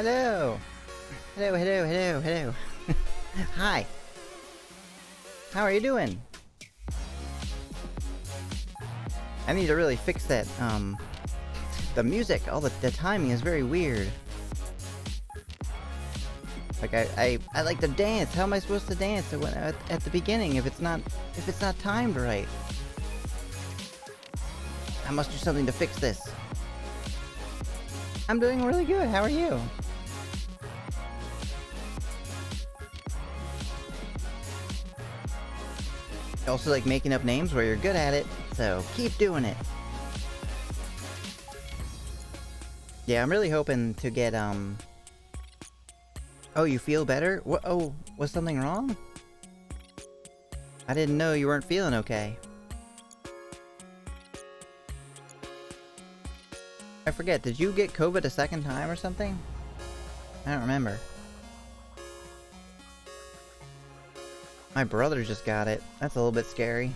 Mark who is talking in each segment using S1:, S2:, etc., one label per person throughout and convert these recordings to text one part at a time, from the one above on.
S1: Hello! Hello, hello, hello, hello. Hi! How are you doing? I need to really fix that, the music, the timing is very weird. Like, I like to dance. How am I supposed to dance at the beginning if it's not timed right? I must do something to fix this. I'm doing really good. How are you? I also like making up names where you're good at it, so keep doing it. Yeah, I'm really hoping to get, Oh, you feel better? What? Oh, was something wrong? I didn't know you weren't feeling okay. I forget, did you get COVID a second time or something? I don't remember. My brother just got it. That's a little bit scary.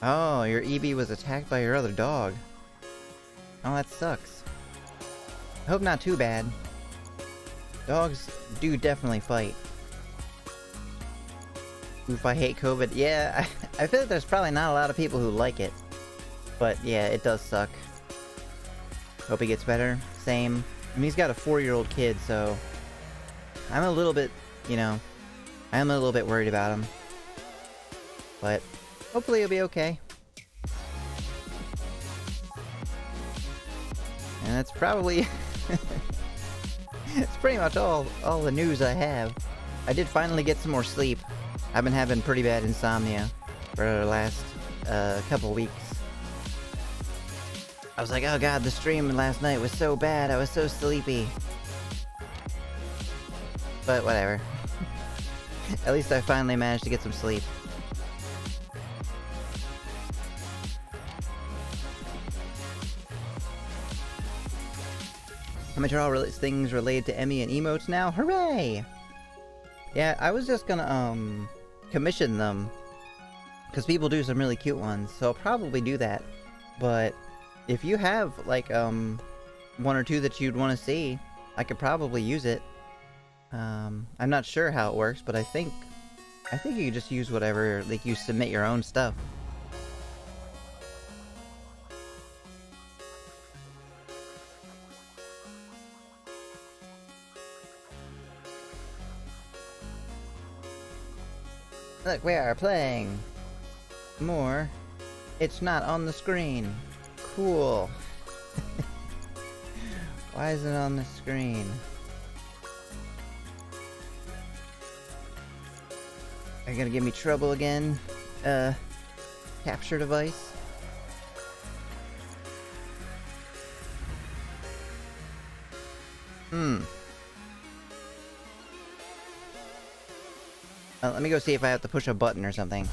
S1: Oh, your EB was attacked by your other dog. Oh, that sucks. I hope not too bad. Dogs do definitely fight. Oof, I hate COVID. Yeah, I feel like there's probably not a lot of people who like it. But yeah, it does suck. Hope he gets better. Same. I mean, he's got a 4-year-old kid, so... I'm a little bit, you know... I am a little bit worried about him. But, hopefully he'll be okay. And that's probably... it's pretty much all the news I have. I did finally get some more sleep. I've been having pretty bad insomnia for the last couple weeks. I was like, oh god, the stream last night was so bad, I was so sleepy. But whatever. At least I finally managed to get some sleep. How much are all things related to Emmy and emotes now? Hooray! Yeah, I was just gonna, commission them. Because people do some really cute ones, so I'll probably do that. But, if you have, like, one or two that you'd want to see, I could probably use it. I'm not sure how it works, but I think you just use whatever, like, you submit your own stuff. Look, we are playing more. It's not on the screen. Cool. Why is it on the screen? Are you gonna give me trouble again? Capture device? Let me go see if I have to push a button or something.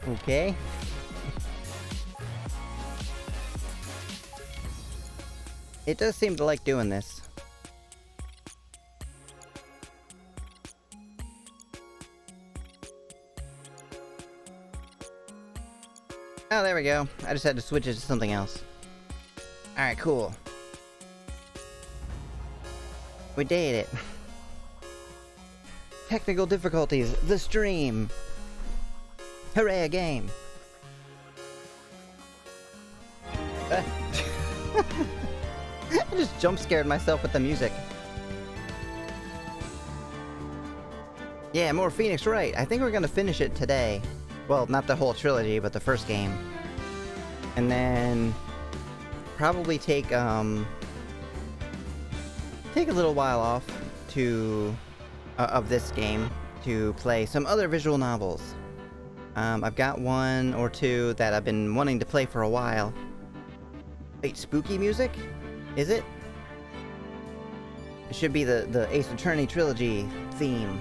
S1: Okay. It does seem to like doing this. Oh, there we go. I just had to switch it to something else. Alright, cool. We did it. Technical difficulties. The stream. Hooray, a game. I just jump scared myself with the music. Yeah, more Phoenix Wright. I think we're gonna finish it today. Well, not the whole trilogy, but the first game. And then probably take a little while off to of this game to play some other visual novels. I've got one or two that I've been wanting to play for a while. Wait, spooky music? Is it? It should be the Ace Attorney Trilogy theme.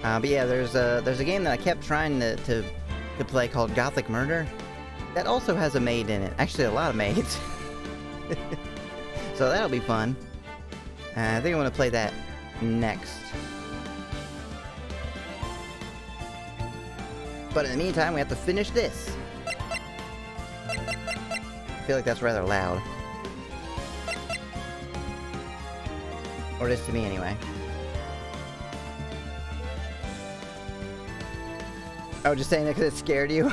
S1: But yeah, there's a game that I kept trying to play called Gothic Murder. That also has a maid in it. Actually, a lot of maids. So that'll be fun. I think I want to play that next. But in the meantime, we have to finish this. I feel like that's rather loud. Or it is to me, anyway. Oh, just saying that because it scared you?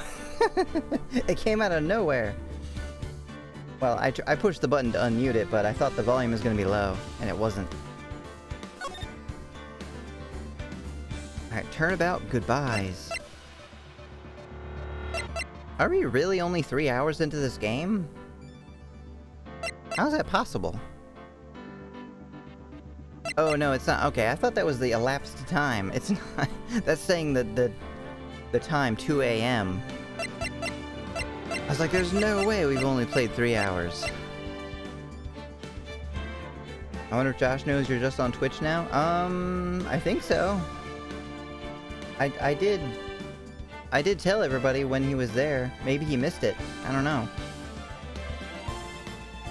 S1: It came out of nowhere. Well, I pushed the button to unmute it, but I thought the volume was going to be low, and it wasn't. Alright, turnabout goodbyes. Are we really only 3 hours into this game? How's that possible? Oh, no, it's not. Okay, I thought that was the elapsed time. It's not. That's saying that the time, 2 a.m. I was like, there's no way we've only played 3 hours. I wonder if Josh knows you're just on Twitch now? I think so. I did tell everybody when he was there. Maybe he missed it. I don't know.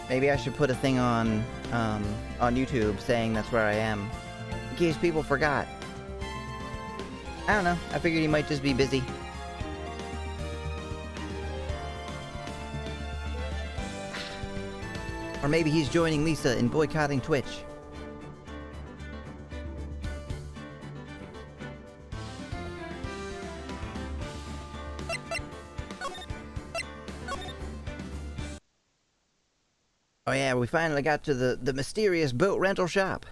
S1: Maybe I should put a thing on YouTube saying that's where I am. In case people forgot. I don't know. I figured he might just be busy. Or maybe he's joining Lisa in boycotting Twitch. Oh yeah, we finally got to the mysterious boat rental shop.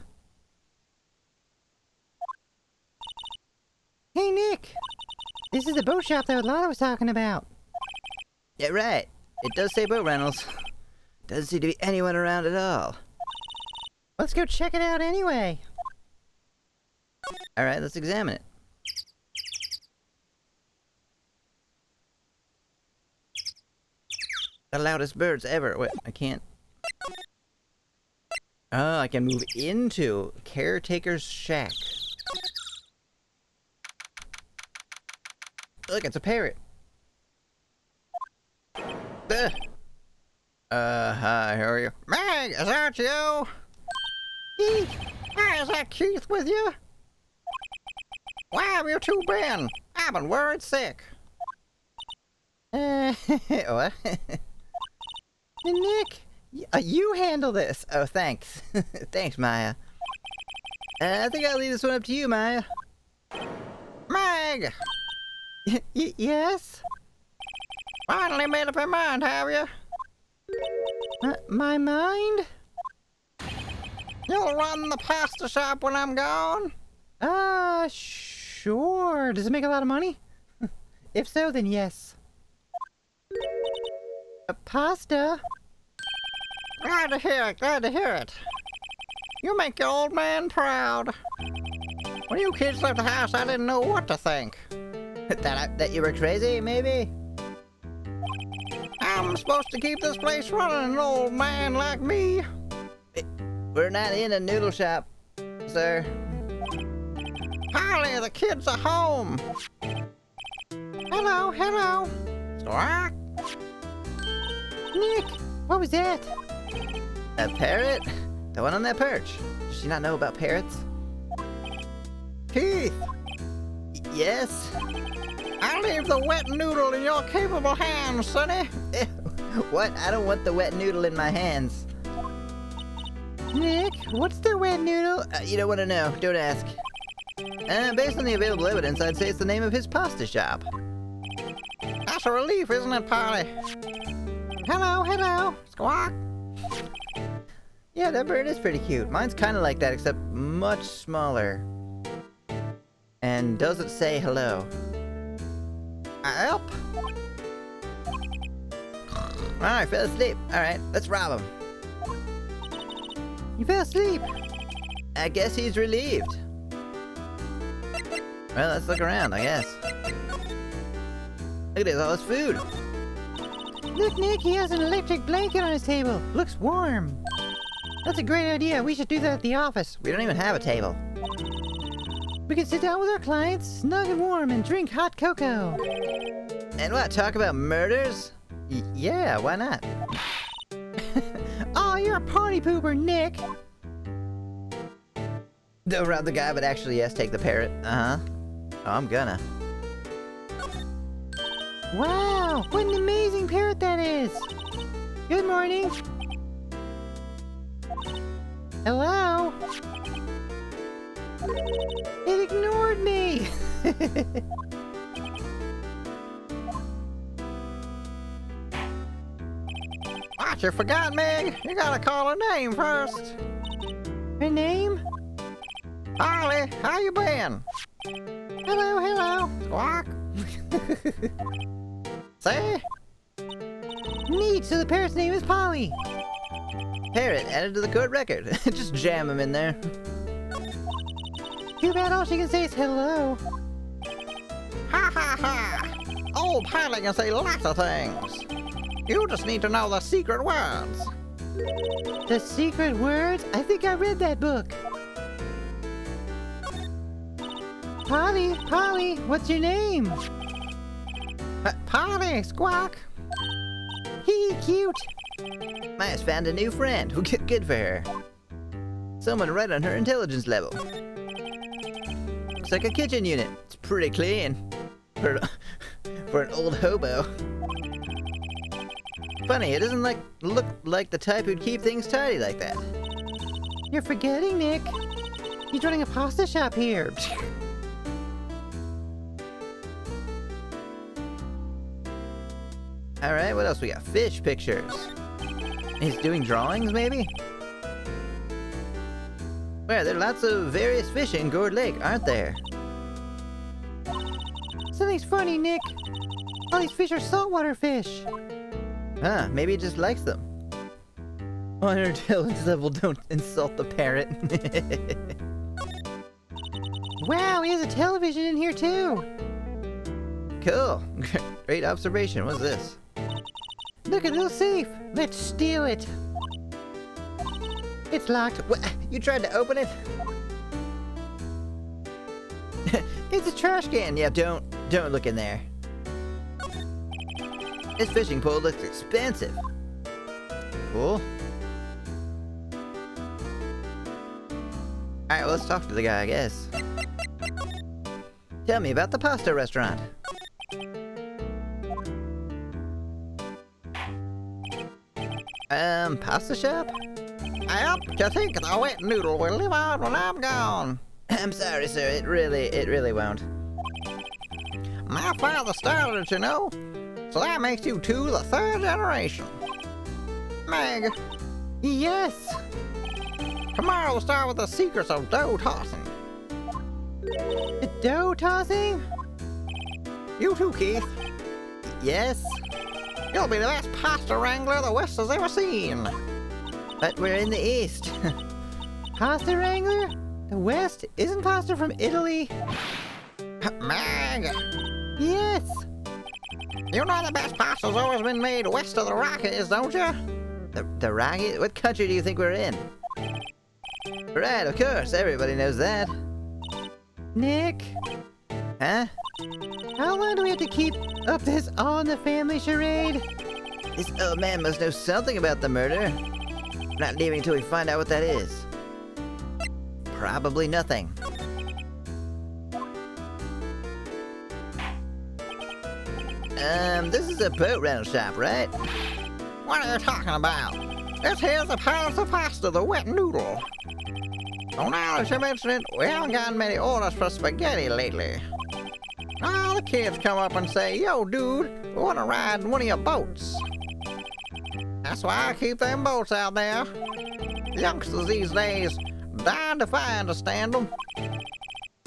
S1: Hey Nick! This is the boat shop that Lotta was talking about. Yeah, right. It does say boat rentals. Doesn't seem to be anyone around at all. Let's go check it out anyway. Alright, let's examine it. The loudest birds ever. Wait, I can't. Oh, I can move into Caretaker's Shack. Look, it's a parrot. Hi, how are you? Meg, is that you? Keith, hi, is that Keith with you? Where have you two been? I've been worried sick. What? Nick, you handle this. Oh, thanks. Thanks, Maya. I think I'll leave this one up to you, Maya. Meg! Yes? Finally made up your mind, have you? My mind? You'll run the pasta shop when I'm gone? Sure. Does it make a lot of money? If so, then yes. Pasta? Glad to hear it, glad to hear it. You make your old man proud. When you kids left the house, I didn't know what to think. That you were crazy, maybe? I'm supposed to keep this place running, an old man like me. We're not in a noodle shop, sir. Polly, the kids are home. Hello, hello. Squawk. Nick, what was that? A parrot? The one on that perch. Does she not know about parrots? Keith! Yes? I'll leave the wet noodle in your capable hands, sonny. What? I don't want the wet noodle in my hands. Nick, what's the wet noodle? You don't want to know. Don't ask. Based on the available evidence, I'd say it's the name of his pasta shop. That's a relief, isn't it, Polly? Hello, hello. Squawk. Yeah, that bird is pretty cute. Mine's kind of like that, except much smaller. And doesn't say hello. Help! Alright, fell asleep. Alright, let's rob him. You fell asleep. I guess he's relieved. Well, let's look around, I guess. Look at this, all this food.
S2: Look, Nick, he has an electric blanket on his table. Looks warm. That's a great idea. We should do that at the office.
S1: We don't even have a table.
S2: We can sit down with our clients, snug and warm, and drink hot cocoa.
S1: And what, talk about murders? Yeah, why not?
S2: Oh, you're a party pooper, Nick.
S1: Don't rob the guy, but actually, yes, take the parrot. Uh-huh. Oh, I'm gonna.
S2: Wow, what an amazing parrot that is. Good morning. Hello? It ignored me.
S1: What, you forgot me? You gotta call her name first.
S2: Her name?
S1: Harley, how you been?
S2: Hello, hello.
S1: Squawk. Say?
S2: Neat, so the parrot's name is Polly.
S1: Parrot, added to the court record. Just jam him in there.
S2: Too bad all she can say is hello.
S1: Ha ha ha! Old Polly can say lots of things. You just need to know the secret words.
S2: The secret words? I think I read that book. Polly, Polly, what's your name?
S1: Polly, Squawk.
S2: Hee, cute.
S1: Maya's found a new friend. Good for her. Someone right on her intelligence level. Looks like a kitchen unit. It's pretty clean. For an old hobo. Funny, it doesn't look like the type who'd keep things tidy like that.
S2: You're forgetting, Nick. He's running a pasta shop here.
S1: Alright, what else we got? Fish pictures. He's doing drawings, maybe? Well, there are lots of various fish in Gourd Lake, aren't there?
S2: Something's funny, Nick. All these fish are saltwater fish.
S1: Huh, maybe he just likes them. On her intelligence level, don't insult the parrot.
S2: Wow, he has a television in here too.
S1: Cool. Great observation. What's this?
S2: Look, a little safe. Let's steal it. It's locked.
S1: What? You tried to open it? It's a trash can. Yeah, don't look in there. This fishing pole looks expensive. Cool. Alright, well, let's talk to the guy, I guess. Tell me about the pasta restaurant. Pasta shop?
S3: Yep, to think the wet noodle will live on when I'm gone.
S1: I'm sorry, sir. It really won't.
S3: My father started it, you know. So that makes you two the third generation. Meg,
S2: Yes.
S3: tomorrow we'll start with the secrets of dough tossing.
S2: The dough tossing?
S3: You too, Keith.
S1: Yes?
S3: You'll be the best pasta wrangler the West has ever seen.
S1: But we're in the East.
S2: Pasta wrangler? The West? Isn't pasta from Italy?
S3: Meg,
S2: Yes.
S3: you know the best pasta's always been made west of the Rockies, don't you?
S1: The Rockies? What country do you think we're in? Right, of course. Everybody knows that.
S2: Nick,
S1: Huh?
S2: how long do we have to keep up this All in the Family charade?
S1: This old man must know something about the murder. We're not leaving until we find out what that is. Probably nothing. This is a boat rental shop, right?
S3: What are you talking about? This here's the Palace of Pasta, the wet noodle. Oh, now that you mention it, we haven't gotten many orders for spaghetti lately. All the kids come up and say, "Yo, dude, we want to ride in one of your boats." That's why I keep them boats out there. Youngsters these days, dying to understand them.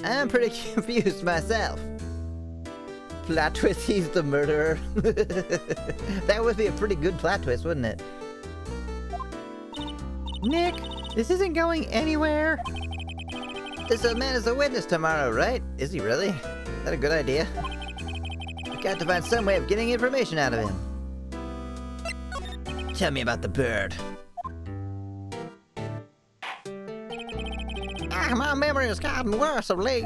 S1: I'm pretty confused myself. Plot twist, he's the murderer. That would be a pretty good plot twist, wouldn't it?
S2: Nick, this isn't going anywhere.
S1: This old man is a witness tomorrow, right? Is he really? Is that a good idea? We got to find some way of getting information out of him. Tell me about the bird.
S3: My memory has gotten worse of late.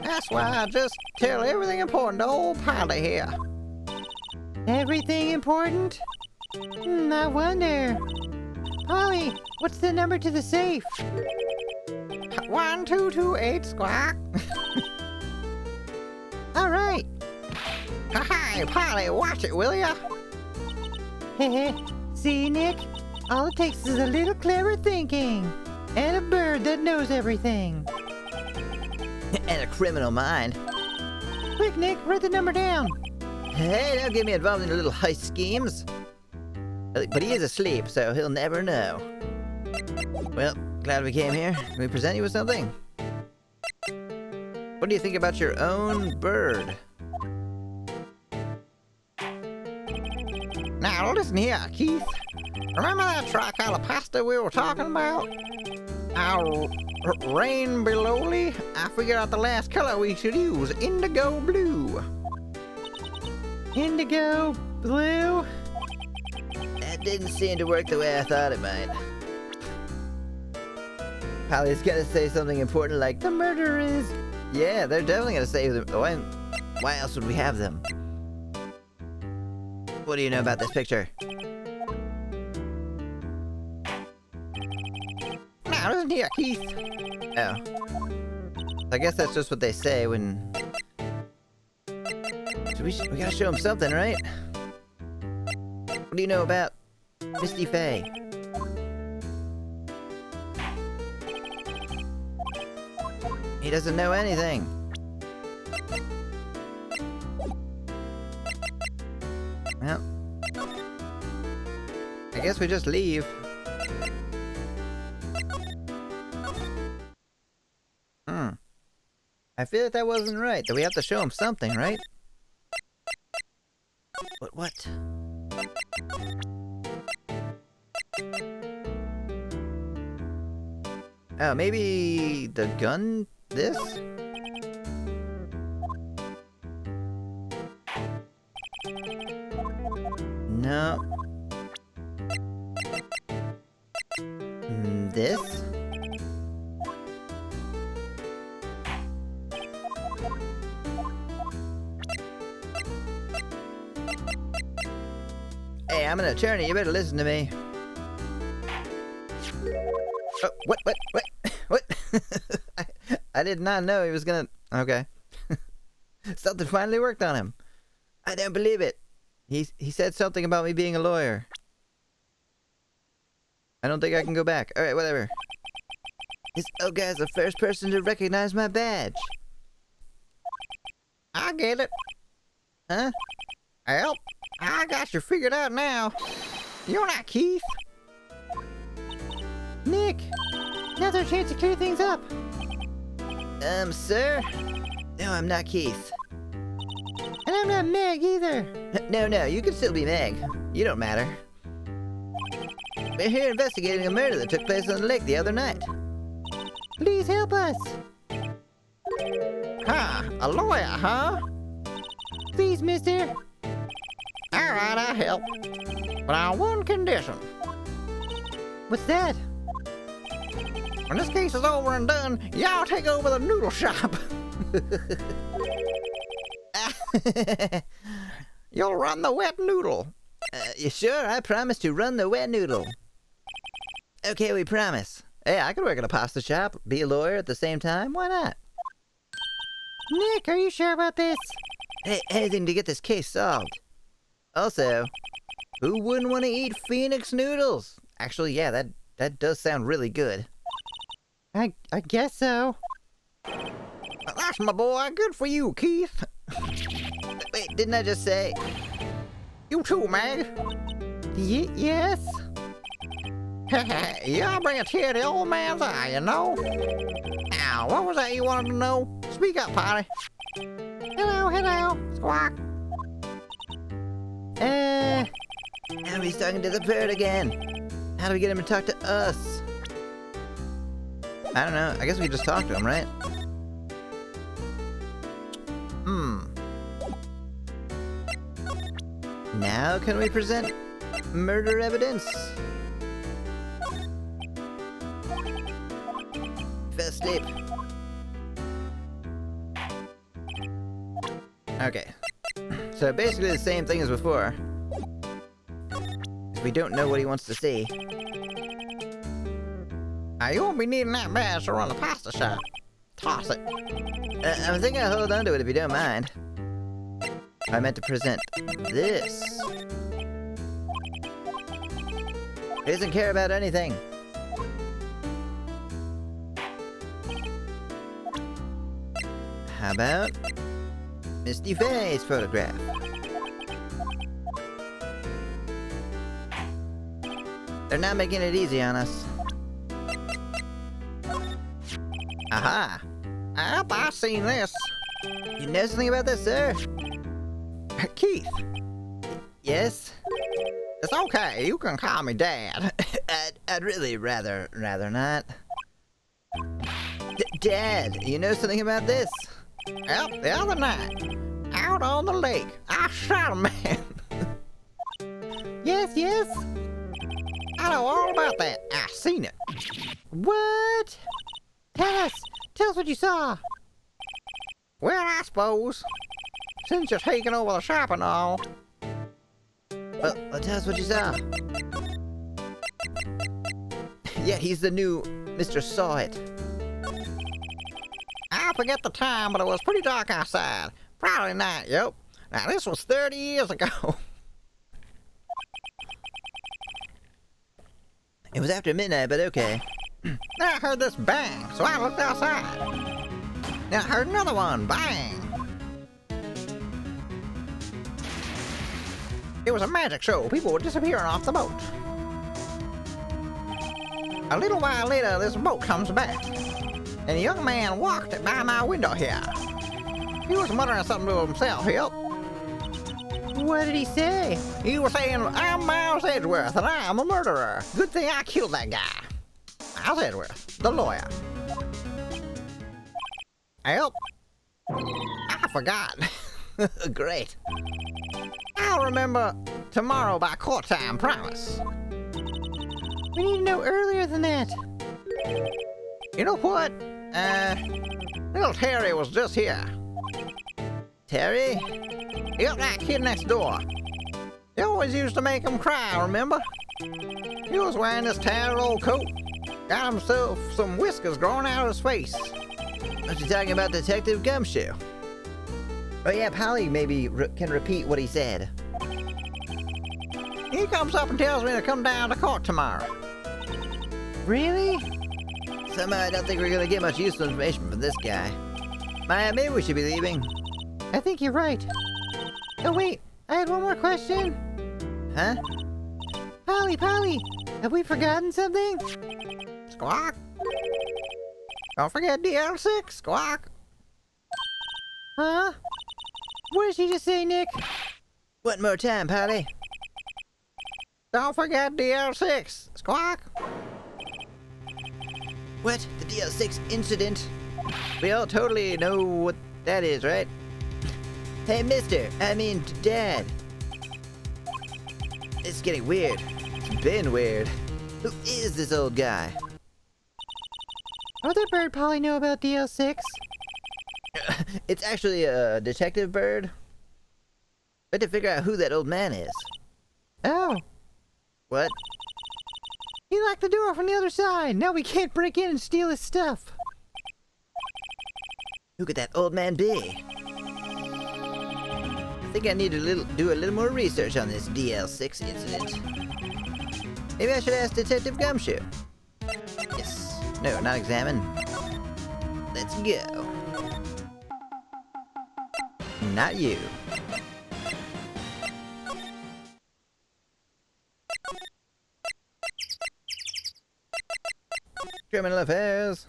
S3: That's why I just tell everything important to old Polly here.
S2: Everything important? I wonder. Polly, what's the number to the safe?
S3: 1228 squawk.
S2: All right.
S3: Hi, Polly, watch it, will ya?
S2: Heh. See, Nick? All it takes is a little clever thinking. And a bird that knows everything.
S1: And a criminal mind.
S2: Quick, Nick, write the number down.
S1: Hey, don't get me involved in your little heist schemes. But he is asleep, so he'll never know. Well, glad we came here. Can we present you with something? What do you think about your own bird?
S3: Now listen here, Keith. Remember that tricolor pasta we were talking about? Our rain belowly? I figured out the last color we should use, indigo blue.
S2: Indigo blue.
S1: That didn't seem to work the way I thought it might. Polly's gonna say something important like,
S2: The murderer is.
S1: yeah, they're definitely gonna say them. Why else would we have them? What do you know about this picture?
S3: Now listen here, Keith.
S1: Oh. I guess that's just what they say when... So we gotta show him something, right? What do you know about Misty Faye? He doesn't know anything. Well, I guess we just leave. I feel like that wasn't right, that we have to show him something, right? But what? Oh, maybe the gun? This? No. This? Hey, I'm an attorney. You better listen to me. Oh, what? I did not know he was gonna... Okay. Something finally worked on him. I don't believe it. He said something about me being a lawyer. I don't think I can go back. Alright, whatever. This old guy's the first person to recognize my badge.
S3: I get it.
S1: Huh?
S3: Well, I got you figured out now. You're not Keith.
S2: Nick, now's our chance to clear things up.
S1: Sir? No, I'm not Keith.
S2: And I'm not Meg either.
S1: No, you can still be Meg. You don't matter. We're here investigating a murder that took place on the lake the other night.
S2: Please help us.
S3: Huh, a lawyer, huh?
S2: Please, mister.
S3: Alright, I'll help. But on one condition.
S2: What's that?
S3: When this case is over and done, y'all take over the noodle shop. You'll run the wet noodle.
S1: You sure? I promise to run the wet noodle. Okay, we promise. Hey, I could work at a pasta shop, be a lawyer at the same time. Why not?
S2: Nick, are you sure about this?
S1: Hey, anything to get this case solved. Also, who wouldn't want to eat Phoenix noodles? Actually, yeah, that does sound really good.
S2: I guess so.
S3: That's my boy. Good for you, Keith.
S1: Wait, didn't I just say?
S3: You too, Meg.
S2: Yes?
S3: Y'all bring a tear to the old man's eye, you know? Now, what was that you wanted to know? Speak up, Potty.
S2: Hello.
S3: Squawk.
S1: Now he's talking to the bird again. How do we get him to talk to us? I don't know. I guess we could just talk to him, right? Now can we present murder evidence. Fell asleep. Okay. So basically the same thing as before. We don't know what he wants to see.
S3: You won't be needing that badge to run the pasta shop. Toss it.
S1: I'm thinking I'll hold on to it if you don't mind. I meant to present this. He doesn't care about anything. How about Misty Face photograph? They're not making it easy on us. Aha!
S3: Yep, I seen this.
S1: You know something about this, sir?
S3: Keith,
S1: Yes?
S3: it's okay. You can call me Dad.
S1: I'd really rather not. Dad, you know something about this?
S3: Yep, the other night, out on the lake, I shot a man.
S2: Yes, yes.
S3: I know all about that. I seen it.
S2: What? Tell us what you saw.
S3: Well, I suppose, since you're taking over the shop and all,
S1: Well, tell us what you saw. Yeah, he's the new Mr. Saw It.
S3: I forget the time, but it was pretty dark outside. Probably night, yep. Now, this was 30 years ago.
S1: It was after midnight, but okay.
S3: Then I heard this bang, so I looked outside. Then I heard another one, bang. It was a magic show. People were disappearing off the boat. A little while later, this boat comes back, and a young man walked by my window here. He was muttering something to himself, yep.
S2: What did he say?
S3: He was saying, I'm Miles Edgeworth, and I'm a murderer. Good thing I killed that guy. Miles Edgeworth, the lawyer. Yep. I forgot.
S1: Great.
S3: I'll remember tomorrow by court time, promise.
S2: We need to know earlier than that.
S3: You know what? Little Terry was just here.
S1: Terry?
S3: Yep, that kid next door. He always used to make him cry, remember? He was wearing this tattered old coat. Got himself some whiskers growing out of his face.
S1: Aren't you talking about Detective Gumshoe? Oh yeah, Polly maybe can repeat what he said.
S3: He comes up and tells me to come down to court tomorrow.
S2: Really?
S1: Somehow I don't think we're gonna get much useful information from this guy. Maya, maybe we should be leaving.
S2: I think you're right. Oh wait, I had one more question.
S1: Huh?
S2: Polly, have we forgotten something?
S3: Squawk. Don't forget DL6, squawk.
S2: Huh? What did she just say, Nick?
S1: One more time, Polly.
S3: Don't forget DL6, squawk.
S1: What? The DL6 incident? We all totally know what that is, right? Hey, Dad. It's getting weird. It's been weird. Who is this old guy?
S2: What did Bird Polly know about DL6?
S1: It's actually a detective bird. We have to figure out who that old man is.
S2: Oh,
S1: What?
S2: he locked the door from the other side. Now we can't break in and steal his stuff.
S1: Who could that old man be? I think I need to do a little more research on this DL6 incident. Maybe I should ask Detective Gumshoe. Yes. No, not examine. Let's go. Not you. Criminal affairs.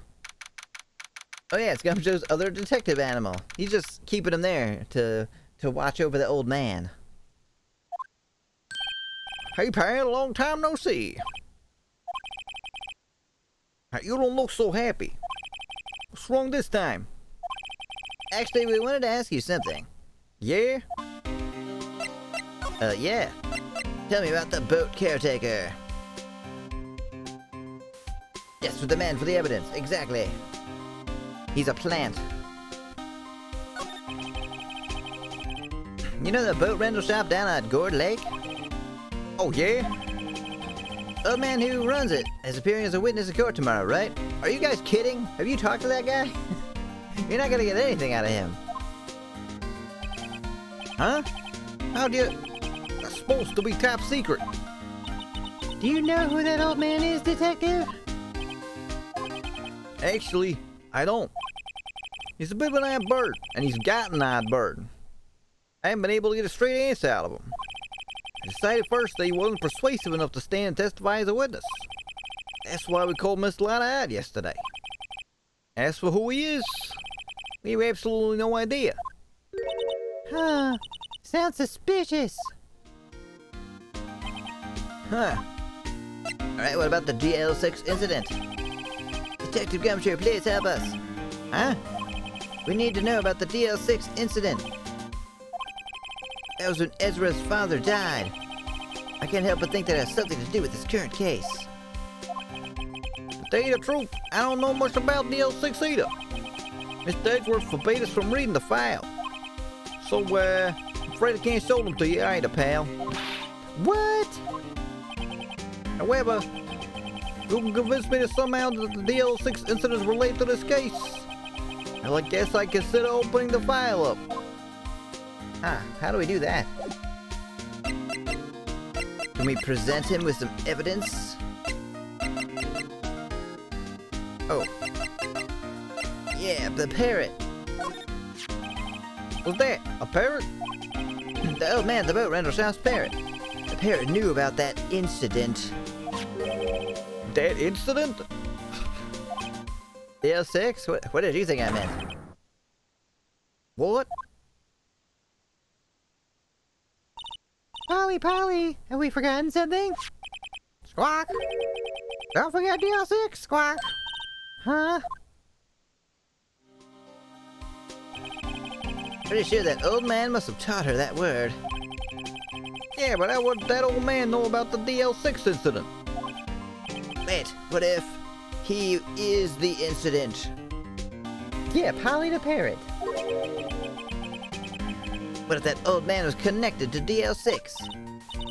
S1: Oh yeah, it's Gumshoe's other detective animal. He's just keeping him there to watch over the old man.
S3: Hey, pal, long time no see. You don't look so happy. What's wrong this time?
S1: Actually, we wanted to ask you something.
S3: Yeah?
S1: Yeah. Tell me about the boat caretaker. Yes, with the man for the evidence. Exactly. He's a plant. You know the boat rental shop down at Gourd Lake?
S3: Oh, yeah?
S1: The man who runs it is appearing as a witness in court tomorrow, right? Are you guys kidding? Have you talked to that guy? You're not gonna get anything out of him.
S3: Huh? How do you... That's supposed to be top secret.
S2: Do you know who that old man is, Detective?
S3: Actually, I don't. He's a bit of an odd bird, and he's got an odd bird. I haven't been able to get a straight answer out of him. I decided first that he wasn't persuasive enough to stand and testify as a witness. That's why we called Mr. Light-Eyed yesterday. As for who he is, we have absolutely no idea.
S2: Huh. Sounds suspicious.
S3: Huh.
S1: Alright, what about the DL6 incident? Detective Gumshoe, please help us.
S3: Huh?
S1: We need to know about the DL6 incident. That was when Ezra's father died. I can't help but think that it has something to do with this current case.
S3: To tell you the truth, I don't know much about DL6 either. Mr. Edgeworth forbade us from reading the file. So, I'm afraid I can't show them to you either, pal.
S2: What?
S3: However, you can convince me that somehow that the DL6 incident is related to this case. Well, I guess I consider opening the file up.
S1: How do we do that? Can we present him with some evidence? Oh. Yeah, the parrot.
S3: What's that? A parrot?
S1: The old man at the boat rental shop's parrot. The parrot knew about that incident.
S3: That incident?
S1: DL6? What did you think I meant?
S3: What?
S2: Polly, have we forgotten something?
S3: Squawk! Don't forget DL6, Squawk!
S2: Huh?
S1: Pretty sure that old man must have taught her that word.
S3: Yeah, but how would that old man know about the DL6 incident?
S1: Wait, what if he is the incident?
S2: Yeah, Polly the parrot.
S1: What if that old man was connected to DL6?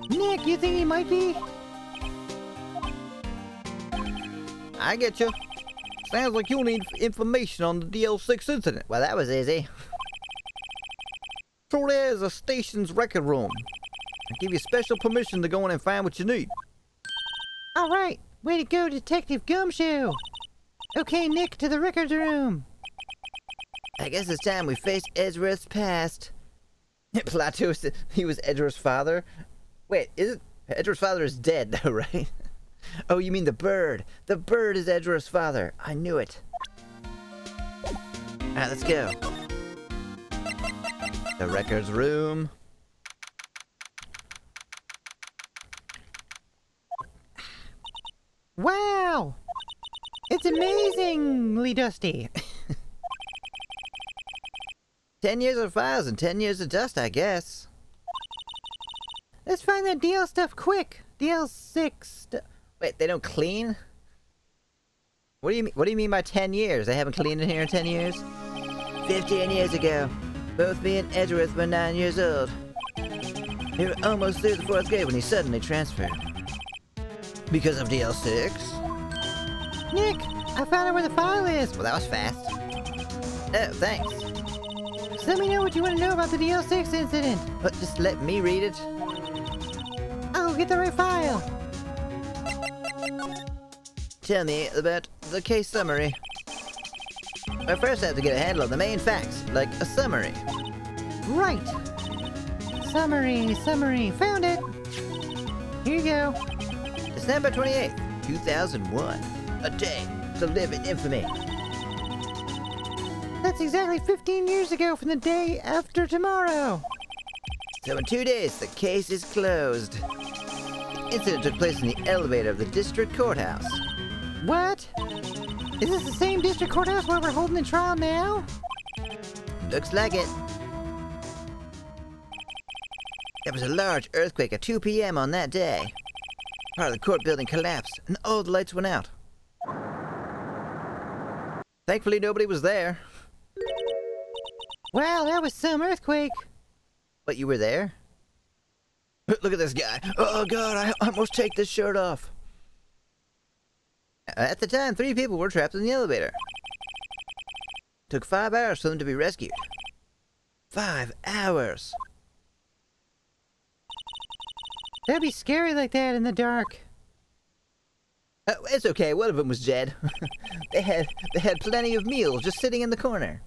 S2: Nick, you think he might be?
S3: I get you. Sounds like you need information on the DL6 incident.
S1: Well, that was easy.
S3: So there's a station's record room. I give you special permission to go in and find what you need.
S2: All right, way to go, Detective Gumshoe. Okay, Nick, to the records room.
S1: I guess it's time we face Ezra's past. Plot twist, he was Ezra's father? Wait, is it? Ezra's father is dead though, right? Oh, you mean the bird. The bird is Ezra's father. I knew it. Alright, let's go. The records room.
S2: Wow! It's amazingly dusty.
S1: 10 years of files and 10 years of dust, I guess.
S2: Let's find that DL stuff quick. DL6
S1: Wait, they don't clean? What do you mean? What do you mean by 10 years? They haven't cleaned in here in 10 years? 15 years ago, both me and Edgeworth were 9 years old. We were almost through the 4th grade when he suddenly transferred. Because of DL6?
S2: Nick, I found out where the file is.
S1: Well, that was fast. Oh, thanks.
S2: Just let me know what you want to know about the DL6 incident.
S1: But just let me read it.
S2: I'll get the right file.
S1: Tell me about the case summary. I first have to get a handle on the main facts, like a summary.
S2: Right. Summary. Found it. Here you go.
S1: December 28th, 2001. A day to live in infamy.
S2: That's exactly 15 years ago from the day after tomorrow.
S1: So in 2 days, the case is closed. The incident took place in the elevator of the district courthouse.
S2: What? Is this the same district courthouse where we're holding the trial now?
S1: Looks like it. There was a large earthquake at 2 p.m. on that day. Part of the court building collapsed, and all the lights went out. Thankfully, nobody was there.
S2: Wow, that was some earthquake.
S1: But you were there? Look at this guy. Oh, God, I almost take this shirt off. At the time, 3 people were trapped in the elevator. Took 5 hours for them to be rescued. 5 hours.
S2: That'd be scary like that in the dark.
S1: It's okay, one of them was dead. they had plenty of meals just sitting in the corner.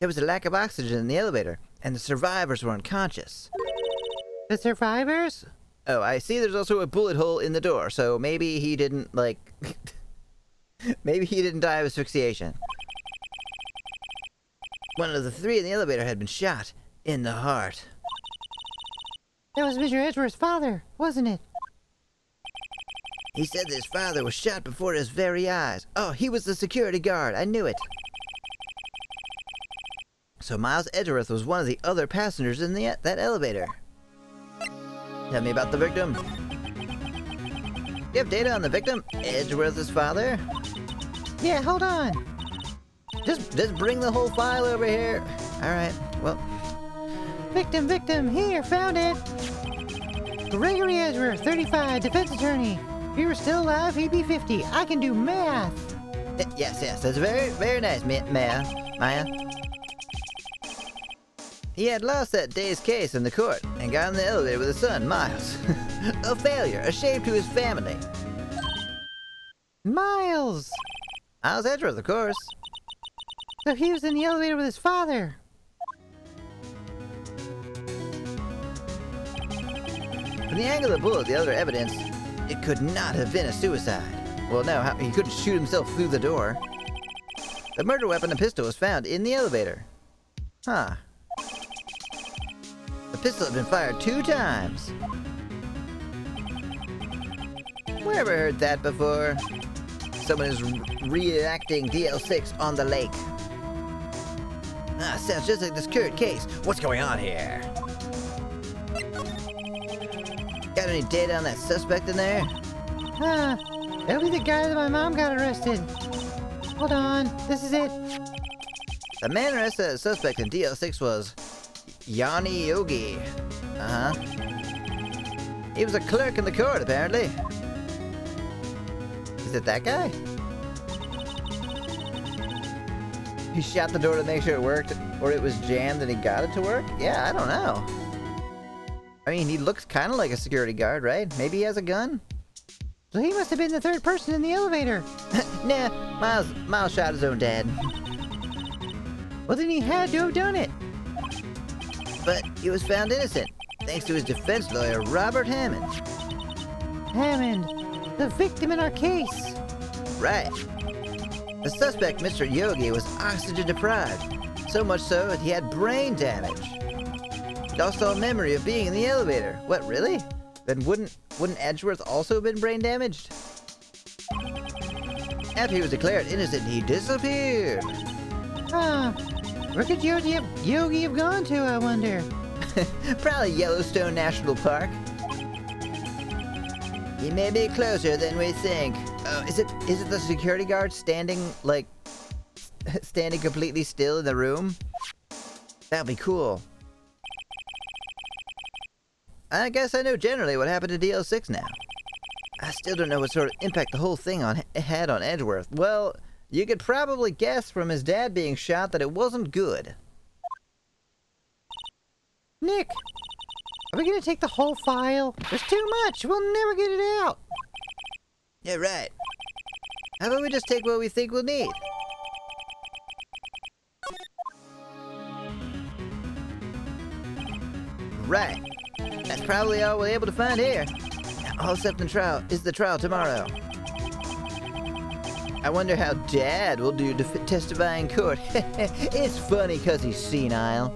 S1: There was a lack of oxygen in the elevator, and the survivors were unconscious.
S2: The survivors?
S1: Oh, I see there's also a bullet hole in the door, so maybe he didn't, like... maybe he didn't die of asphyxiation. One of the 3 in the elevator had been shot in the heart.
S2: That was Mr. Edgeworth's father, wasn't it?
S1: He said that his father was shot before his very eyes. Oh, he was the security guard. I knew it. So Miles Edgeworth was one of the other passengers in that elevator. Tell me about the victim. You have data on the victim? Edgeworth's father?
S2: Yeah, hold on.
S1: Just bring the whole file over here. Alright, well...
S2: Victim, here, found it. Gregory Edgeworth, 35, defense attorney. If he were still alive, he'd be 50. I can do math.
S1: Yes, that's very, very nice, Maya. He had lost that day's case in the court and got in the elevator with his son, Miles. A failure, a shame to his family.
S2: Miles!
S1: Miles Edgeworth, of course.
S2: So he was in the elevator with his father.
S1: From the angle of the bullet, the other evidence, it could not have been a suicide. Well, no, he couldn't shoot himself through the door. The murder weapon, a pistol, was found in the elevator. Huh. The pistol had been fired 2 times. Where have I heard that before? Someone is reenacting DL6 on the lake. Sounds just like this current case. What's going on here? Got any data on that suspect in there?
S2: That'll be the guy that my mom got arrested. Hold on, this is it.
S1: The man arrested as a suspect in DL6 was Yanni Yogi. He was a clerk in the court, apparently. Is it that guy? He shot the door to make sure it worked, or it was jammed and he got it to work? Yeah, I don't know. I mean, he looks kind of like a security guard, right? Maybe he has a gun?
S2: So he must have been the 3rd person in the elevator.
S1: Nah, Miles shot his own dad.
S2: Well, then he had to have done it.
S1: But he was found innocent, thanks to his defense lawyer, Robert Hammond.
S2: Hammond, the victim in our case.
S1: Right. The suspect, Mr. Yogi, was oxygen deprived, so much so that he had brain damage. He lost all memory of being in the elevator. What, really? Then wouldn't Edgeworth also have been brain damaged? After he was declared innocent, he disappeared.
S2: Where could Yogi have gone to, I wonder?
S1: Probably Yellowstone National Park. He may be closer than we think. Is it the security guard standing completely still in the room? That'd be cool. I guess I know generally what happened to DL6 now. I still don't know what sort of impact the whole thing had on Edgeworth. Well, you could probably guess from his dad being shot that it wasn't good.
S2: Nick, are we gonna take the whole file? There's too much. We'll never get it out.
S1: Yeah, right. How about we just take what we think we'll need? Right. That's probably all we're able to find here. All set in trial is the trial tomorrow. I wonder how Dad will do to testify in court. It's funny because he's senile.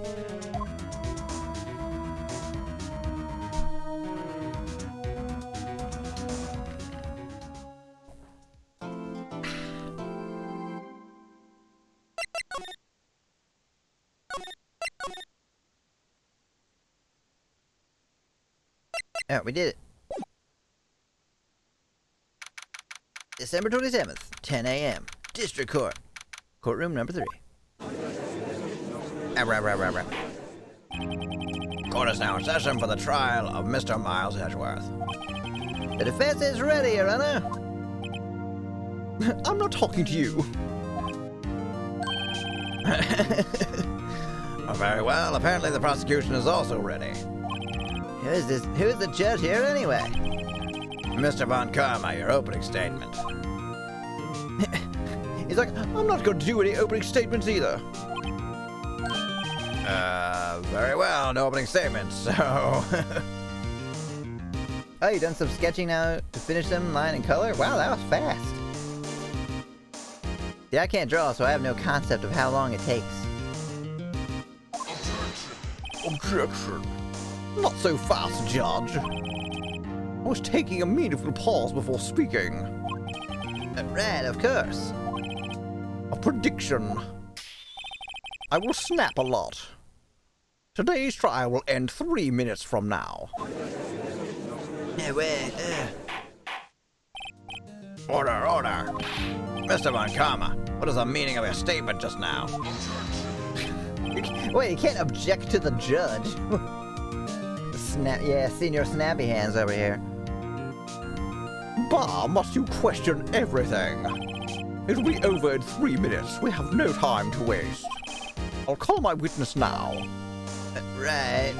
S1: Oh, we did it. December 27th, 10 a.m. District Court. Courtroom number 3.
S3: Court is now in session for the trial of Mr. Miles Edgeworth.
S1: The defense is ready, Your Honor.
S3: I'm not talking to you. Oh, very well. Apparently the prosecution is also ready.
S1: Who is this? Who is the judge here anyway?
S3: Mr. Von Karma, your opening statement.
S1: He's like, I'm not going to do any opening statements either.
S3: Very well. No opening statements, so...
S1: Oh, you done some sketching now to finish them line and color? Wow, that was fast. See, I can't draw, so I have no concept of how long it takes.
S3: Objection. Not so fast, Judge. I was taking a meaningful pause before speaking.
S1: Right, of course.
S3: A prediction. I will snap a lot. Today's trial will end 3 minutes from now.
S1: No way.
S3: Order. Mr. Von Karma, what is the meaning of your statement just now?
S1: Wait, you can't object to the judge. Yeah, Senior Snappy Hands over here.
S3: Bah, must you question everything? It'll be over in 3 minutes. We have no time to waste. I'll call my witness now.
S1: Right.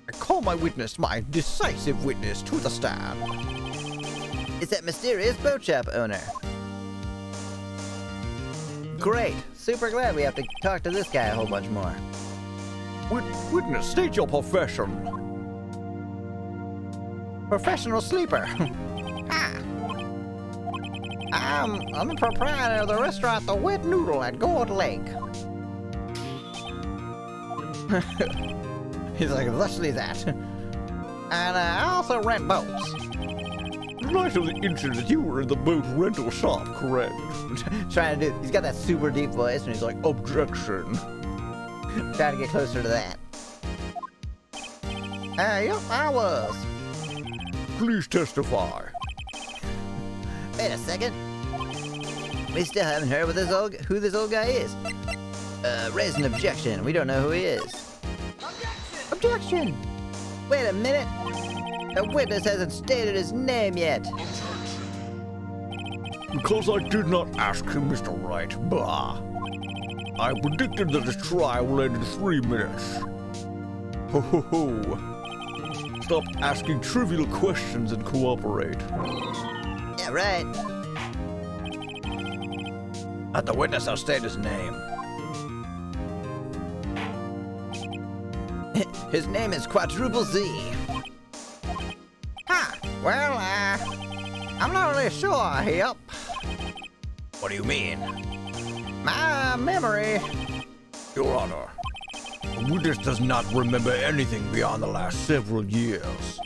S3: I call my witness, my decisive witness, to the stand.
S1: It's that mysterious boat shop owner. Great. Super glad we have to talk to this guy a whole bunch more.
S3: Witness, state your profession.
S1: Professional sleeper.
S3: I'm the proprietor of the restaurant The Wet Noodle at Gourd Lake.
S1: He's like, thusly that.
S3: And I also rent boats.
S4: The night of the incident, you were in the boat rental shop, correct?
S1: Trying to do, he's got that super deep voice and he's like,
S4: Objection.
S1: trying to get closer to that.
S3: Yep, I was.
S4: Please testify.
S1: Wait a second. We still haven't heard who this old guy is. Raise an objection. We don't know who he is. Objection! Wait a minute. The witness hasn't stated his name yet.
S4: Because I did not ask him, Mr. Wright. Bah. I predicted that his trial will end in 3 minutes. Ho ho ho. Stop asking trivial questions and cooperate.
S1: Yeah, right.
S3: Let the witness now state his name.
S1: His name is Quadruple Z.
S3: Well, I'm not really sure, yep. What do you mean? My memory...
S4: Your Honor, the witness does not remember anything beyond the last several years.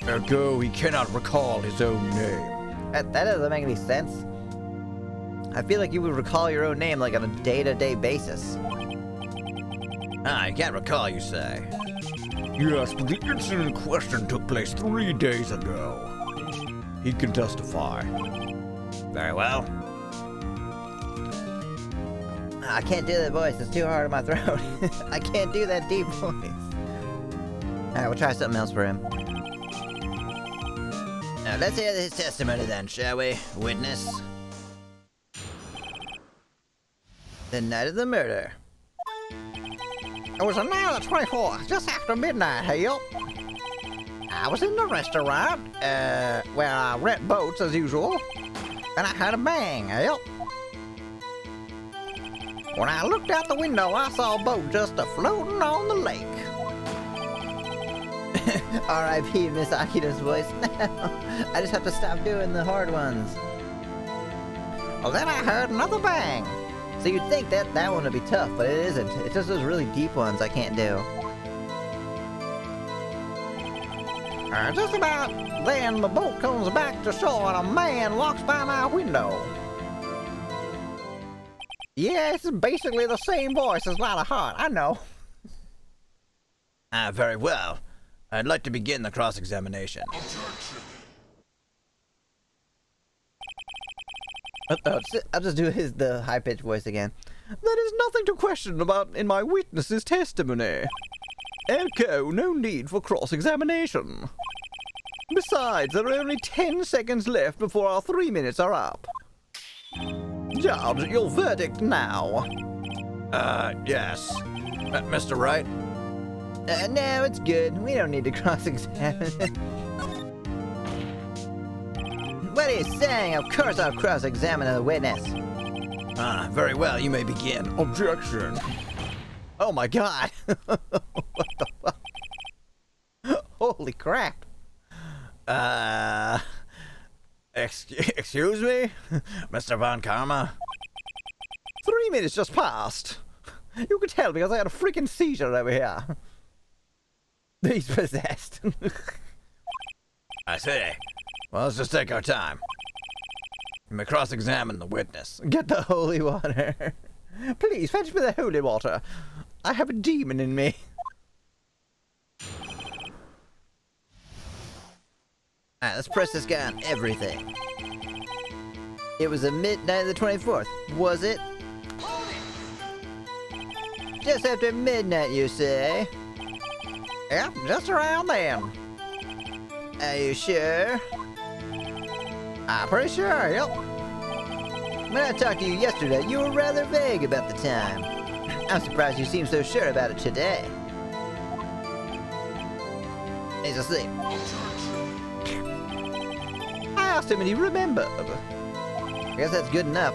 S4: Ergo, he cannot recall his own name.
S1: That doesn't make any sense. I feel like you would recall your own name like on a day-to-day basis.
S3: You can't recall, you say?
S4: Yes, but the incident in question took place 3 days ago. He can testify.
S3: Very well.
S1: I can't do that voice. It's too hard on my throat. I can't do that deep voice. Alright, we'll try something else for him.
S3: Now, let's hear his testimony then, shall we, witness?
S1: The night of the murder.
S3: It was the night of the 24th, just after midnight, yep. I was in the restaurant, where I rent boats as usual, and I heard a bang, yep. When I looked out the window, I saw a boat just floating on the lake.
S1: R.I.P. Miss Akito's voice. I just have to stop doing the hard ones.
S3: Well, then I heard another bang.
S1: So you'd think that one would be tough, but it isn't. It's just those really deep ones I can't do.
S3: Just about then, the boat comes back to shore and a man walks by my window. Yeah, it's basically the same voice as Lila Hart, I know.
S1: Very well.
S4: I'd like to begin the cross-examination.
S1: I'll just do the high-pitched voice again.
S4: There is nothing to question about in my witness's testimony. Ergo, no need for cross-examination. Besides, there are only 10 seconds left before our 3 minutes are up. Judge, your verdict now. Yes. Mr. Wright?
S1: No, it's good. We don't need to cross-examine. What are you saying? Of course I'll cross-examine the witness.
S4: Very well, you may begin. Objection.
S1: Oh my god! What the fuck? Holy crap!
S4: Excuse me? Mr. Von Karma?
S1: 3 minutes just passed. You could tell because I had a freaking seizure over here. He's possessed.
S4: I say. Well, let's just take our time. You may cross-examine the witness.
S1: Get the holy water. Please, fetch me the holy water. I have a demon in me. Alright, let's press this guy on everything. It was a midnight of the 24th, was it? Just after midnight, you say?
S3: Yep, just around then.
S1: Are you sure?
S3: I'm pretty sure, yep.
S1: When I talked to you yesterday, you were rather vague about the time. I'm surprised you seem so sure about it today. He's asleep. I asked him and he remembered. I guess that's good enough.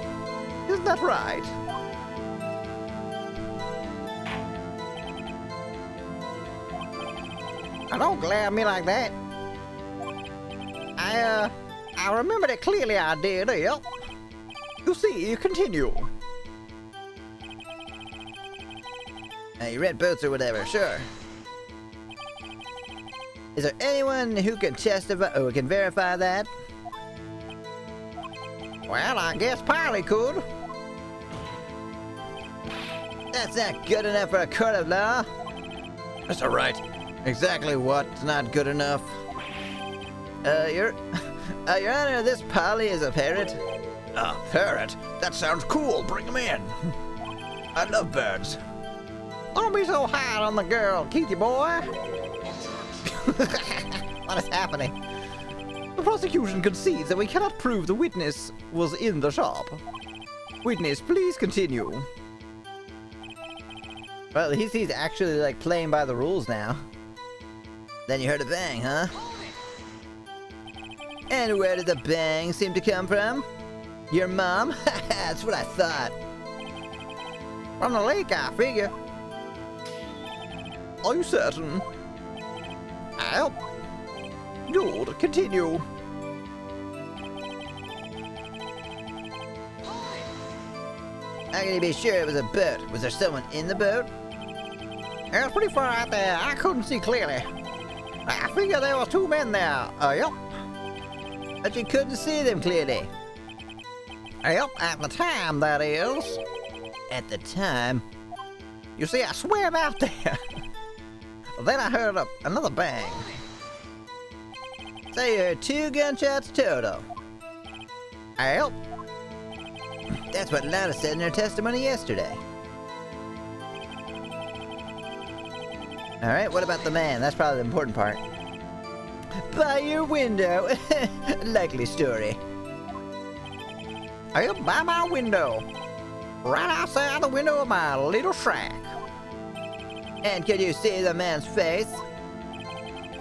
S1: Isn't that right?
S3: Now, don't glare at me like that. I remembered it clearly, I did, yep.
S1: You see, you continue. You read boats or whatever, sure. Is there anyone who can testify or can verify that?
S3: Well, I guess Piley could.
S1: That's not good enough for a court of law.
S4: Mr. Wright,
S1: Exactly what's not good enough? Your Honor, this Polly is a parrot.
S4: Parrot? That sounds cool. Bring him in. I love birds.
S3: Don't be so hard on the girl, Keithy boy.
S1: What is happening? The prosecution concedes that we cannot prove the witness was in the shop. Witness, please continue. Well, he's actually like playing by the rules now. Then you heard a bang, huh? And where did the bang seem to come from? Your mom? That's what I thought.
S3: From the lake, I figure.
S1: Are you certain?
S3: Well,
S1: Good, continue. How can you be sure it was a boat? Was there someone in the boat?
S3: it was pretty far out there. I couldn't see clearly. I figure there was two men there. Yep.
S1: But you couldn't see them clearly.
S3: Yep, at the time, that is.
S1: At the time?
S3: You see, I swam out there. Then I heard another bang.
S1: So you heard 2 gunshots total.
S3: Yep.
S1: That's what Lana said in her testimony yesterday. Alright, what about the man? That's probably the important part. By your window. Likely story.
S3: Yep, by my window. Right outside the window of my little shack.
S1: And could you see the man's face?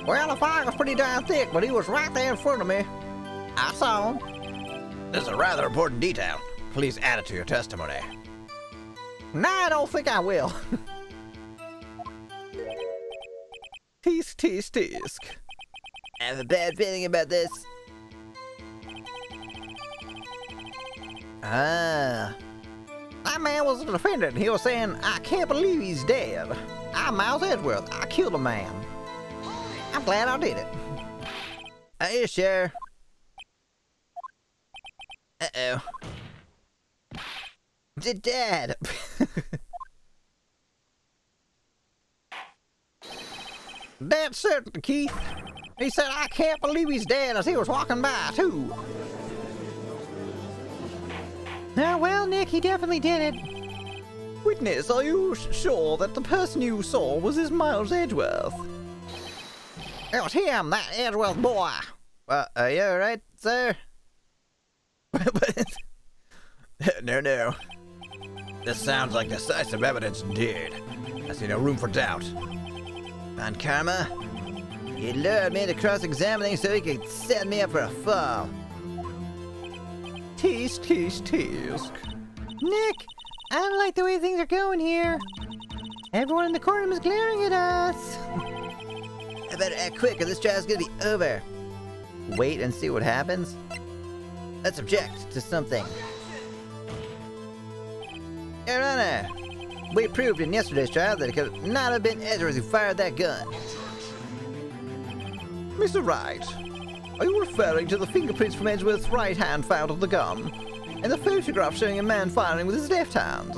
S3: Well, the fog was pretty darn thick, but he was right there in front of me. I saw him.
S4: This is a rather important detail. Please add it to your testimony.
S3: No, I don't think I will.
S1: Tisk, tisk, tisk. I have a bad feeling about this. Ah.
S3: That man was a defendant. He was saying, I can't believe he's dead. I'm Miles Edgeworth. I killed a man. I'm glad I did it.
S1: Are you sure? Uh-oh. Dad!
S3: Dead certain, Keith. He said, I can't believe he's dead as he was walking by, too.
S2: Ah, well, Nick, he definitely did it.
S1: Witness, are you sure that the person you saw was this Miles Edgeworth?
S3: It was him, that Edgeworth boy.
S1: Well, are you alright, sir?
S4: No. This sounds like decisive evidence indeed. I see no room for doubt.
S1: On karma? He lured me to cross-examining so he could set me up for a fall.
S3: Tisk.
S2: Nick, I don't like the way things are going here. Everyone in the courtroom is glaring at us.
S1: I better act quick or this trial's gonna be over. Wait and see what happens? Let's object to something. Your Honor, we proved in yesterday's trial that it could not have been Edgeworth who fired that gun.
S3: Mr. Wright, are you referring to the fingerprints from Edgeworth's right hand found on the gun? And the photograph showing a man firing with his left hand?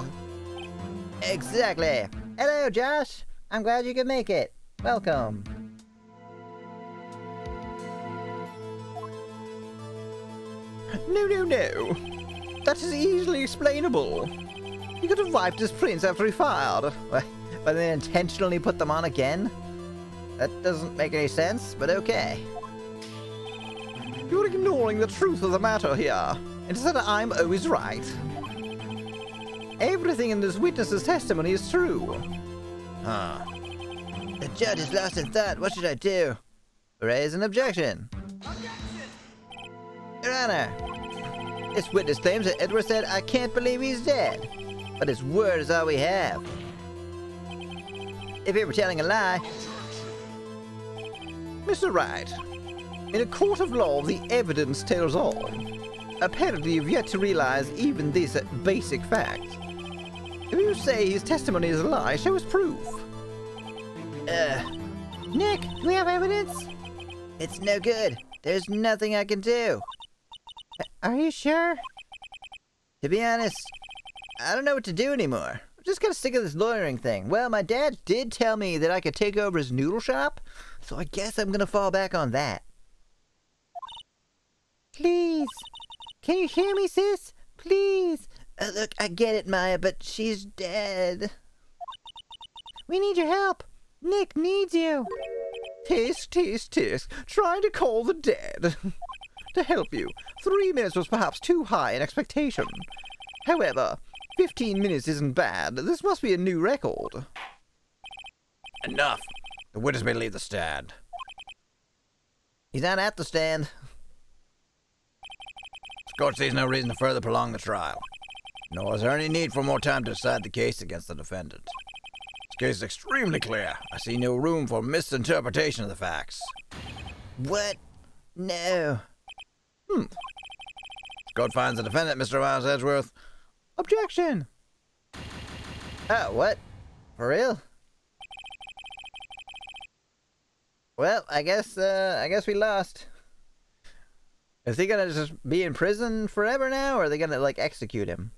S1: Exactly. Hello, Josh. I'm glad you could make it. Welcome.
S3: No. That is easily explainable. He could have wiped his prints after he fired.
S1: But then intentionally put them on again? That doesn't make any sense, but okay.
S3: You're ignoring the truth of the matter here. Instead, I'm always right. Everything in this witness's testimony is true.
S1: Huh. The judge is lost in thought. What should I do? Raise an objection. Your Honor, this witness claims that Edward said, I can't believe he's dead. But his word is all we have. If he were telling a lie...
S3: Mr. Wright, in a court of law, the evidence tells all. Apparently, you've yet to realize even this basic fact. If you say his testimony is a lie, show us proof.
S2: Nick, do we have evidence?
S1: It's no good. There's nothing I can do.
S2: Are you sure?
S1: To be honest, I don't know what to do anymore. I'm just kind of sick of this lawyering thing. Well, my dad did tell me that I could take over his noodle shop, so I guess I'm gonna fall back on that.
S2: Please. Can you hear me, sis? Please.
S1: Look, I get it, Maya, but she's dead.
S2: We need your help. Nick needs you.
S3: Tisk. Trying to call the dead. To help you, 3 minutes was perhaps too high in expectation. However, 15 minutes isn't bad. This must be a new record.
S4: Enough. The witness may leave the stand.
S1: He's not at the stand.
S4: The court sees no reason to further prolong the trial. Nor is there any need for more time to decide the case against the defendant. This case is extremely clear. I see no room for misinterpretation of the facts.
S1: What? No.
S4: The court finds the defendant, Mr. Miles Edgeworth.
S3: Objection!
S1: Oh, what? For real? Well, I guess we lost. Is he gonna just be in prison forever now, or are they gonna, like, execute him?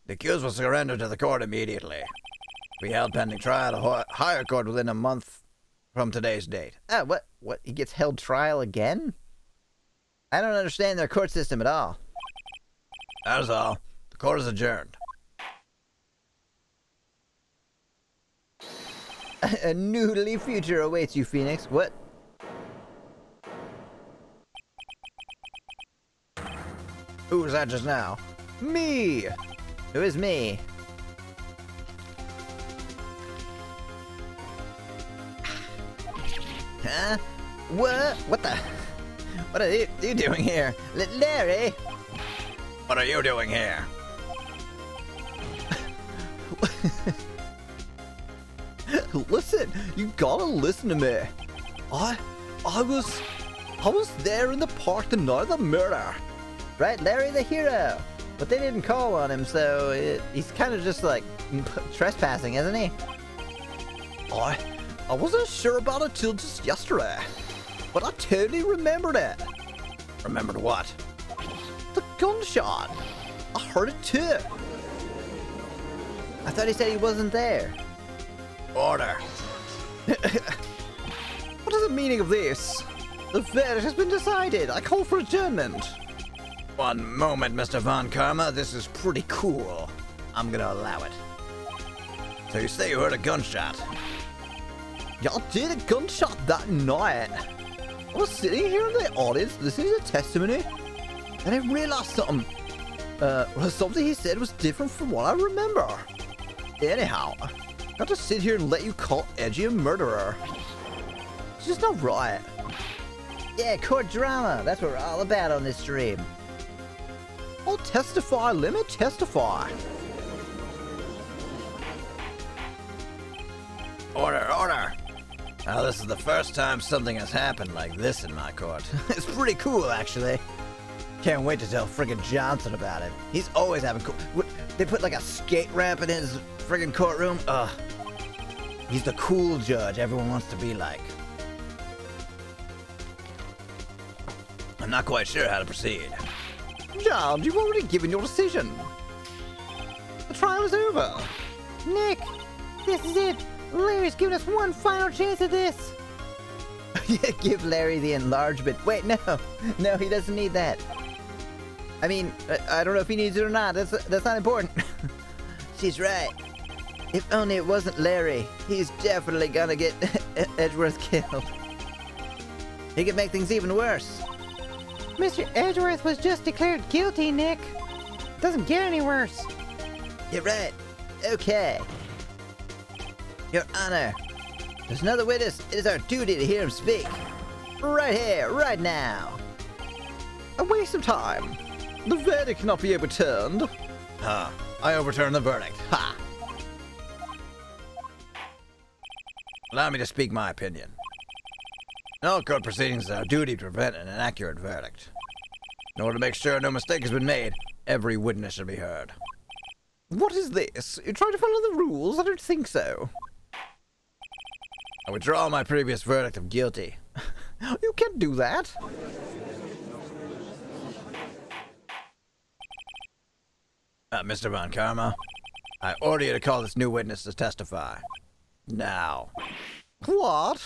S4: The accused will surrender to the court immediately. Be held pending trial at a higher court within a month from today's date.
S1: Oh, what? He gets held trial again? I don't understand their court system at all.
S4: That is all. The court is adjourned.
S1: A noodly future awaits you, Phoenix. What?
S4: Who was that just now?
S3: Me!
S1: Who is me? Huh? What? What are you doing here? Larry?
S4: What are you doing here?
S3: Listen, you gotta listen to me. I was there in the park the night of the murder.
S1: Right, Larry the hero. But they didn't call on him, so he's kind of just like trespassing, isn't he?
S3: I wasn't sure about it till just yesterday, but I totally remembered it.
S4: Remembered what?
S3: The gunshot. I heard it too.
S1: I thought he said he wasn't there.
S4: Order.
S3: What is the meaning of this? The verdict has been decided. I call for adjournment.
S4: One moment, Mr. Von Karma. This is pretty cool. I'm gonna allow it. So you say you heard a gunshot?
S3: Y'all did a gunshot that night. I was sitting here in the audience listening to testimony, and I realized something. Something he said was different from what I remember. Anyhow, got to sit here and let you call Edgy a murderer. It's just not right.
S1: Yeah, court drama. That's what we're all about on this stream.
S3: I'll testify. Let me testify.
S4: Order, order! Now this is the first time something has happened like this in my court. It's pretty cool, actually. Can't wait to tell friggin' Johnson about it. He's always having what, they put like a skate ramp in his friggin' courtroom? Ugh. He's the cool judge everyone wants to be like. I'm not quite sure how to proceed.
S3: Judge, you've already given your decision. The trial is over.
S2: Nick, this is it. Larry's giving us one final chance at this.
S1: Yeah, give Larry the enlargement. Wait, no, he doesn't need that. I mean, I don't know if he needs it or not. That's not important. She's right. If only it wasn't Larry, he's definitely gonna get Edgeworth killed. He could make things even worse.
S2: Mr. Edgeworth was just declared guilty, Nick. Doesn't get any worse.
S1: You're right. Okay. Your Honor, there's another witness. It is our duty to hear him speak. Right here, right now.
S3: A waste of time. The verdict cannot be overturned.
S4: Huh. I overturn the verdict. Ha! Allow me to speak my opinion. In all court proceedings, it's our duty to prevent an inaccurate verdict. In order to make sure no mistake has been made, every witness should be heard.
S3: What is this? You're trying to follow the rules? I don't think so.
S4: I withdraw my previous verdict of guilty.
S3: You can't do that.
S4: Mr. Von Karma, I order you to call this new witness to testify. Now.
S3: What?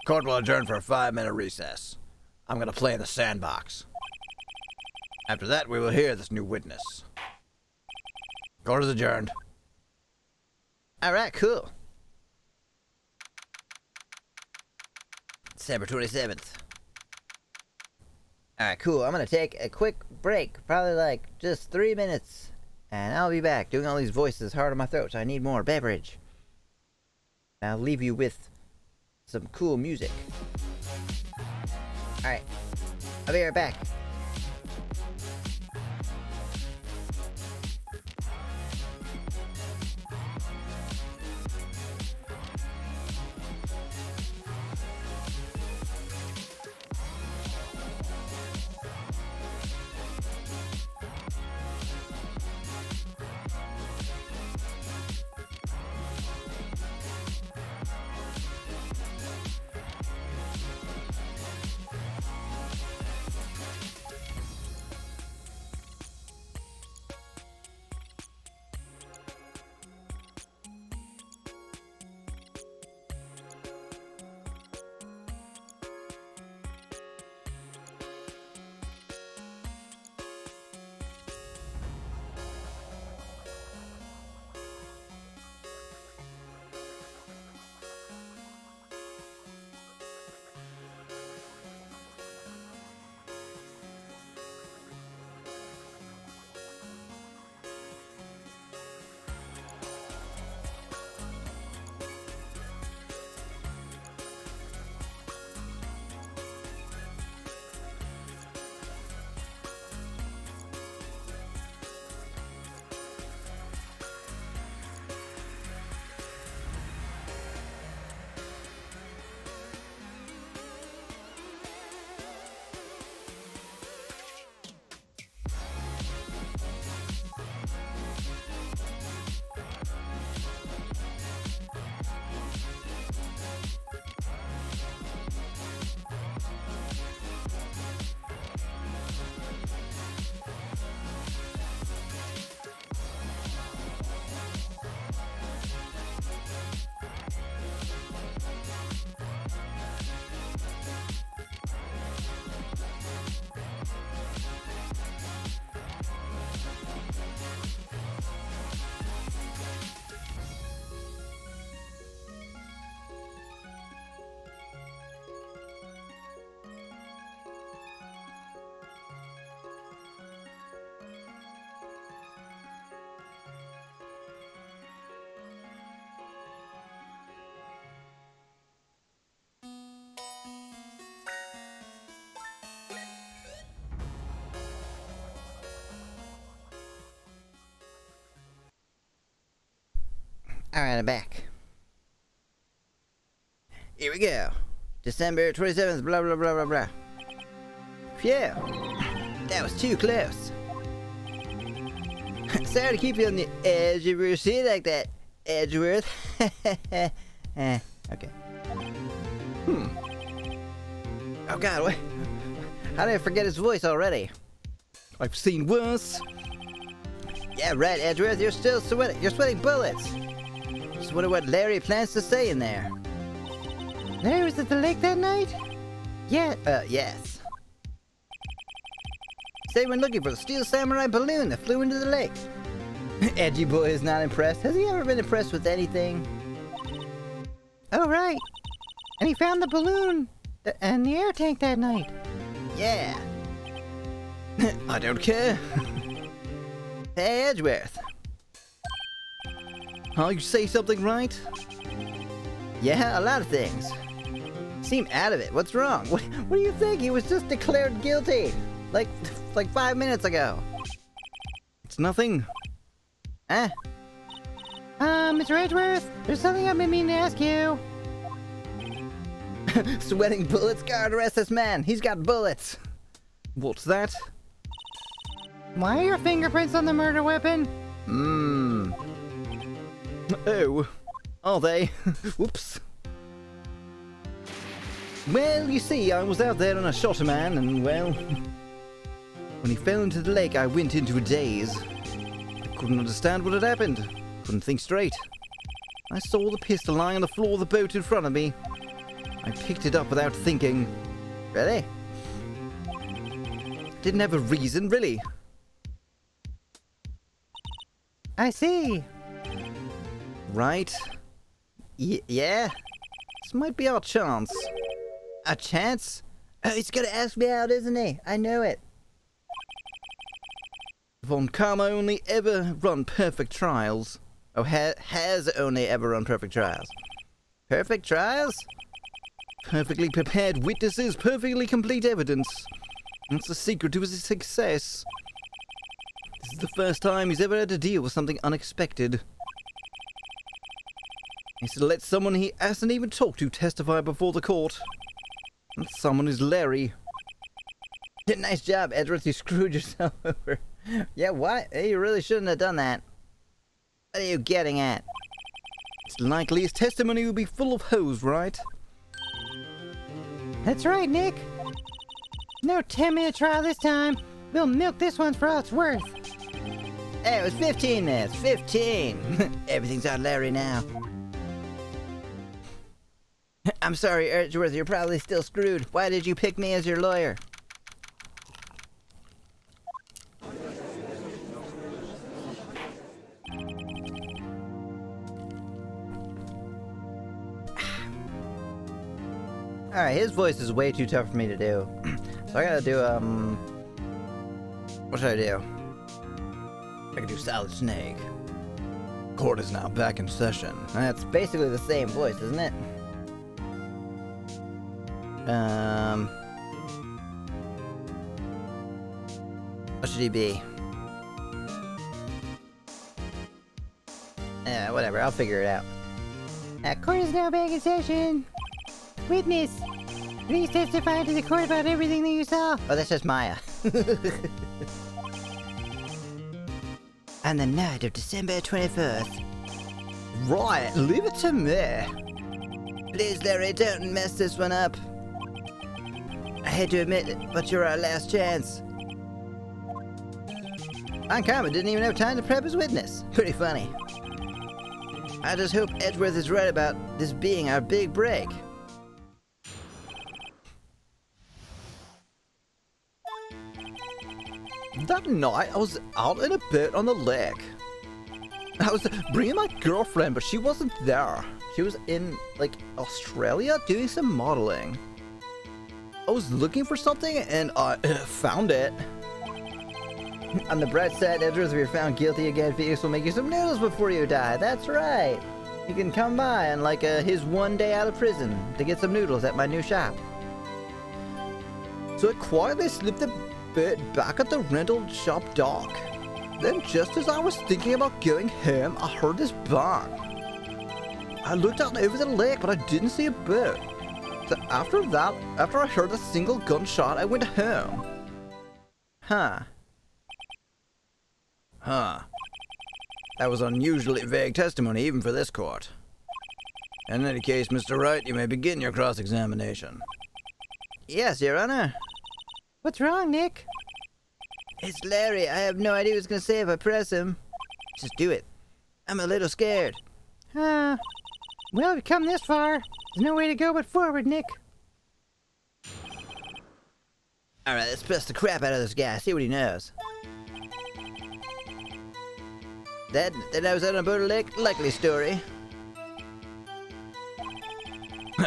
S4: Court will adjourn for a 5-minute recess. I'm going to play in the sandbox. After that, we will hear this new witness. Court is adjourned.
S1: Alright, cool. December 27th. Alright, cool. I'm gonna take a quick break. Probably like just 3 minutes. And I'll be back doing all these voices hard on my throat, so I need more beverage. I'll leave you with some cool music. Alright. I'll be right back. Alright, I'm back. Here we go. December 27th, blah blah blah blah blah. Phew. That was too close. Sorry to keep you on the edge of your seat like that, Edgeworth. Okay. Oh god, what? How did I forget his voice already? I've seen worse. Yeah, right, Edgeworth, you're still sweating. You're sweating bullets. Just wonder what Larry plans to say in there.
S2: Larry was at the lake that night? Yeah.
S1: Yes. They went looking for the steel samurai balloon that flew into the lake. Edgy boy is not impressed. Has he ever been impressed with anything?
S2: Oh, right. And he found the balloon and the air tank that night.
S1: Yeah. I don't care. Hey, Edgeworth. Oh, you say something right? Yeah, a lot of things. Seem out of it. What's wrong? What do you think? He was just declared guilty. Like 5 minutes ago. It's nothing. Eh?
S2: Mr. Edgeworth, there's something I've been meaning to ask you.
S1: Sweating bullets. Guard, arrest this man. He's got bullets. What's that?
S2: Why are your fingerprints on the murder weapon?
S1: Oh. Are they? Whoops. Well, you see, I was out there and I shot a man, and well, when he fell into the lake, I went into a daze. I couldn't understand what had happened. Couldn't think straight. I saw the pistol lying on the floor of the boat in front of me. I picked it up without thinking. Really? Didn't have a reason, really.
S2: I see.
S1: Right? Yeah? This might be our chance. A chance? Oh, he's gonna ask me out, isn't he? I know it. Von Karma only ever run perfect trials. Oh, has only ever run perfect trials. Perfect trials? Perfectly prepared witnesses, perfectly complete evidence. That's the secret to his success. This is the first time he's ever had to deal with something unexpected. He's to let someone he hasn't even talked to testify before the court. And someone is Larry. Nice job, Edgeworth. You screwed yourself over. Yeah, what? You really shouldn't have done that. What are you getting at? It's likely his testimony will be full of hoes, right?
S2: That's right, Nick. No 10-minute trial this time. We'll milk this one for all it's worth.
S1: Hey, it was 15 minutes. 15. Everything's on Larry now. I'm sorry, Edgeworth. You're probably still screwed. Why did you pick me as your lawyer? Alright, his voice is way too tough for me to do. So I gotta do, what should I do? I can do Solid Snake. Court is now back in session. That's basically the same voice, isn't it? What should he be? Yeah, whatever, I'll figure it out.
S2: Court is now back in session. Witness, please testify to the court about everything that you saw.
S1: Oh, that's just Maya. On the night of December 21st. Right, leave it to me. Please, Larry, don't mess this one up. I hate to admit it, but you're our last chance. Uncommon didn't even have time to prep his witness. Pretty funny. I just hope Edgeworth is right about this being our big break. That night, I was out in a boat on the lake. I was bringing my girlfriend, but she wasn't there. She was in, like, Australia doing some modeling. I was looking for something, and I found it. On the bright side, Edgeworth, if you're found guilty again, Phoenix will make you some noodles before you die. That's right. You can come by on, like, his one day out of prison to get some noodles at my new shop. So I quietly slipped the bit back at the rental shop dock. Then just as I was thinking about going home, I heard this bang. I looked out over the lake, but I didn't see a boat. So after that, after I heard a single gunshot, I went home. Huh.
S4: Huh. That was unusually vague testimony even for this court. In any case, Mr. Wright, you may begin your cross-examination.
S1: Yes, Your Honor.
S2: What's wrong, Nick?
S1: It's Larry. I have no idea what he's gonna say if I press him. Just do it. I'm a little scared.
S2: Well, we've come this far. There's no way to go but forward, Nick.
S1: Alright, let's press the crap out of this guy, see what he knows. That I was out on a boat or lake? Likely story.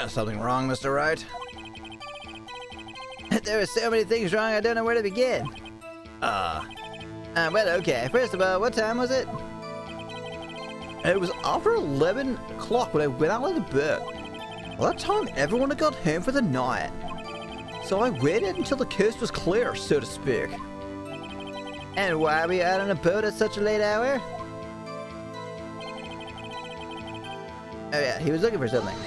S4: Something wrong, Mr. Wright?
S1: There were so many things wrong, I don't know where to begin. Well, okay. First of all, what time was it?
S4: It was after 11 o'clock when I went out on the boat. By that time, everyone had got home for the night. So I waited until the coast was clear, so to speak.
S1: And why were you out on a boat at such a late hour? Oh yeah, he was looking for something.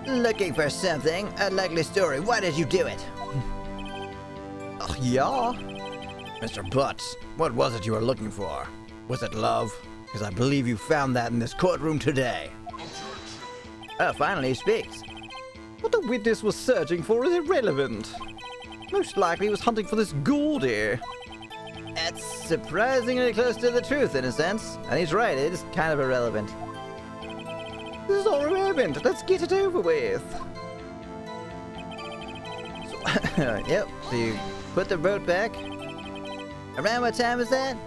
S1: Looking for something? A likely story. Why did you do it?
S4: Yeah? Mr. Butts, what was it you were looking for? Was it love? Because I believe you found that in this courtroom today.
S1: Oh, finally he speaks.
S4: What the witness was searching for is irrelevant. Most likely he was hunting for this Goldie.
S1: That's surprisingly close to the truth in a sense. And he's right, it is kind of irrelevant.
S4: This is all irrelevant. Let's get it over with.
S1: Yep, so you put the boat back. Around what time was that?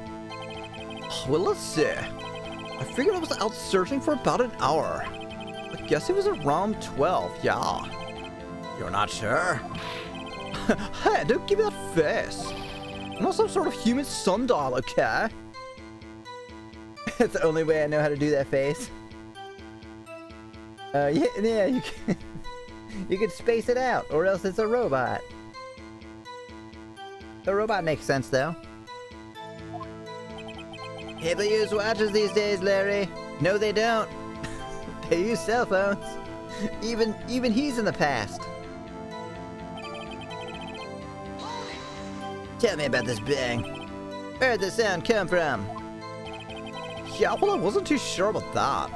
S4: Well, let's see. I figured I was out searching for about an hour. I guess it was around 12, yeah. You're not sure? Hey, don't give me that face. I'm not some sort of human sundial, okay?
S1: That's the only way I know how to do that face. Yeah, you can, you can space it out, or else it's a robot. The robot makes sense, though. People use watches these days, Larry. No, they don't. They use cell phones. Even he's in the past. Tell me about this bang. Where'd the sound come from?
S4: Yeah, well, I wasn't too sure about that.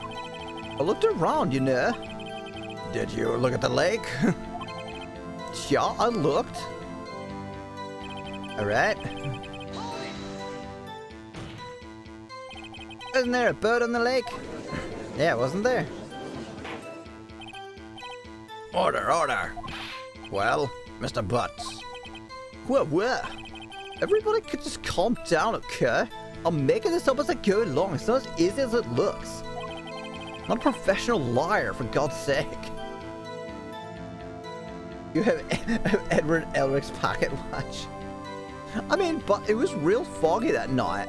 S4: I looked around, you know. Did you look at the lake? Yeah, I looked.
S1: Alright. Wasn't there a boat on the lake? Yeah, wasn't there?
S4: Order, order. Well, Mr. Butts. What? Everybody could just calm down, okay? I'm making this up as I go along. It's not as easy as it looks. I'm not a professional liar, for God's sake.
S1: You have Edward Elric's pocket watch.
S4: I mean, but it was real foggy that night.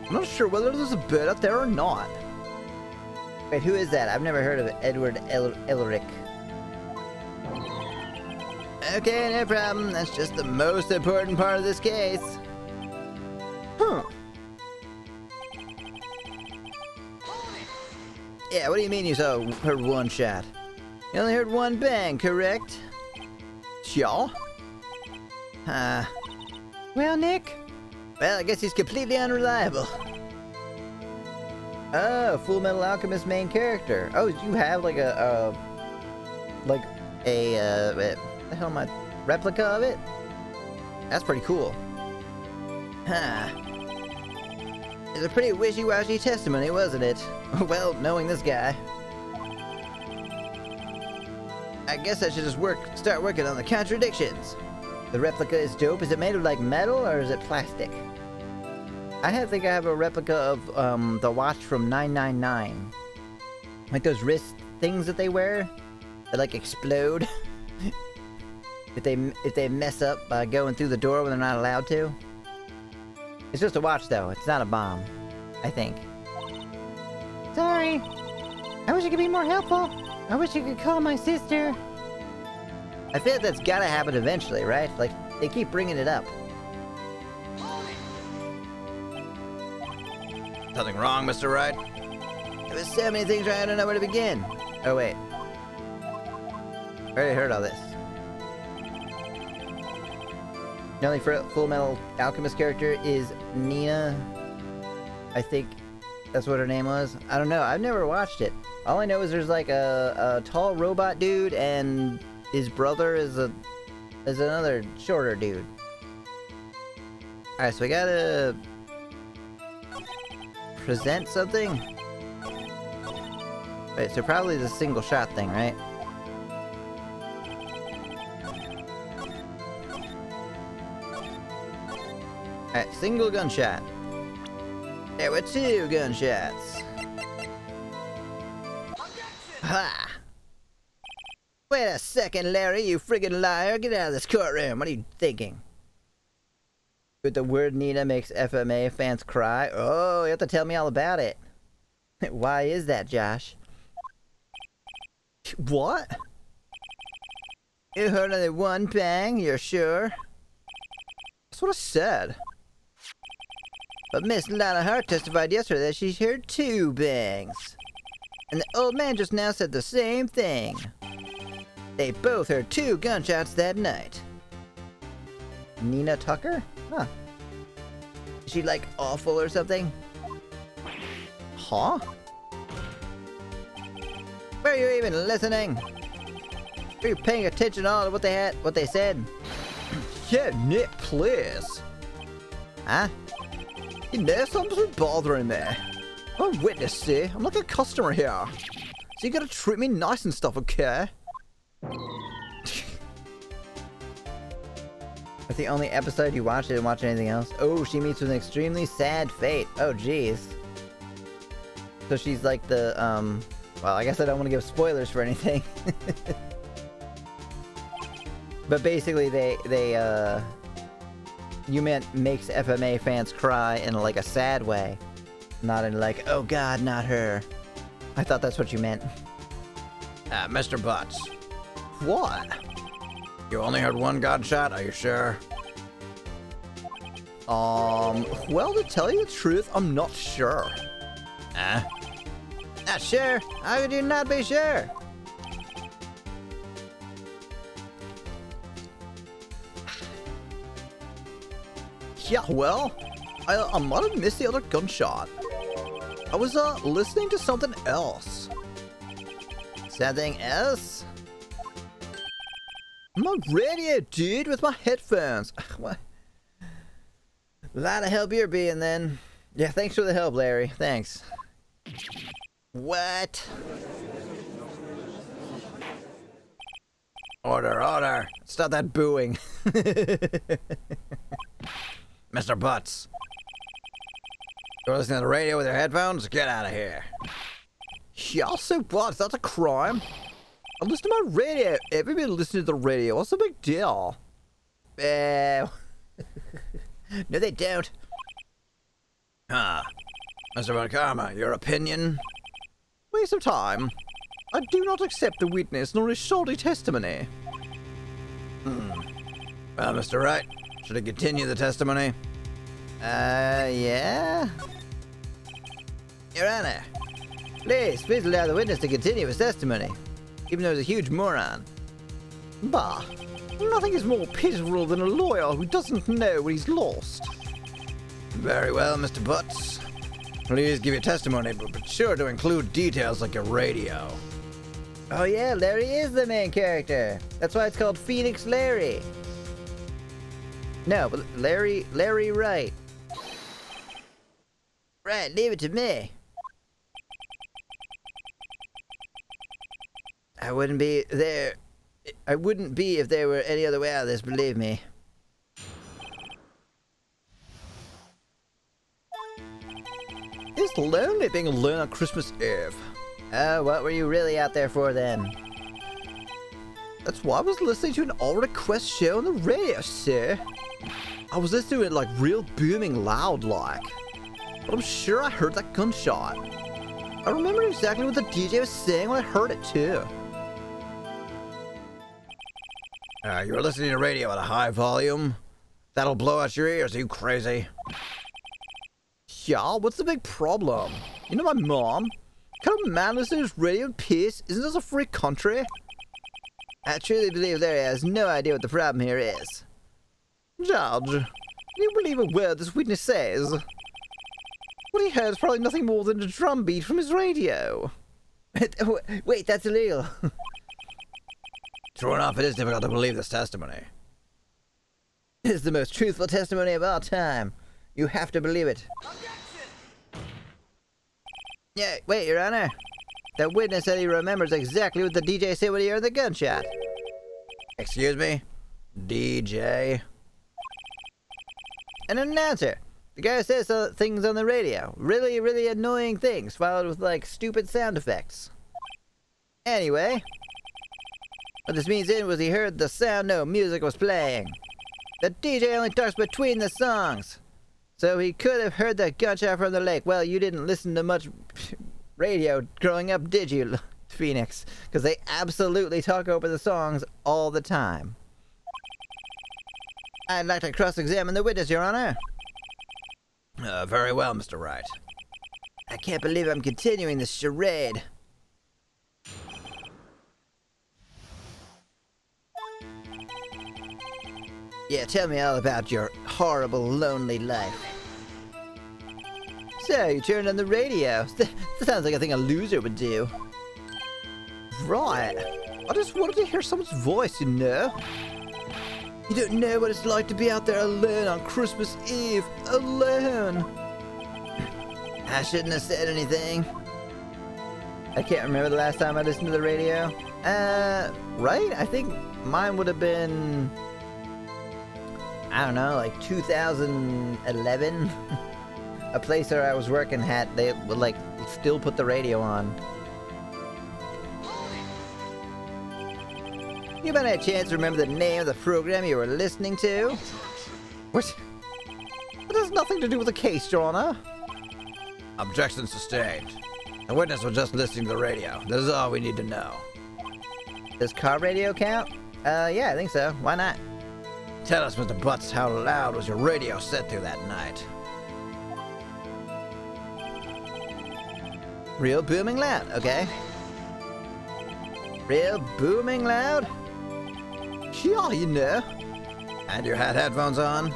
S4: I'm not sure whether there's a bird out there or not.
S1: Wait, who is that? I've never heard of Edward Elric. Okay, no problem. That's just the most important part of this case.
S4: Huh.
S1: Yeah, what do you mean you heard one shot? You only heard one bang, correct?
S4: Yeah?
S2: Well, Nick?
S1: Well, I guess he's completely unreliable. Oh, Full Metal Alchemist main character. Oh, you have like what the hell am I? Replica of it? That's pretty cool. Huh. It's a pretty wishy-washy testimony, wasn't it? Well, knowing this guy. I guess I should just start working on the contradictions. The replica is dope. Is it made of like metal or is it plastic? I think I have a replica of the watch from 999. Like those wrist things that they wear that like explode if they mess up by going through the door when they're not allowed to. It's just a watch though. It's not a bomb. I think.
S2: Sorry. I wish I could be more helpful. I wish you could call my sister.
S1: I feel like that's gotta happen eventually, right? Like, they keep bringing it up.
S4: Nothing wrong, Mr. Wright?
S1: There's so many things I don't know where to begin. Oh, wait. I already heard all this. The only Full Metal Alchemist character is Nina. I think that's what her name was. I don't know. I've never watched it. All I know is there's like a tall robot dude, and his brother is another shorter dude. Alright, so we gotta present something. Wait, so probably the single shot thing, right? Alright, single gunshot. There were 2 gunshots. Ha! Wait a second, Larry, you friggin' liar. Get out of this courtroom. What are you thinking? But the word Nina makes FMA fans cry? Oh, you have to tell me all about it. Why is that, Josh? What? You heard only 1 bang, you're sure? That's what I said. But Miss Lana Hart testified yesterday that she heard 2 bangs. And the old man just now said the same thing. They both heard 2 gunshots that night. Nina Tucker? Huh. Is she like awful or something? Huh? Were you even listening? Were you paying attention at all to what they said?
S4: Yeah, Nick, please.
S1: Huh?
S4: You know, something's been bothering me. I'm a witness, see? I'm like a customer here. So you gotta treat me nice and stuff, okay?
S1: That's the only episode you watched. Didn't watch anything else. Oh, she meets with an extremely sad fate. Oh, jeez. So she's like the, well, I guess I don't want to give spoilers for anything. But basically, you meant makes FMA fans cry in like a sad way. Not in like, oh god, not her. I thought that's what you meant.
S3: Mr. Butts,
S1: What?
S3: you only heard 1 gunshot, are you sure?
S4: Well, to tell you the truth, I'm not sure.
S3: Huh?
S1: Not sure? How could you not be sure?
S4: Yeah, well, I might have missed the other gunshot. I was, listening to something else.
S1: Something else?
S4: My radio, dude, with my headphones. What?
S1: A lot of help you're being then. Yeah, thanks for the help, Larry. Thanks. What?
S3: Order, order.
S1: Stop that booing.
S3: Mr. Butts, you're listening to the radio with your headphones? Get out of here.
S4: Yeah, so what? Is that a crime? I listen to my radio. Everybody listens to the radio. What's the big deal?
S1: No, they don't.
S3: Huh. Mr. Vakama, your opinion?
S4: Waste of time. I do not accept the witness nor his shoddy testimony.
S3: Well, Mr. Wright, should I continue the testimony?
S1: Yeah? Your Honor, please allow the witness to continue his testimony, even though he's a huge moron.
S4: Bah, nothing is more pitiful than a lawyer who doesn't know when he's lost.
S3: Very well, Mr. Butts. Please give your testimony, but be sure to include details like your radio.
S1: Oh yeah, Larry is the main character. That's why it's called Phoenix Larry. No, but Larry Wright. Right, leave it to me. I wouldn't be if there were any other way out of this, believe me.
S4: It's lonely being alone on Christmas Eve.
S1: What were you really out there for then?
S4: That's why I was listening to an all request show on the radio, sir. I was listening to it like real booming loud like. But I'm sure I heard that gunshot. I remember exactly what the DJ was saying when I heard it too.
S3: You were listening to radio at a high volume? That'll blow out your ears, are you crazy?
S4: Yeah, what's the big problem? You know my mom?
S1: Come on, listen to this radio in peace. Isn't this a free country? I truly believe Larry has no idea what the problem here is.
S3: Judge, can you believe a word this witness says? What he heard is probably nothing more than a drum beat from his radio.
S1: Wait, that's illegal.
S4: True enough, it is difficult to believe this testimony.
S1: It is the most truthful testimony of all time. You have to believe it. Yeah, wait, Your Honor. That witness said he remembers exactly what the DJ said when he heard the gunshot.
S4: Excuse me? DJ?
S1: An announcer. The guy says things on the radio. Really, really annoying things, followed with, like, stupid sound effects. Anyway, what this means was he heard the sound no music was playing. The DJ only talks between the songs. So he could have heard that gunshot from the lake. Well, you didn't listen to much radio growing up, did you, Phoenix? Because they absolutely talk over the songs all the time. I'd like to cross-examine the witness, Your Honor.
S4: Very well, Mr. Wright.
S1: I can't believe I'm continuing this charade. Yeah, tell me all about your horrible, lonely life. So, you turned on the radio. That sounds like a thing a loser would do.
S3: Right. I just wanted to hear someone's voice, you know?
S1: You don't know what it's like to be out there alone on Christmas Eve. Alone. I shouldn't have said anything. I can't remember the last time I listened to the radio. Right? I think mine would have been... I don't know, like 2011. A place where I was working they would like still put the radio on. You might have a chance to remember the name of the program you were listening to?
S3: What? That has nothing to do with the case, Your Honor.
S4: Objection sustained. The witness was just listening to the radio. That is all we need to know.
S1: Does car radio count? Yeah, I think so. Why not?
S4: Tell us, Mr. Butts, how loud was your radio set through that night?
S1: Real booming loud, okay. Real booming loud?
S3: Yeah, you know.
S4: And you had headphones on?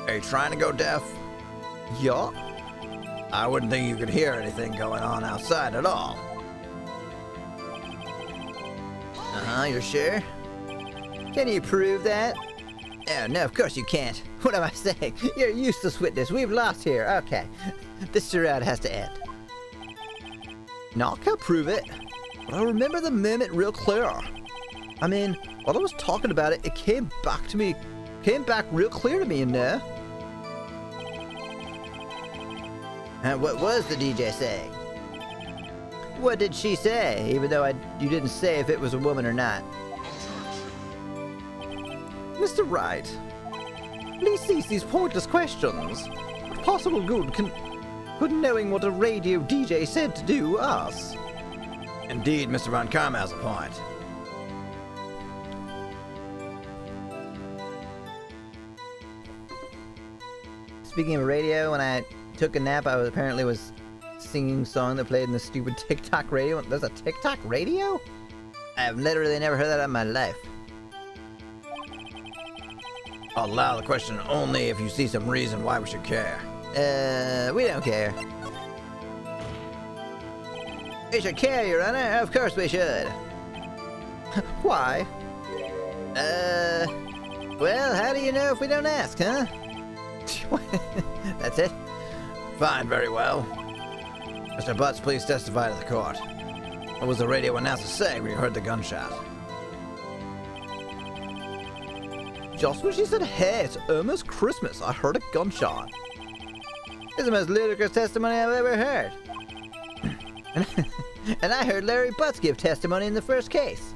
S4: Are you trying to go deaf?
S3: Yeah.
S4: I wouldn't think you could hear anything going on outside at all.
S1: Uh-huh, you're sure? Can you prove that? Oh, no, of course you can't. What am I saying? You're a useless witness. We've lost here. Okay. This charade has to end.
S3: No, I can't prove it. But I remember the moment real clear. I mean, while I was talking about it, it came back to me. Came back real clear to me, you know?
S1: And what was the DJ saying? What did she say, even though you didn't say if it was a woman or not?
S3: Mr. Wright, please cease these pointless questions. What possible good could knowing what a radio DJ said to do us?
S4: Indeed, Mr. Von Karm has a point.
S1: Speaking of radio, when I took a nap, I apparently was singing a song that played in the stupid TikTok radio. There's a TikTok radio? I've literally never heard that in my life.
S4: I'll allow the question only if you see some reason why we should care.
S1: We don't care. We should care, Your Honor. Of course we should.
S3: Why?
S1: Well, how do you know if we don't ask, huh? That's it?
S4: Fine, very well. Mr. Butts, please testify to the court. What was the radio announcer saying when you heard the gunshot?
S3: Just when she said, hey, it's almost Christmas, I heard a gunshot.
S1: It's the most ludicrous testimony I've ever heard. And I heard Larry Butts give testimony in the first case.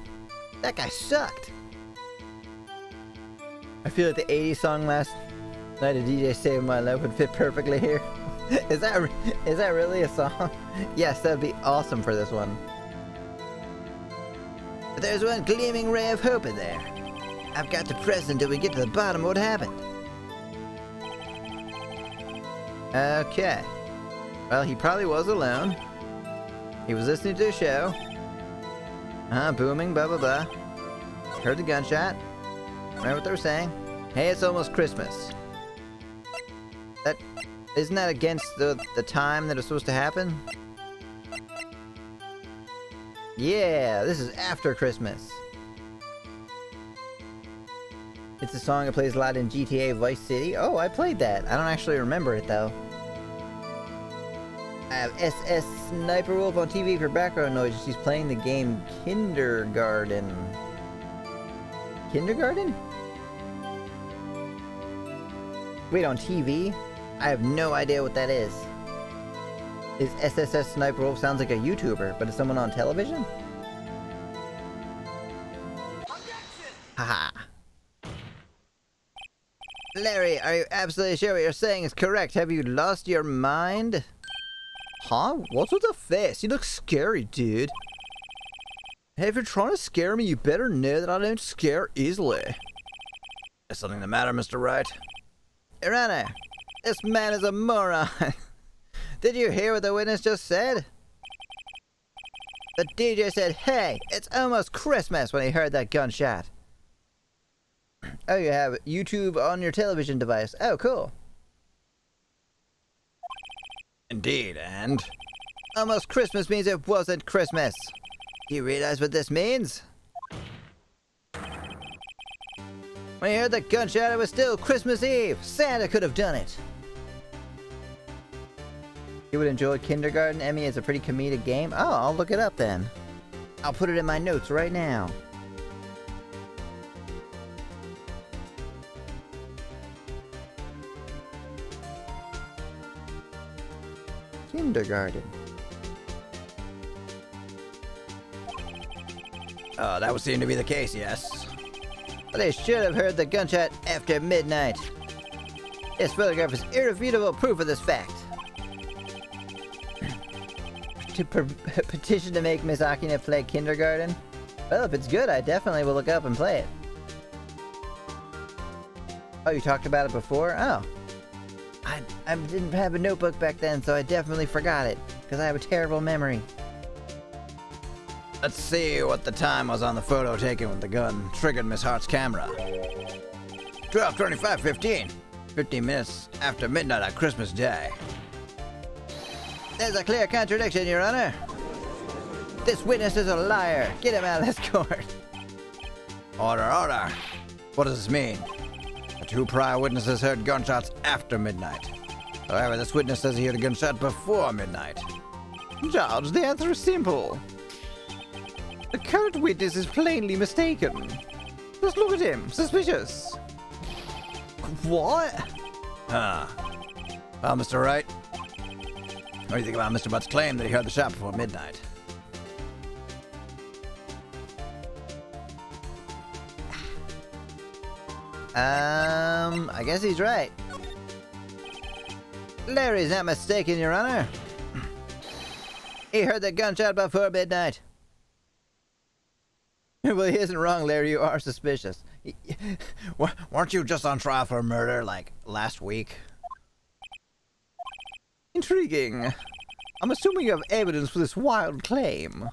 S1: That guy sucked. I feel like the 80s song last night, A DJ Saved My Life, would fit perfectly here. Is that really a song? Yes, that'd be awesome for this one. But there's one gleaming ray of hope in there. I've got to press until we get to the bottom of what happened. Okay. Well, he probably was alone. He was listening to the show. Booming, blah, blah, blah. Heard the gunshot. Remember what they were saying? Hey, it's almost Christmas. Isn't that against the time that it's supposed to happen? Yeah, this is after Christmas. It's a song that plays a lot in GTA Vice City. Oh, I played that. I don't actually remember it, though. I have SS Sniper Wolf on TV for background noise. She's playing the game Kindergarten. Kindergarten? Wait, on TV? I have no idea what that is. Is SSS Sniper Wolf sounds like a YouTuber, but is someone on television? Haha. Larry, are you absolutely sure what you're saying is correct? Have you lost your mind? Huh? What's with the face? You look scary, dude. Hey, if you're trying to scare me, you better know that I don't scare easily. Is something the matter, Mr. Wright? Your Honor, this man is a moron. Did you hear what the witness just said? The DJ said, hey, it's almost Christmas when he heard that gunshot. Oh, you have YouTube on your television device. Oh, cool. Indeed, and? Almost Christmas means it wasn't Christmas. Do you realize what this means? When you heard the gunshot, it was still Christmas Eve. Santa could have done it. You would enjoy Kindergarten, Emmy. It's a pretty comedic game. Oh, I'll look it up then. I'll put it in my notes right now. Kindergarten. Oh, that would seem to be the case, yes. But they should have heard the gunshot after midnight. This photograph is irrefutable proof of this fact. To petition to make Miss Akina play Kindergarten? Well, if it's good, I definitely will look up and play it. Oh, you talked about it before? Oh. I didn't have a notebook back then, so I definitely forgot it, because I have a terrible memory. Let's see what the time was on the photo taken when the gun triggered Miss Hart's camera. 12:25:15. 15 minutes after midnight on Christmas Day. There's a clear contradiction, Your Honor. This witness is a liar. Get him out of this court. Order, order. What does this mean? The two prior witnesses heard gunshots after midnight. However, this witness says he heard a gunshot before midnight. Judge, the answer is simple. The current witness is plainly mistaken. Just look at him. Suspicious. What? Well, Mr. Wright, what do you think about Mr. Butt's claim that he heard the shot before midnight? I guess he's right. Larry's not mistaken, Your Honor. He heard the gunshot before midnight. Well, he isn't wrong, Larry. You are suspicious. Weren't you just on trial for murder, like, last week? Intriguing. I'm assuming you have evidence for this wild claim.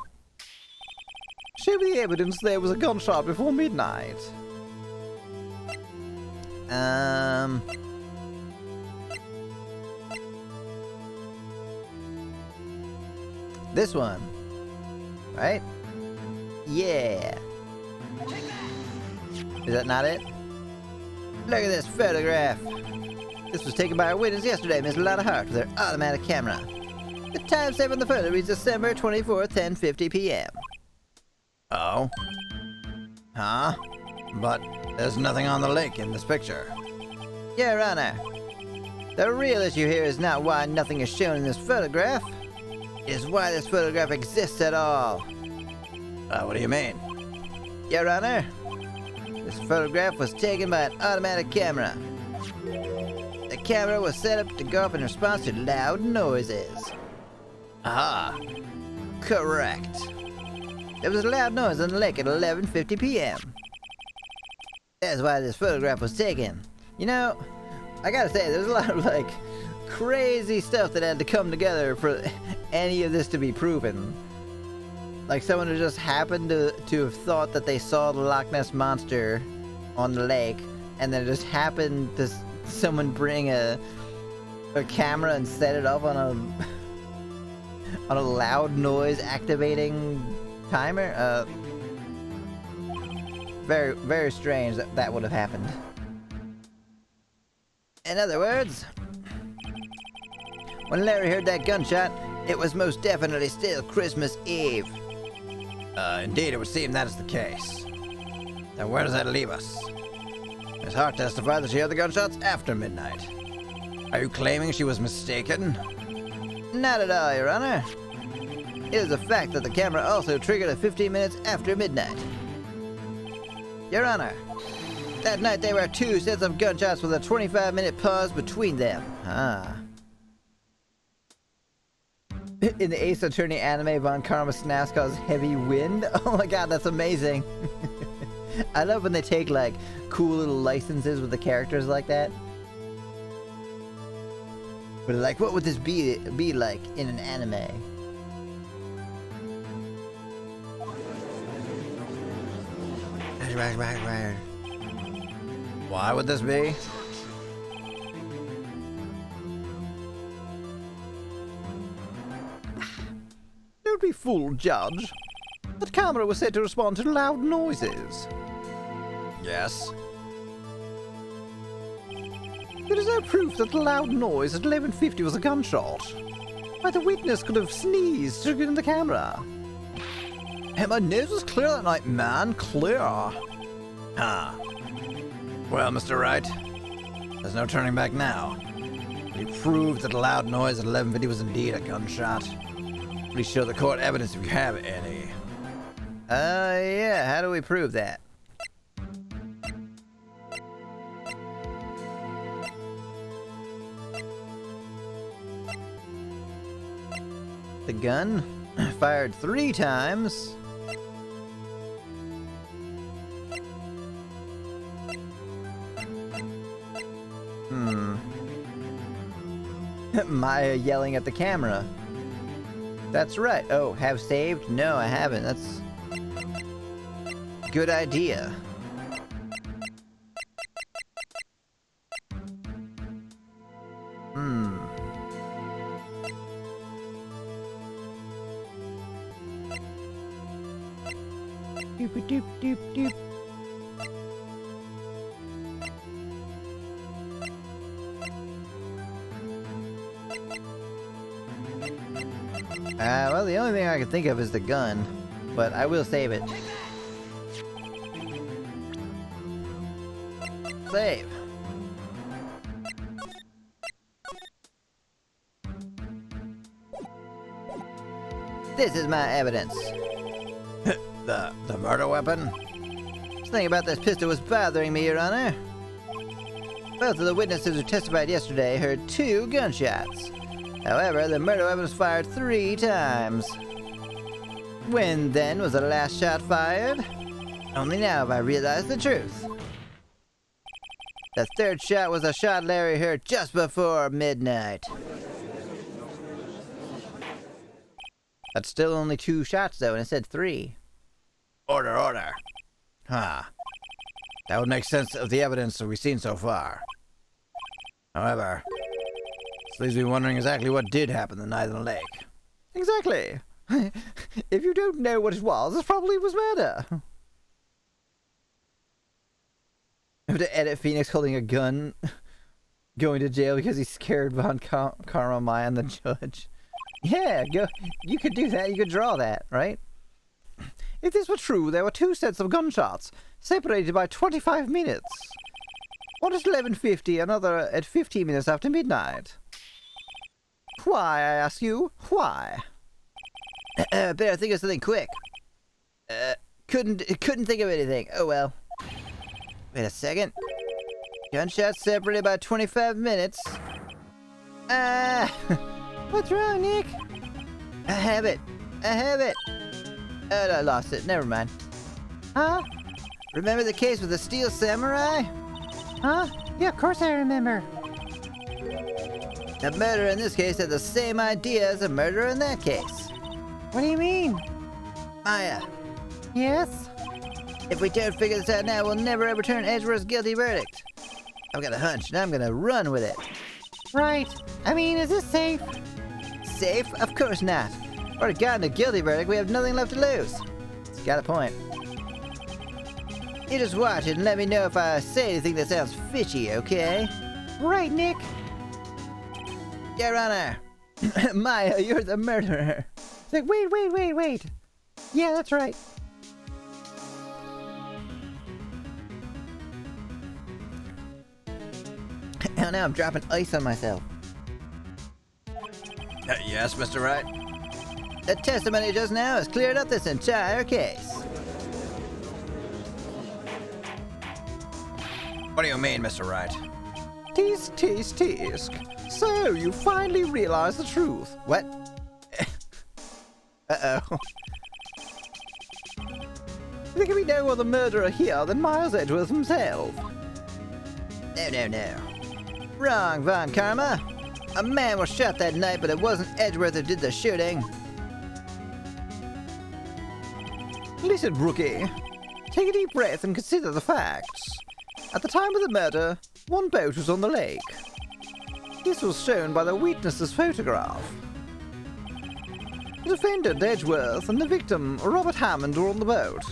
S1: Show me the evidence there was a gunshot before midnight. This one. Right? Yeah. Is that not it? Look at this photograph. This was taken by a witness yesterday, Miss Lotta Hart, with her automatic camera. The timestamp on the photo reads December 24th, 10:50 p.m. Oh? Huh? But there's nothing on the lake in this picture. Your Honor, the real issue here is not why nothing is shown in this photograph. It is why this photograph exists at all. What do you mean? Your Honor, this photograph was taken by an automatic camera. The camera was set up to go off in response to loud noises. Aha. Correct. There was a loud noise on the lake at 11:50 p.m. That's why this photograph was taken. You know, I gotta say, there's a lot of, like, crazy stuff that had to come together for any of this to be proven. Like someone who just happened to have thought that they saw the Loch Ness Monster on the lake, and then it just happened to someone bring a camera and set it up on a loud noise activating timer. Very, very strange that would have happened. In other words, when Larry heard that gunshot, it was most definitely still Christmas Eve.
S3: Indeed, it would seem that is the case. Now, where does that leave us? Miss Hart testified that she heard the gunshots after midnight. Are you claiming she was mistaken?
S1: Not at all, Your Honor. It is a fact that the camera also triggered at 15 minutes after midnight. Your Honor, that night there were 2 sets of gunshots with a 25-minute pause between them. In the Ace Attorney anime, Von Karma snaps cause heavy wind. Oh my god, that's amazing. I love when they take like cool little licenses with the characters like that. But like, what would this be like in an anime?
S3: Why would this be?
S1: Don't be fooled, Judge. That camera was said to respond to loud noises.
S3: Yes.
S1: There is no proof that the loud noise at 11:50 was a gunshot. Why, the witness could have sneezed triggering the camera.
S3: Hey, my nose was clear that night, man. Clear. Well, Mr. Wright, there's no turning back now. You proved that the loud noise at 11:50 was indeed a gunshot. Please show the court evidence if you have any.
S1: Yeah, how do we prove that? The gun fired 3 times. Maya yelling at the camera. That's right. Oh, have saved? No, I haven't. That's good idea. Doop doop doop doop. Well, the only thing I can think of is the gun, but I will save it. Save. This is my evidence.
S3: The murder weapon?
S1: Something about this pistol was bothering me, Your Honor. Both of the witnesses who testified yesterday heard 2 gunshots. However, the murder weapon was fired 3 times. When, then, was the last shot fired? Only now have I realized the truth. The 3rd shot was a shot Larry heard just before midnight. That's still only 2 shots, though, and it said 3.
S3: Order. That would make sense of the evidence that we've seen so far. However, this leaves me wondering exactly what did happen the night on the lake.
S1: Exactly. If you don't know what it was probably was murder. I have to edit Phoenix holding a gun, going to jail because he scared Von Karma, Maya, and the judge. Yeah, go. You could do that. You could draw that, right? If this were true, there were 2 sets of gunshots, separated by 25 minutes. One at 11:50, another at 15 minutes after midnight. Why, I ask you? Why? Better think of something quick. Couldn't think of anything. Oh well. Wait a second. Gunshots separated by 25 minutes. What's wrong, Nick? I have it. I lost it. Never mind.
S2: Huh?
S1: Remember the case with the Steel Samurai?
S2: Huh? Yeah, of course I remember.
S1: The murderer in this case had the same idea as the murderer in that case.
S2: What do you mean?
S1: Maya,
S2: Yes?
S1: if we don't figure this out now, we'll never overturn Edgeworth's guilty verdict. I've got a hunch, and I'm gonna run with it.
S2: Right. I mean, is this safe?
S1: Safe? Of course not. Already gotten a guilty verdict, we have nothing left to lose. It's got a point. You just watch it and let me know if I say anything that sounds fishy, okay?
S2: Right, Nick.
S1: Your Honor! Maya, you're the murderer.
S2: It's like, wait. Yeah, that's right.
S1: Oh, now I'm dropping ice on myself.
S4: Yes, Mr. Wright?
S1: The testimony just now has cleared up this entire case.
S4: What do you mean, Mr. Wright?
S3: Tisk. So, you finally realize the truth.
S1: What? Uh-oh.
S3: There can be no other murderer here than Miles Edgeworth himself.
S1: No. Wrong, Von Karma. A man was shot that night, but it wasn't Edgeworth who did the shooting.
S3: Listen, rookie. Take a deep breath and consider the facts. At the time of the murder, one boat was on the lake. This was shown by the witness's photograph. The defendant, Edgeworth, and the victim, Robert Hammond, were on the boat.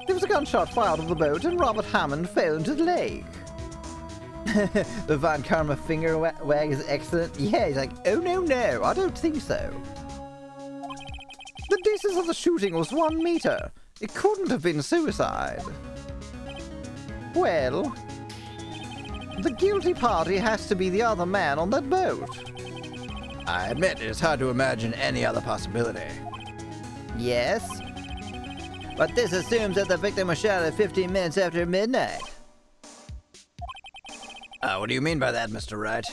S3: There was a gunshot fired at the boat, and Robert Hammond fell into the lake.
S1: The Von Karma finger wag is excellent. Yeah, he's like, oh no, I don't think so.
S3: The distance of the shooting was 1 meter. It couldn't have been suicide. Well, the guilty party has to be the other man on that boat.
S4: I admit it is hard to imagine any other possibility.
S1: Yes. But this assumes that the victim was shot at 15 minutes after midnight.
S4: What do you mean by that, Mr. Wright?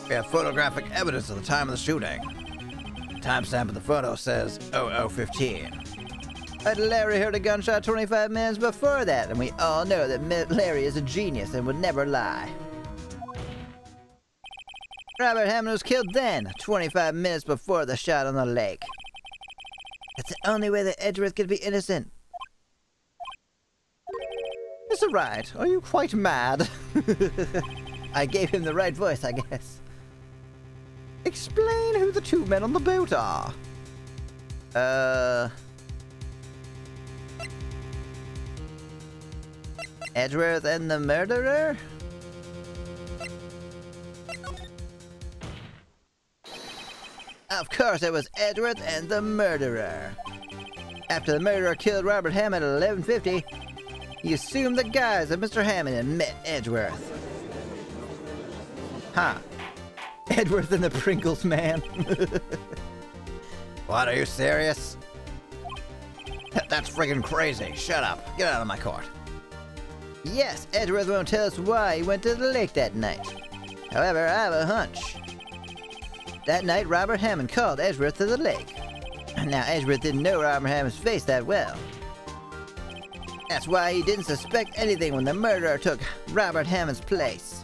S4: We have photographic evidence of the time of the shooting. The timestamp of the photo says 00:15.
S1: But Larry heard a gunshot 25 minutes before that, and we all know that Larry is a genius and would never lie. Robert Hammond was killed then, 25 minutes before the shot on the lake. That's the only way that Edgeworth could be innocent.
S3: Mr. Wright, are you quite mad?
S1: I gave him the right voice, I guess.
S3: Explain who the two men on the boat are.
S1: Edgeworth and the murderer? Of course it was Edgeworth and the murderer. After the murderer killed Robert Hammond at 11:50, he assumed the guise of Mr. Hammond and met Edgeworth. Huh. Edgeworth and the Pringles man.
S4: What, are you serious? That's friggin' crazy. Shut up. Get out of my court.
S1: Yes, Edgeworth won't tell us why he went to the lake that night. However, I have a hunch. That night, Robert Hammond called Edgeworth to the lake. Now, Edgeworth didn't know Robert Hammond's face that well. That's why he didn't suspect anything when the murderer took Robert Hammond's place.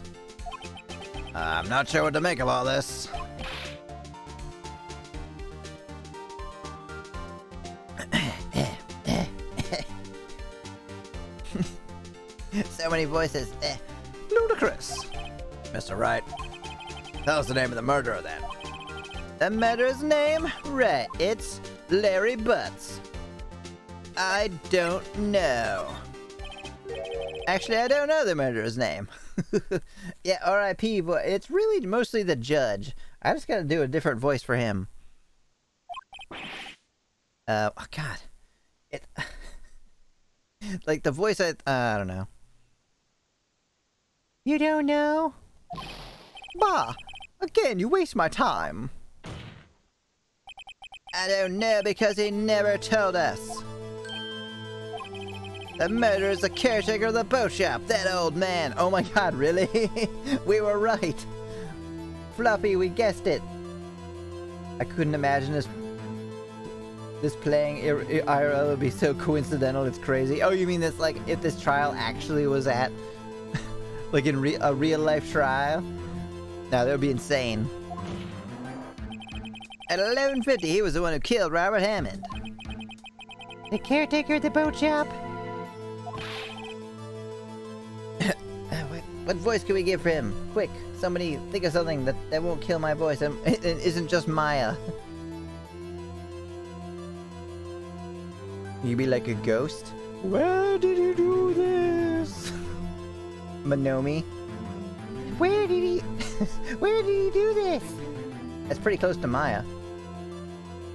S4: I'm not sure what to make of all this.
S1: So many voices.
S3: Ludicrous.
S4: Mr. Wright, tell us the name of the murderer then.
S1: The murderer's name? Right, it's Larry Butts. I don't know. Actually, I don't know the murderer's name. Yeah, R.I.P. It's really mostly the judge. I just gotta do a different voice for him. Oh God. It... like the voice I don't know.
S2: You don't know?
S3: Bah! Again, you waste my time.
S1: I don't know because he never told us. The murderer is the caretaker of the boat shop, that old man. Oh my God, really? We were right. Fluffy, we guessed it. I couldn't imagine this. This playing IRL would be so coincidental, it's crazy. Oh, you mean this, like, if this trial actually was at, like, in a real-life trial? No, that would be insane. At 11:50, he was the one who killed Robert Hammond.
S2: The caretaker at the boat shop?
S1: What voice can we give for him? Quick, somebody think of something that won't kill my voice and it isn't just Maya. You be like a ghost? Where did you do this? Manomi?
S2: Where did he... Where did he do this?
S1: That's pretty close to Maya.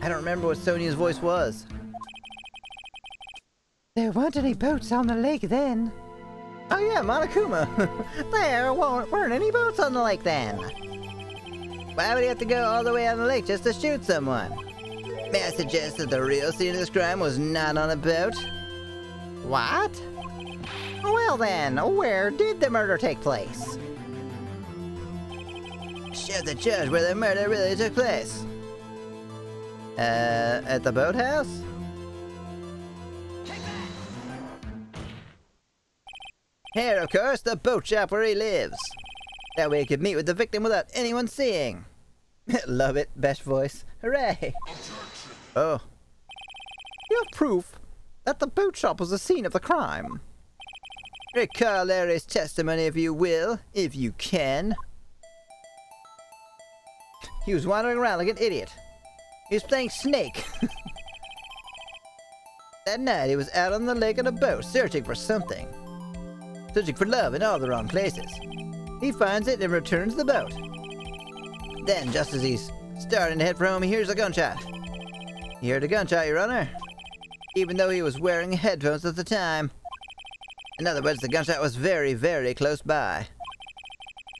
S1: I don't remember what Sonia's voice was.
S2: There weren't any boats on the lake then.
S1: Oh yeah, Monokuma! There weren't any boats on the lake then. Why would he have to go all the way on the lake just to shoot someone? May I suggest that the real scene of this crime was not on a boat? What? Well then, where did the murder take place? Show the judge where the murder really took place. At the boathouse? Here, of course, the boat shop where he lives. That way he could meet with the victim without anyone seeing. Love it, best voice. Hooray! Oh. You have proof that the boat shop was the scene of the crime. Recall Larry's testimony if you will, if you can. He was wandering around like an idiot. He was playing Snake. That night he was out on the lake on a boat searching for something. Searching for love in all the wrong places. He finds it and returns the boat. Then, just as he's starting to head for home, he hears a gunshot. You heard a gunshot, Your Honor? Even though he was wearing headphones at the time. In other words, the gunshot was very, very close by.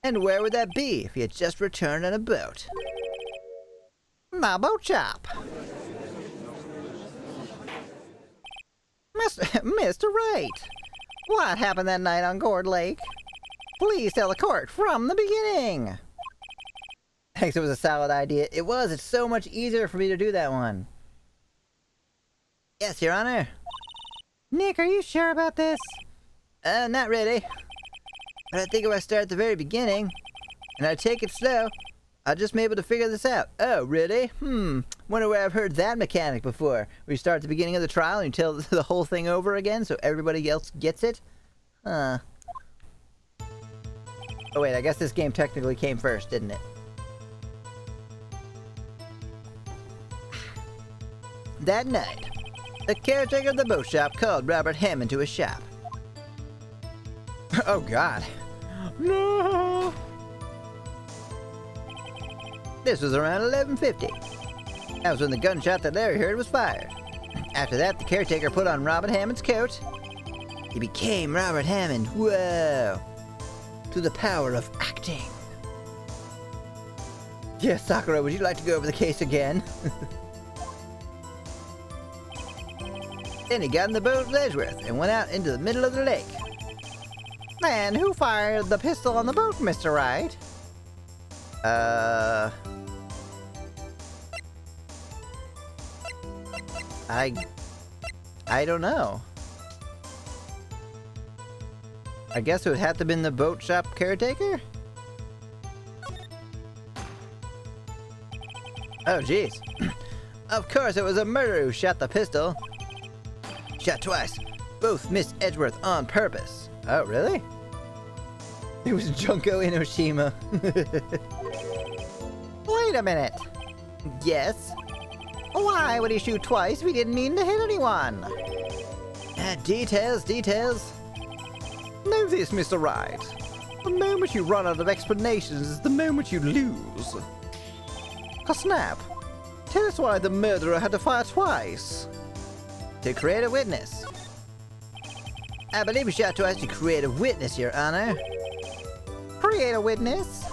S1: And where would that be if he had just returned on a boat? My boat shop. Mr. Wright, what happened that night on Gourd Lake? Please tell the court from the beginning. Thanks, it was a solid idea. It was. It's so much easier for me to do that one. Yes, Your Honor.
S2: Nick, are you sure about this?
S1: Not really. But I think if I start at the very beginning, and I take it slow, I'll just be able to figure this out. Oh, really? Wonder where I've heard that mechanic before. Where you start at the beginning of the trial and you tell the whole thing over again so everybody else gets it? Huh. Oh wait, I guess this game technically came first, didn't it? That night, the caretaker of the boat shop called Robert Hammond to his shop. Oh God. No! This was around 11:50. That was when the gunshot that Larry heard was fired. After that, the caretaker put on Robert Hammond's coat. He became Robert Hammond. Whoa! To the power of acting. Yes, Sakura, would you like to go over the case again? Then he got in the boat with Edgeworth and went out into the middle of the lake. And who fired the pistol on the boat, Mr. Wright? I don't know. I guess it would have to have been the boat shop caretaker? Oh, jeez. Of course, it was a murderer who shot the pistol. Shot twice. Both missed Edgeworth on purpose. Oh, really? It was Junko Inoshima. Wait a minute. Yes? Why would he shoot twice if he didn't mean to hit anyone? Details. Know this, Mr. Wright. The moment you run out of explanations is the moment you lose. Snap. Tell us why the murderer had to fire twice. To create a witness. I believe he shot twice to create a witness, Your Honor. Create a witness?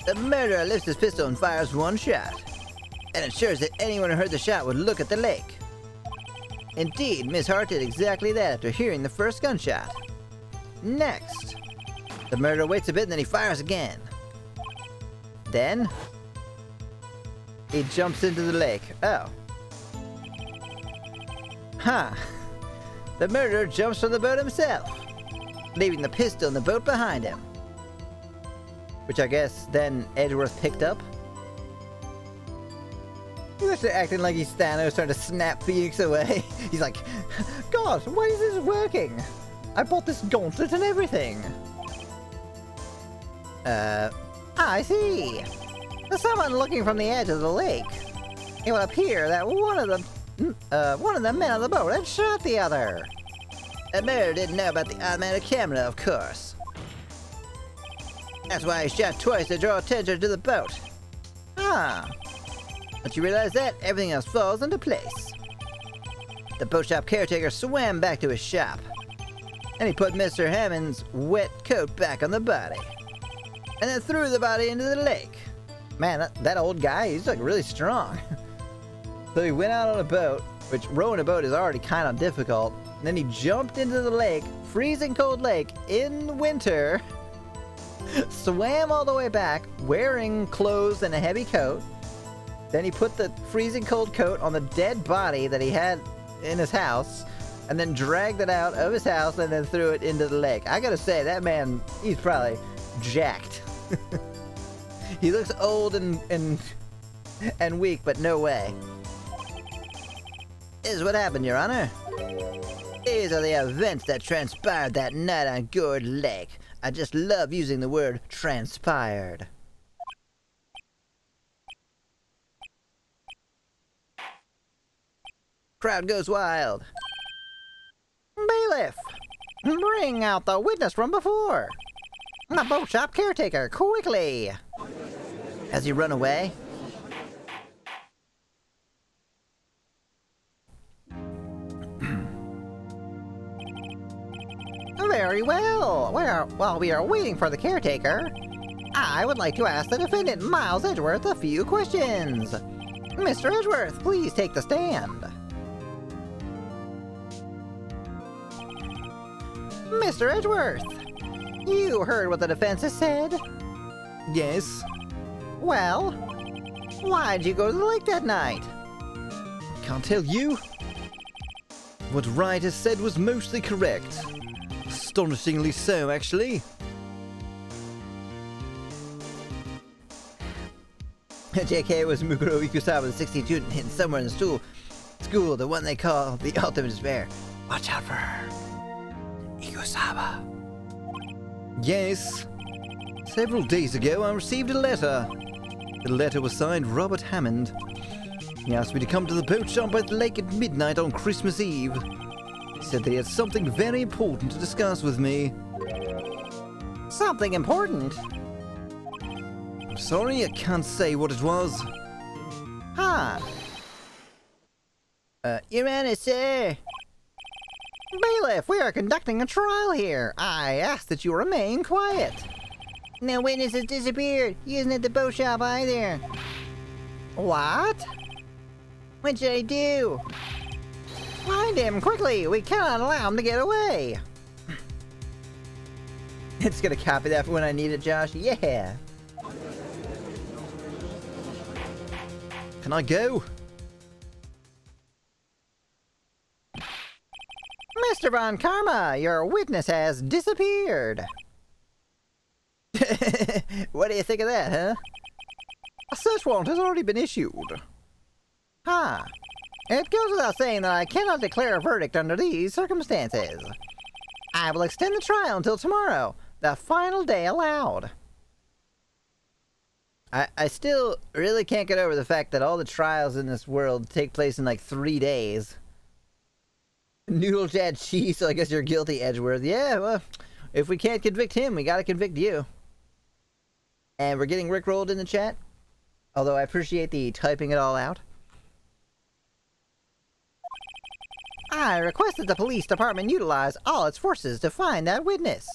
S1: The murderer lifts his pistol and fires one shot, and ensures that anyone who heard the shot would look at the lake. Indeed, Miss Hart did exactly that after hearing the first gunshot. Next, the murderer waits a bit and then he fires again. Then, He jumps into the lake. Oh. Huh. The murderer jumps from the boat himself, leaving the pistol in the boat behind him. Which I guess then Edgeworth picked up. He's actually acting like he's Thanos trying to snap Phoenix away. He's like, God, why is this working? I bought this gauntlet and everything. I see. There's someone looking from the edge of the lake. It would appear that one of the men on the boat had shot the other. The murderer didn't know about the automatic camera, of course. That's why he shot twice to draw attention to the boat. Ah. Once you realize that, everything else falls into place. The boat shop caretaker swam back to his shop, and he put Mr. Hammond's wet coat back on the body, and then threw the body into the lake. Man, that old guy, he's like really strong. So he went out on a boat, which rowing a boat is already kind of difficult, and then he jumped into the lake, freezing cold lake, in winter, swam all the way back, wearing clothes and a heavy coat. Then he put the freezing cold coat on the dead body that he had in his house, and then dragged it out of his house and then threw it into the lake. I gotta say, that man, he's probably jacked. He looks old and weak, but no way. This is what happened, Your Honor. These are the events that transpired that night on Gourd Lake. I just love using the word transpired. Crowd goes wild. Bailiff! Bring out the witness from before! The boat shop caretaker, quickly! Has he run away? Very well. While we are waiting for the caretaker, I would like to ask the defendant, Miles Edgeworth, a few questions. Mr. Edgeworth, please take the stand. Mr. Edgeworth, you heard what the defense has said?
S4: Yes.
S1: Well, why'd you go to the lake that night?
S4: Can't tell you. What Wright has said was mostly correct. Astonishingly so, actually.
S1: JK was Mukuro Ikusawa, the 16th student hidden somewhere in the school, the one they call the Ultimate Despair. Watch out for her. Ikusawa.
S4: Yes. Several days ago, I received a letter. The letter was signed Robert Hammond. He asked me to come to the boat shop at the lake at midnight on Christmas Eve. He said that he had something very important to discuss with me.
S1: Something important?
S4: I'm sorry, I can't say what it was.
S1: Huh. Your Honor, sir. Bailiff, we are conducting a trial here. I ask that you remain quiet. No witness has disappeared. He isn't at the boat shop either. What? What should I do? Find him, quickly! We cannot allow him to get away! It's gonna copy that for when I need it, Josh. Yeah!
S4: Can I go?
S1: Mr. Von Karma, your witness has disappeared! What do you think of that, huh?
S4: A search warrant has already been issued.
S1: Huh. It goes without saying that I cannot declare a verdict under these circumstances. I will extend the trial until tomorrow, the final day allowed. I still really can't get over the fact that all the trials in this world take place in like 3 days. Noodle Chad Cheese, so I guess you're guilty, Edgeworth. Yeah, well, if we can't convict him, we gotta convict you. And we're getting rickrolled in the chat, although I appreciate the typing it all out. I request that the police department utilize all its forces to find that witness.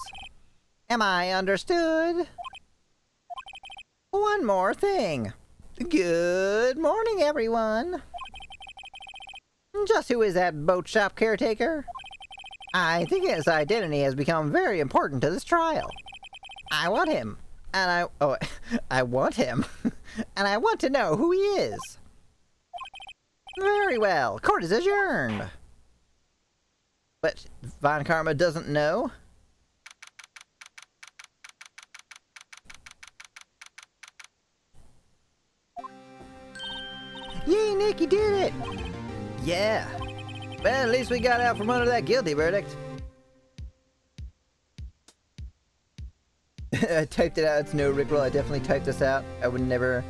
S1: Am I understood? One more thing. Good morning, everyone. Just who is that boat shop caretaker? I think his identity has become very important to this trial. I want him I want him. And I want to know who he is. Very well, court is adjourned. But Von Karma doesn't know?
S2: Yay, Nick, you did it!
S1: Yeah. Well, at least we got out from under that guilty verdict. I typed it out. It's no Rickroll. I definitely typed this out. I would never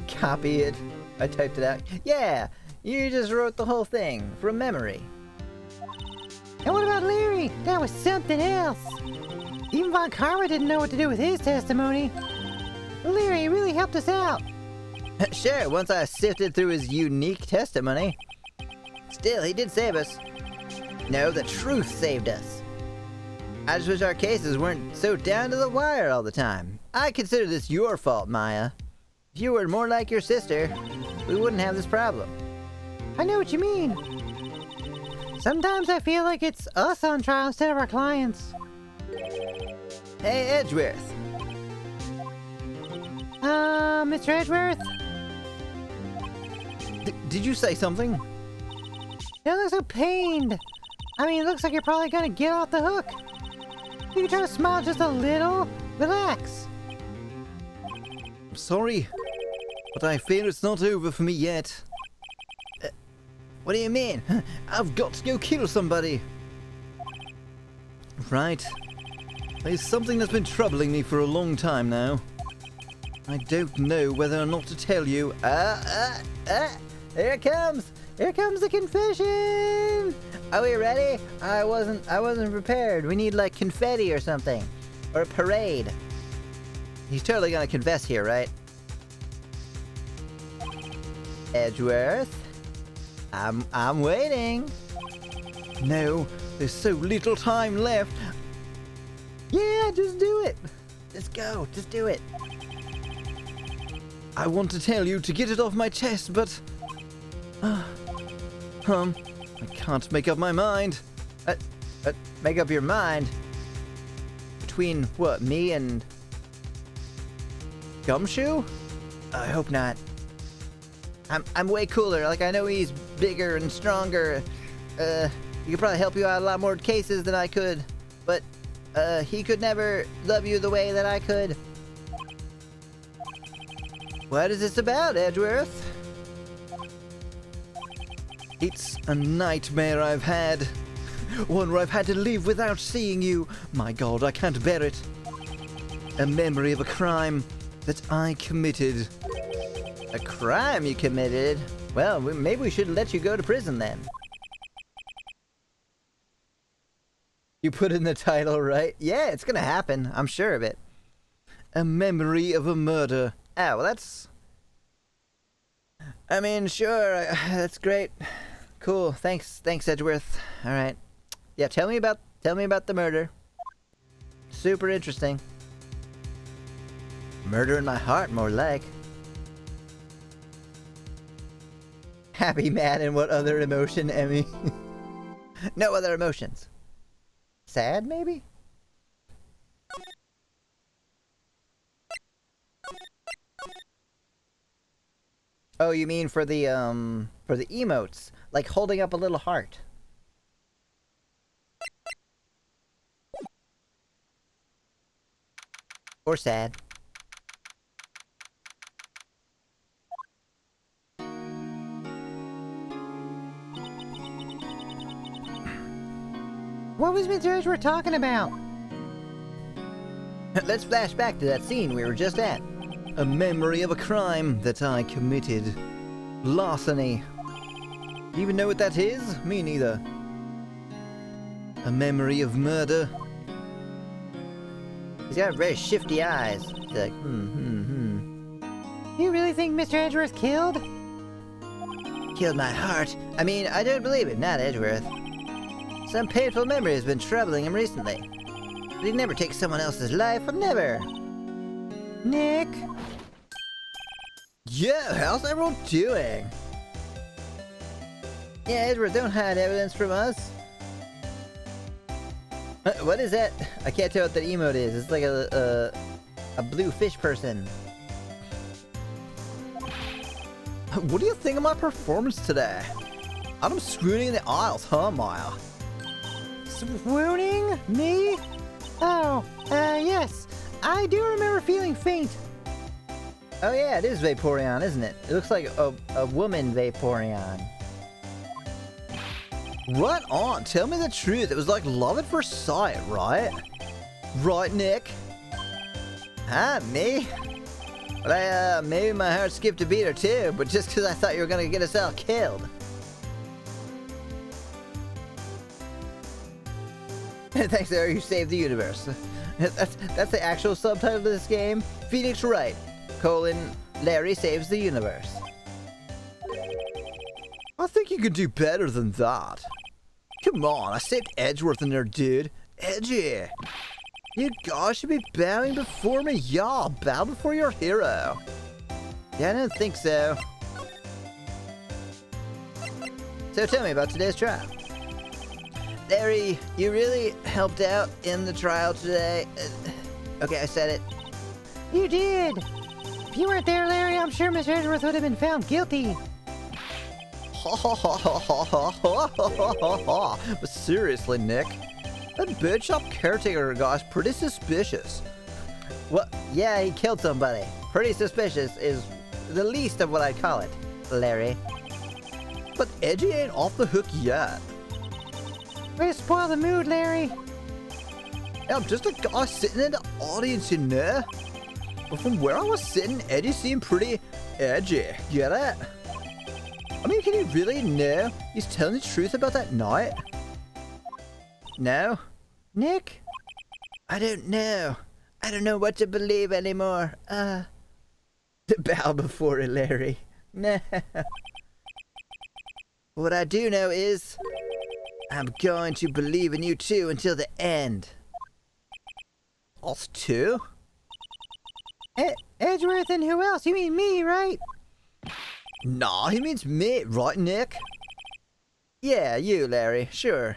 S1: copy it. I typed it out. Yeah, you just wrote the whole thing from memory.
S2: And what about Larry? That was something else. Even Von Karma didn't know what to do with his testimony. Larry really helped us out.
S1: Sure, once I sifted through his unique testimony. Still, he did save us. No, the truth saved us. I just wish our cases weren't so down to the wire all the time. I consider this your fault, Maya. If you were more like your sister, we wouldn't have this problem.
S2: I know what you mean. Sometimes I feel like it's us on trial instead of our clients.
S1: Hey, Edgeworth.
S2: Mr. Edgeworth?
S1: Did you say something?
S2: You look so pained. I mean, it looks like you're probably gonna get off the hook. You can try to smile just a little. Relax.
S1: I'm sorry, but I fear it's not over for me yet. What do you mean? I've got to go kill somebody. Right. There's something that's been troubling me for a long time now. I don't know whether or not to tell you. Here it comes! Here comes the confession! Are we ready? I wasn't prepared. We need like confetti or something. Or a parade. He's totally gonna confess here, right? Edgeworth? I'm waiting. No, there's so little time left. Yeah, just do it. Just go, just do it. I want to tell you to get it off my chest, but... I can't make up my mind. Make up your mind? Between, what, me and... Gumshoe? I hope not. I'm way cooler. Like, I know he's bigger and stronger. He could probably help you out a lot more cases than I could. But, he could never love you the way that I could. What is this about, Edgeworth? It's a nightmare I've had. One where I've had to live without seeing you. My God, I can't bear it. A memory of a crime that I committed. A crime you committed? Well, maybe we should let you go to prison then. You put in the title, right? Yeah, it's gonna happen. I'm sure of it. A memory of a murder. Ah, well that's... I mean, sure, that's great. Cool, thanks Edgeworth. Alright. Yeah, tell me about the murder. Super interesting. Murder in my heart, more like. Happy, mad, and what other emotion, Emmy? No other emotions. Sad, maybe? Oh, you mean for the emotes, like holding up a little heart. Or sad.
S2: What was Mr. Edgeworth talking about?
S1: Let's flash back to that scene we were just at. A memory of a crime that I committed. Larceny. You even know what that is? Me neither. A memory of murder. He's got very shifty eyes. He's like,
S2: You really think Mr. Edgeworth killed?
S1: Killed my heart. I mean, I don't believe it, not Edgeworth. Some painful memory has been troubling him recently. But he'd never take someone else's life, never.
S2: Nick?
S1: Yeah, how's everyone doing? Yeah, Edward, don't hide evidence from us. What is that? I can't tell what that emote is. It's like a A blue fish person.
S4: What do you think of my performance today? I'm swooning in the aisles, huh, Maya?
S2: Swooning? Me? Oh, yes. I do remember feeling faint.
S1: Oh yeah, it is Vaporeon, isn't it? It looks like a woman Vaporeon.
S4: Right on, tell me the truth. It was like love at first sight, right? Right, Nick?
S1: Huh, me? Well, maybe my heart skipped a beat or two, but just because I thought you were gonna get us all killed. Thanks, Larry, you saved the universe. That's the actual subtitle of this game. Phoenix Wright, Larry saves the universe.
S4: I think you could do better than that. Come on, I saved Edgeworth in there, dude. Edgy. You guys should be bowing before me. Yeah, bow before your hero.
S1: Yeah, I don't think so. So tell me about today's trial. Larry, you really helped out in the trial today. Okay, I said it.
S2: You did. If you weren't there, Larry, I'm sure Mr. Edgeworth would have been found guilty.
S4: Ha ha ha ha ha ha ha ha ha ha. But seriously, Nick, that bird shop caretaker guy's pretty suspicious.
S1: Well, yeah, he killed somebody. Pretty suspicious is the least of what I'd call it, Larry.
S4: But Edgy ain't off the hook yet.
S2: Way to spoil the mood, Larry.
S4: I'm just a guy sitting in the audience, you know? But from where I was sitting, Edgy seemed pretty edgy. Get it? I mean, can you really know he's telling the truth about that night?
S1: No?
S2: Nick?
S1: I don't know. I don't know what to believe anymore. To bow before it, Larry. Nah. What I do know is I'm going to believe in you too until the end.
S4: Us too?
S2: Edgeworth and who else? You mean me, right?
S4: Nah, he means me, right, Nick?
S1: Yeah, you, Larry. Sure.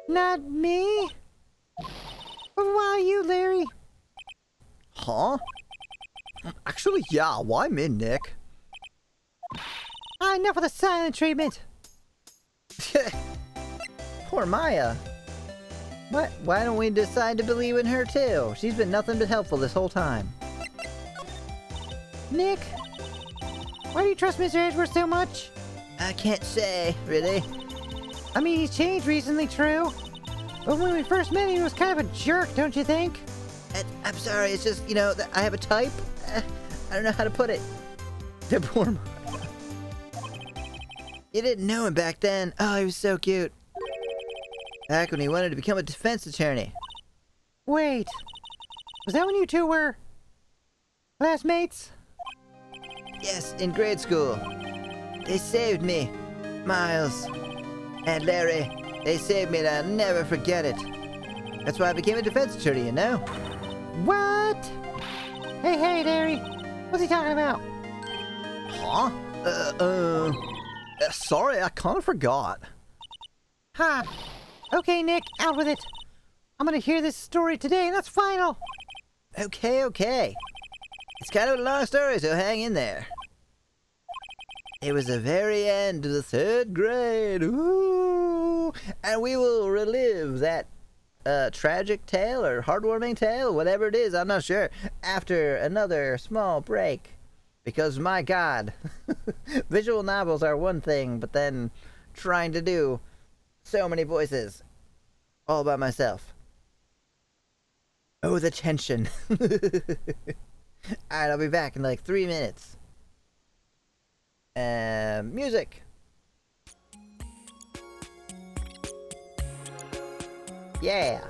S2: Not me? Why you, Larry?
S4: Huh? Actually, yeah, why me, Nick?
S2: Enough of the silent treatment.
S1: Poor Maya. Why don't we decide to believe in her too? She's been nothing but helpful this whole time.
S2: Nick? Why do you trust Mr. Edgeworth so much?
S1: I can't say, really.
S2: I mean, he's changed recently, true. But when we first met him, he was kind of a jerk, don't you think?
S1: I'm sorry, it's just, you know, I have a type. I don't know how to put it. The poor Maya. You didn't know him back then. Oh, he was so cute. Back when he wanted to become a defense attorney.
S2: Wait. Was that when you two were classmates?
S1: Yes, in grade school. They saved me. Miles and Larry, they saved me and I'll never forget it. That's why I became a defense attorney, you know?
S2: What? Hey, Larry. What's he talking about?
S4: Huh? Sorry, I kind of forgot.
S2: Ha! Okay, Nick, out with it. I'm gonna hear this story today, and that's final.
S1: Okay. It's kind of a long story, so hang in there. It was the very end of the 3rd grade. Ooh! And we will relive that tragic tale or heartwarming tale, whatever it is, I'm not sure, after another small break. Because, my God, visual novels are one thing, but then trying to do so many voices all by myself. Oh, the tension. Alright, I'll be back in like 3 minutes. Music. Yeah.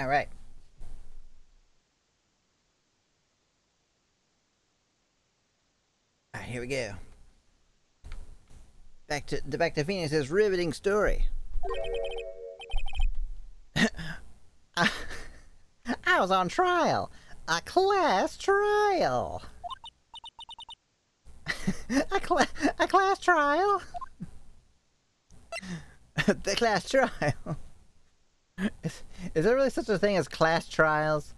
S1: Alright. Alright, here we go. Back to Phoenix's riveting story. I was on trial. A class trial. a class trial? The class trial. Is there really such a thing as class trials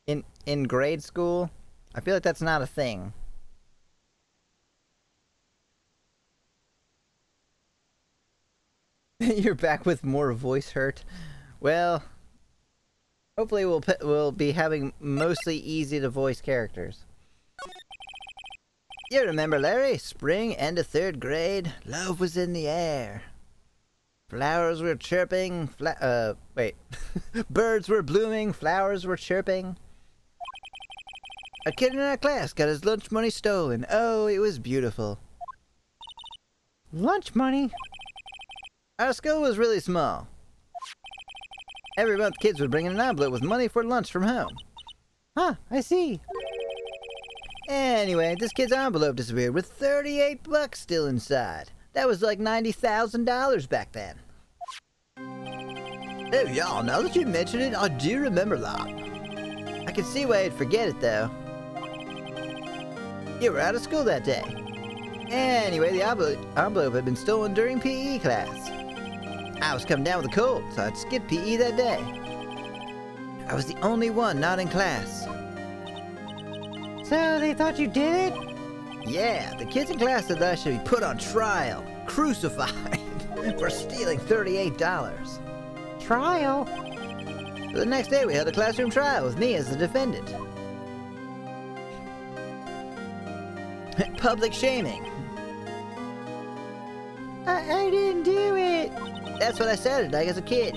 S1: in grade school? I feel like that's not a thing. You're back with more voice hurt. Well, hopefully we'll be having mostly easy to voice characters. You remember, Larry? Spring, end of 3rd grade. Love was in the air. Flowers were chirping. Birds were blooming. Flowers were chirping. A kid in our class got his lunch money stolen. Oh, it was beautiful.
S2: Lunch money?
S1: Our school was really small. Every month, kids would bring in an envelope with money for lunch from home.
S2: Huh, I see.
S1: Anyway, this kid's envelope disappeared with 38 bucks still inside. That was like $90,000 back then. Oh, y'all, now that you mention it, I do remember that. I can see why you'd forget it, though. You were out of school that day. Anyway, the envelope had been stolen during PE class. I was coming down with a cold, so I'd skip PE that day. I was the only one not in class.
S2: So they thought you did it?
S1: Yeah, the kids in class said that I should be put on trial, crucified, for stealing $38.
S2: Trial?
S1: So the next day we held a classroom trial with me as the defendant. Public shaming.
S2: I didn't do it.
S1: That's what I sounded like as a kid.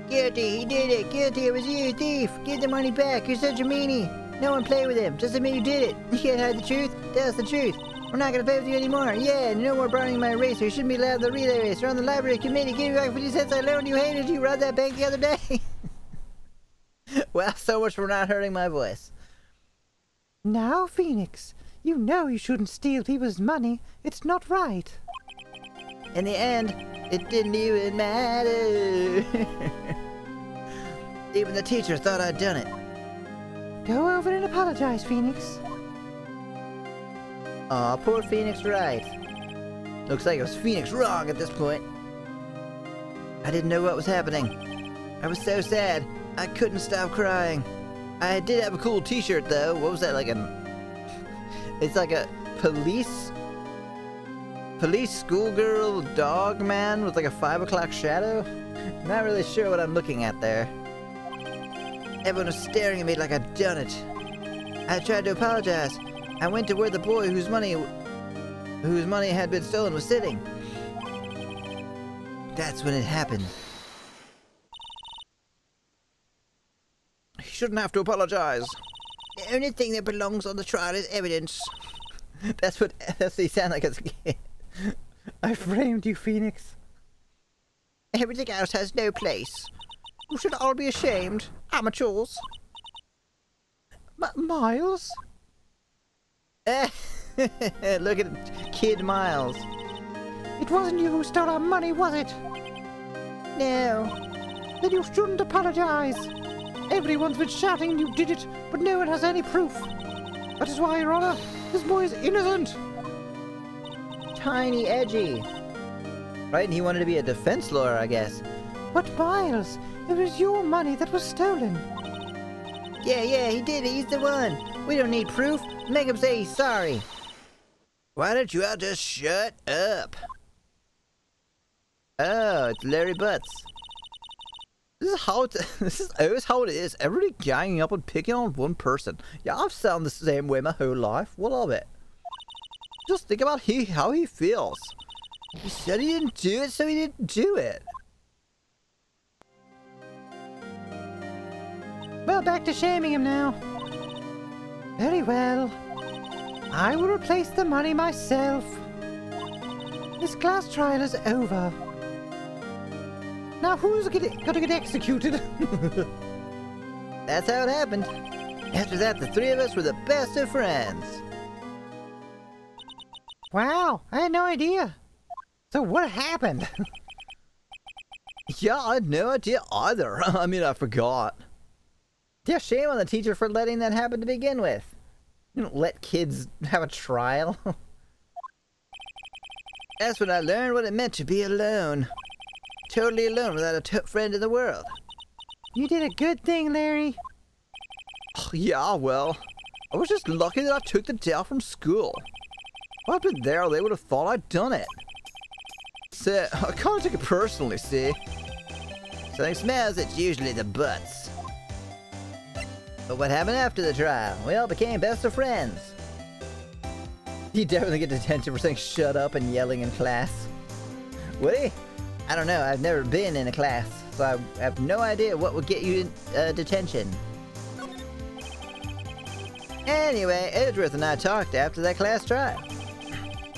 S1: Guilty, he did it. Guilty, it was you, thief. Give the money back. You're such a meanie. No one play with him. Just admit you did it. You can't hide the truth. Tell us the truth. We're not gonna play with you anymore. Yeah, no more borrowing my eraser. You shouldn't be allowed the relay race. You're on the library committee. Give me back 50 cents I loaned you. Hated you. Robbed that bank the other day. Well, so much for not hurting my voice.
S2: Now, Phoenix, you know you shouldn't steal people's money. It's not right.
S1: In the end, it didn't even matter. Even the teacher thought I'd done it.
S2: Go over and apologize, Phoenix.
S1: Aw, poor Phoenix Wright. Looks like it was Phoenix wrong at this point. I didn't know what was happening. I was so sad, I couldn't stop crying. I did have a cool t-shirt though. What was that, like it's like a police schoolgirl dog man with like a 5 o'clock shadow? Not really sure what I'm looking at there. Everyone was staring at me like I'd done it. I tried to apologize. I went to where the boy whose money had been stolen was sitting. That's when it happened.
S4: You shouldn't have to apologize.
S1: The only thing that belongs on the trial is evidence. That's what you sound like as a kid.
S2: I framed you, Phoenix.
S1: Everything else has no place. You should all be ashamed. Amateurs.
S2: Miles?
S1: Look at Kid Miles.
S2: It wasn't you who stole our money, was it?
S1: No.
S2: Then you shouldn't apologize. Everyone's been shouting you did it, but no one has any proof. That is why, Your Honor, this boy is innocent.
S1: Tiny edgy. Right, and he wanted to be a defense lawyer, I guess.
S2: But Miles, it was your money that was stolen.
S1: Yeah, he did it. He's the one. We don't need proof. Make him say he's sorry. Why don't you all just shut up? Oh, it's Larry Butts. This is always how it is. Everybody ganging up and picking on one person. Yeah, I've sounded the same way my whole life. What of it? Just think about how he feels. He said he didn't do it, so he didn't do it.
S2: Well, back to shaming him now. Very well. I will replace the money myself. This class trial is over. Now who's gonna get executed?
S1: That's how it happened. After that, the three of us were the best of friends.
S2: Wow, I had no idea. So what happened?
S1: Yeah, I had no idea either. I mean, I forgot. Yeah, shame on the teacher for letting that happen to begin with. You don't let kids have a trial. That's when I learned what it meant to be alone. Totally alone without a friend in the world.
S2: You did a good thing, Larry.
S1: Yeah, well, I was just lucky that I took the day off from school. If I'd been there, they would have thought I'd done it. So, I kind of took it personally, see? Something smells, it's usually the butts. But what happened after the trial? We all became best of friends. You definitely get detention for saying shut up and yelling in class. Would he? I don't know, I've never been in a class, so I have no idea what would get you detention. Anyway, Edgeworth and I talked after that class trial.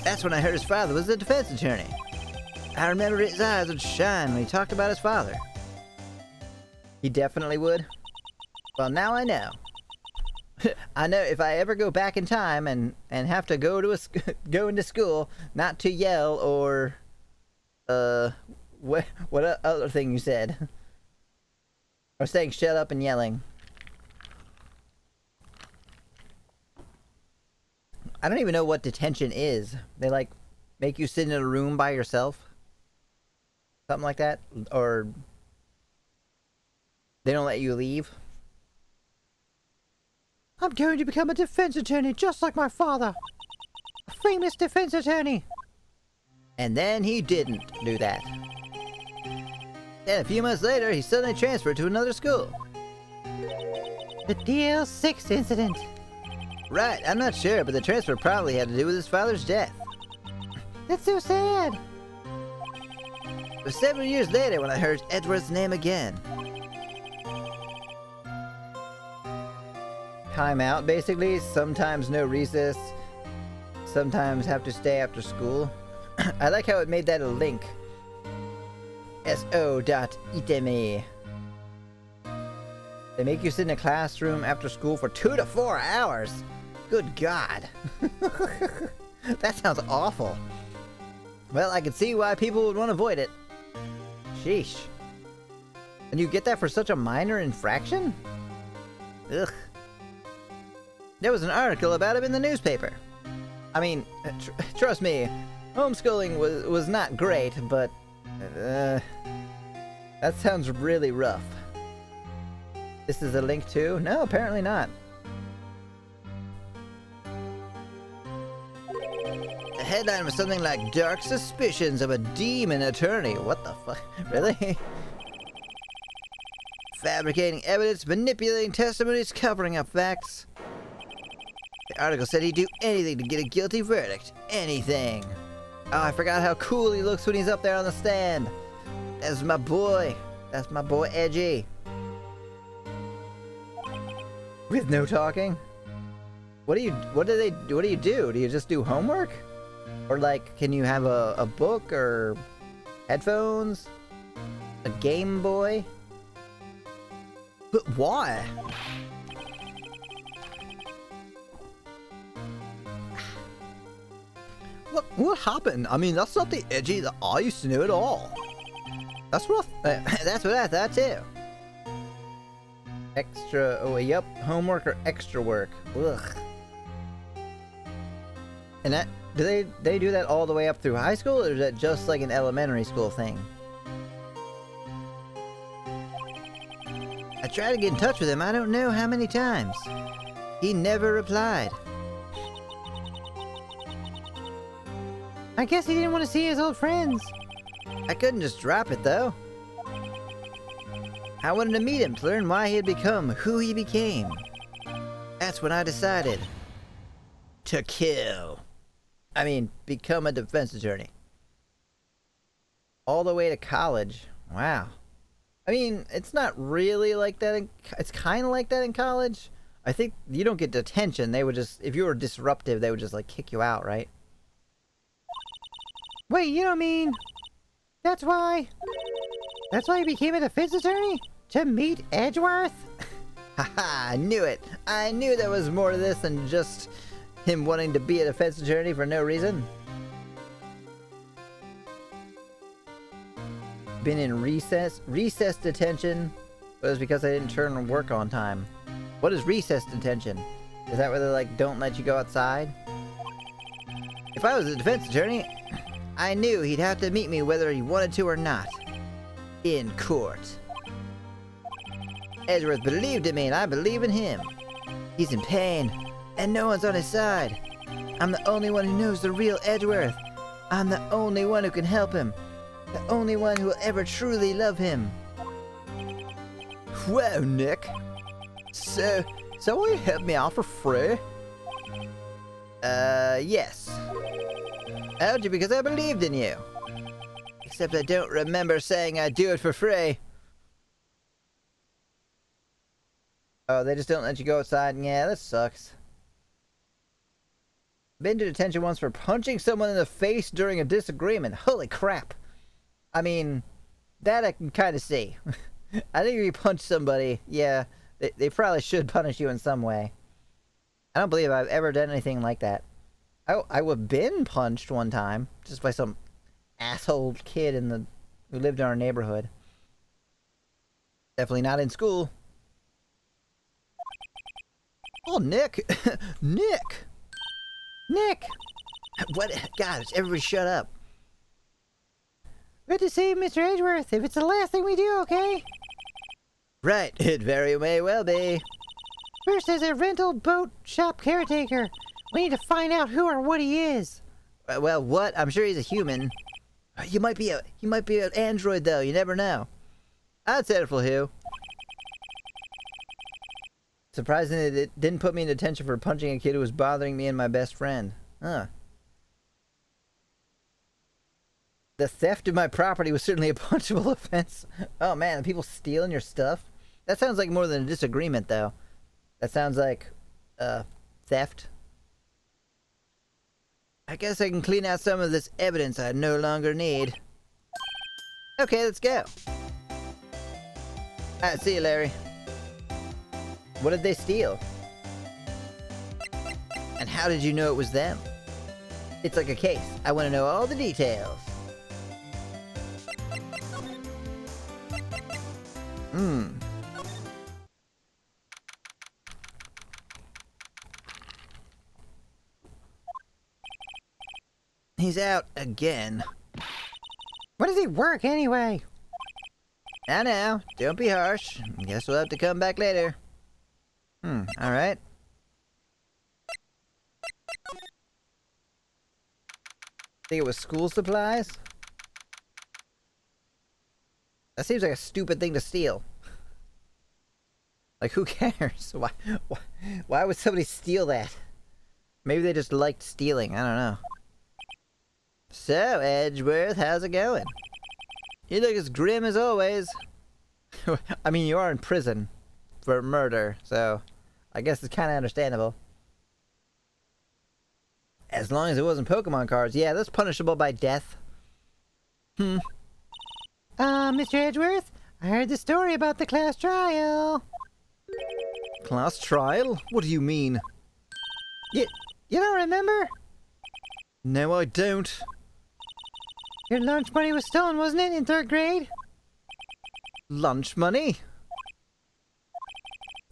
S1: That's when I heard his father was the defense attorney. I remember his eyes would shine when he talked about his father. He definitely would. Well, now I know. I know if I ever go back in time and have to go to go into school, not to yell or what other thing you said? Or saying shut up and yelling. I don't even know what detention is. They like make you sit in a room by yourself? Something like that? Or they don't let you leave?
S2: I'm going to become a defense attorney just like my father. A famous defense attorney.
S1: And then he didn't do that. Then a few months later, he suddenly transferred to another school.
S2: The DL6 incident.
S1: Right, I'm not sure, but the transfer probably had to do with his father's death.
S2: That's so sad.
S1: It was several years later when I heard Edgeworth's name again. Time out, basically. Sometimes no recess. Sometimes have to stay after school. I like how it made that a link. so.iteme. They make you sit in a classroom after school for 2 to 4 hours. Good God. That sounds awful. Well, I can see why people would want to avoid it. Sheesh. And you get that for such a minor infraction? Ugh. There was an article about it in the newspaper. I mean, trust me, homeschooling was not great, but that sounds really rough. This is a link too? No, apparently not. The headline was something like Dark Suspicions of a Demon Attorney. What the fuck? Really? Fabricating evidence, manipulating testimonies, covering up facts. The article said he'd do anything to get a guilty verdict. Anything. Oh, I forgot how cool he looks when he's up there on the stand. That's my boy. That's my boy Edgy. With no talking? What do you do? Do you just do homework? Or like, can you have a book or headphones? A Game Boy? But why? What happened? I mean, that's not the Edgy that I used to know at all. That's what I thought too. Extra, oh yep, homework or extra work. Ugh. And that, do they do that all the way up through high school, or is that just like an elementary school thing? I tried to get in touch with him, I don't know how many times. He never replied.
S2: I guess he didn't want to see his old friends.
S1: I couldn't just drop it though. I wanted to meet him to learn why he had become who he became. That's when I decided to kill. I mean, become a defense attorney. All the way to college. Wow. I mean, it's not really like that it's kind of like that in college. I think you don't get detention. They would just, if you were disruptive, they would just like kick you out, right?
S2: Wait, you don't mean... That's why you became a defense attorney? To meet Edgeworth?
S1: Haha, I knew it! I knew there was more to this than just him wanting to be a defense attorney for no reason. Been in recess detention, but it was because I didn't turn work on time. What is recess detention? Is that where they, like, don't let you go outside? If I was a defense attorney, I knew he'd have to meet me whether he wanted to or not. In court. Edgeworth believed in me, and I believe in him. He's in pain, and no one's on his side. I'm the only one who knows the real Edgeworth. I'm the only one who can help him. The only one who will ever truly love him. Whoa, Nick. So will you help me out for free? Yes. I helped you because I believed in you. Except I don't remember saying I'd do it for free. Oh, they just don't let you go outside? Yeah, that sucks. Been to detention once for punching someone in the face during a disagreement. Holy crap. I mean, that I can kind of see. I think if you punch somebody, yeah, they probably should punish you in some way. I don't believe I've ever done anything like that. I would have been punched one time, just by some asshole kid who lived in our neighborhood. Definitely not in school. Oh, Nick! Nick! Nick! What? God, everybody shut up.
S2: Good to see you, Mr. Edgeworth, if it's the last thing we do, okay?
S1: Right, it very may well be.
S2: First, as a rental boat shop caretaker, we need to find out who or what he is.
S1: Well, what? I'm sure he's a human. He might be an android, though. You never know. I'd settle for who. Surprisingly, it didn't put me in detention for punching a kid who was bothering me and my best friend. Huh. The theft of my property was certainly a punishable offense. Oh man, people stealing your stuff? That sounds like more than a disagreement, though. That sounds like, theft. I guess I can clean out some of this evidence I no longer need. Okay, let's go. Alright, see you, Larry. What did they steal? And how did you know it was them? It's like a case. I want to know all the details. He's out again.
S2: Where does he work, anyway?
S1: Now, don't be harsh. Guess we'll have to come back later. Alright. Think it was school supplies? That seems like a stupid thing to steal. Like, who cares? Why would somebody steal that? Maybe they just liked stealing, I don't know. So, Edgeworth, how's it going? You look as grim as always. I mean, you are in prison for murder, so I guess it's kind of understandable. As long as it wasn't Pokemon cards. Yeah, that's punishable by death.
S2: Mr. Edgeworth, I heard the story about the class trial.
S1: Class trial? What do you mean?
S2: You don't remember?
S1: No, I don't.
S2: Your lunch money was stolen, wasn't it, in 3rd grade?
S1: Lunch money?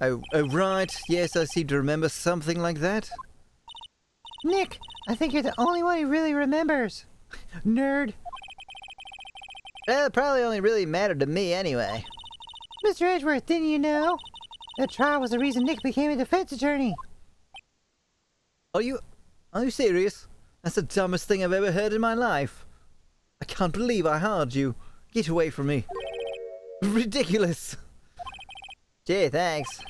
S1: Oh, right. Yes, I seem to remember something like that.
S2: Nick, I think you're the only one who really remembers. Nerd.
S1: Well, it probably only really mattered to me anyway.
S2: Mr. Edgeworth, didn't you know? That trial was the reason Nick became a defense attorney.
S1: Are you serious? That's the dumbest thing I've ever heard in my life. I can't believe I hired you. Get away from me. Ridiculous. Gee, thanks.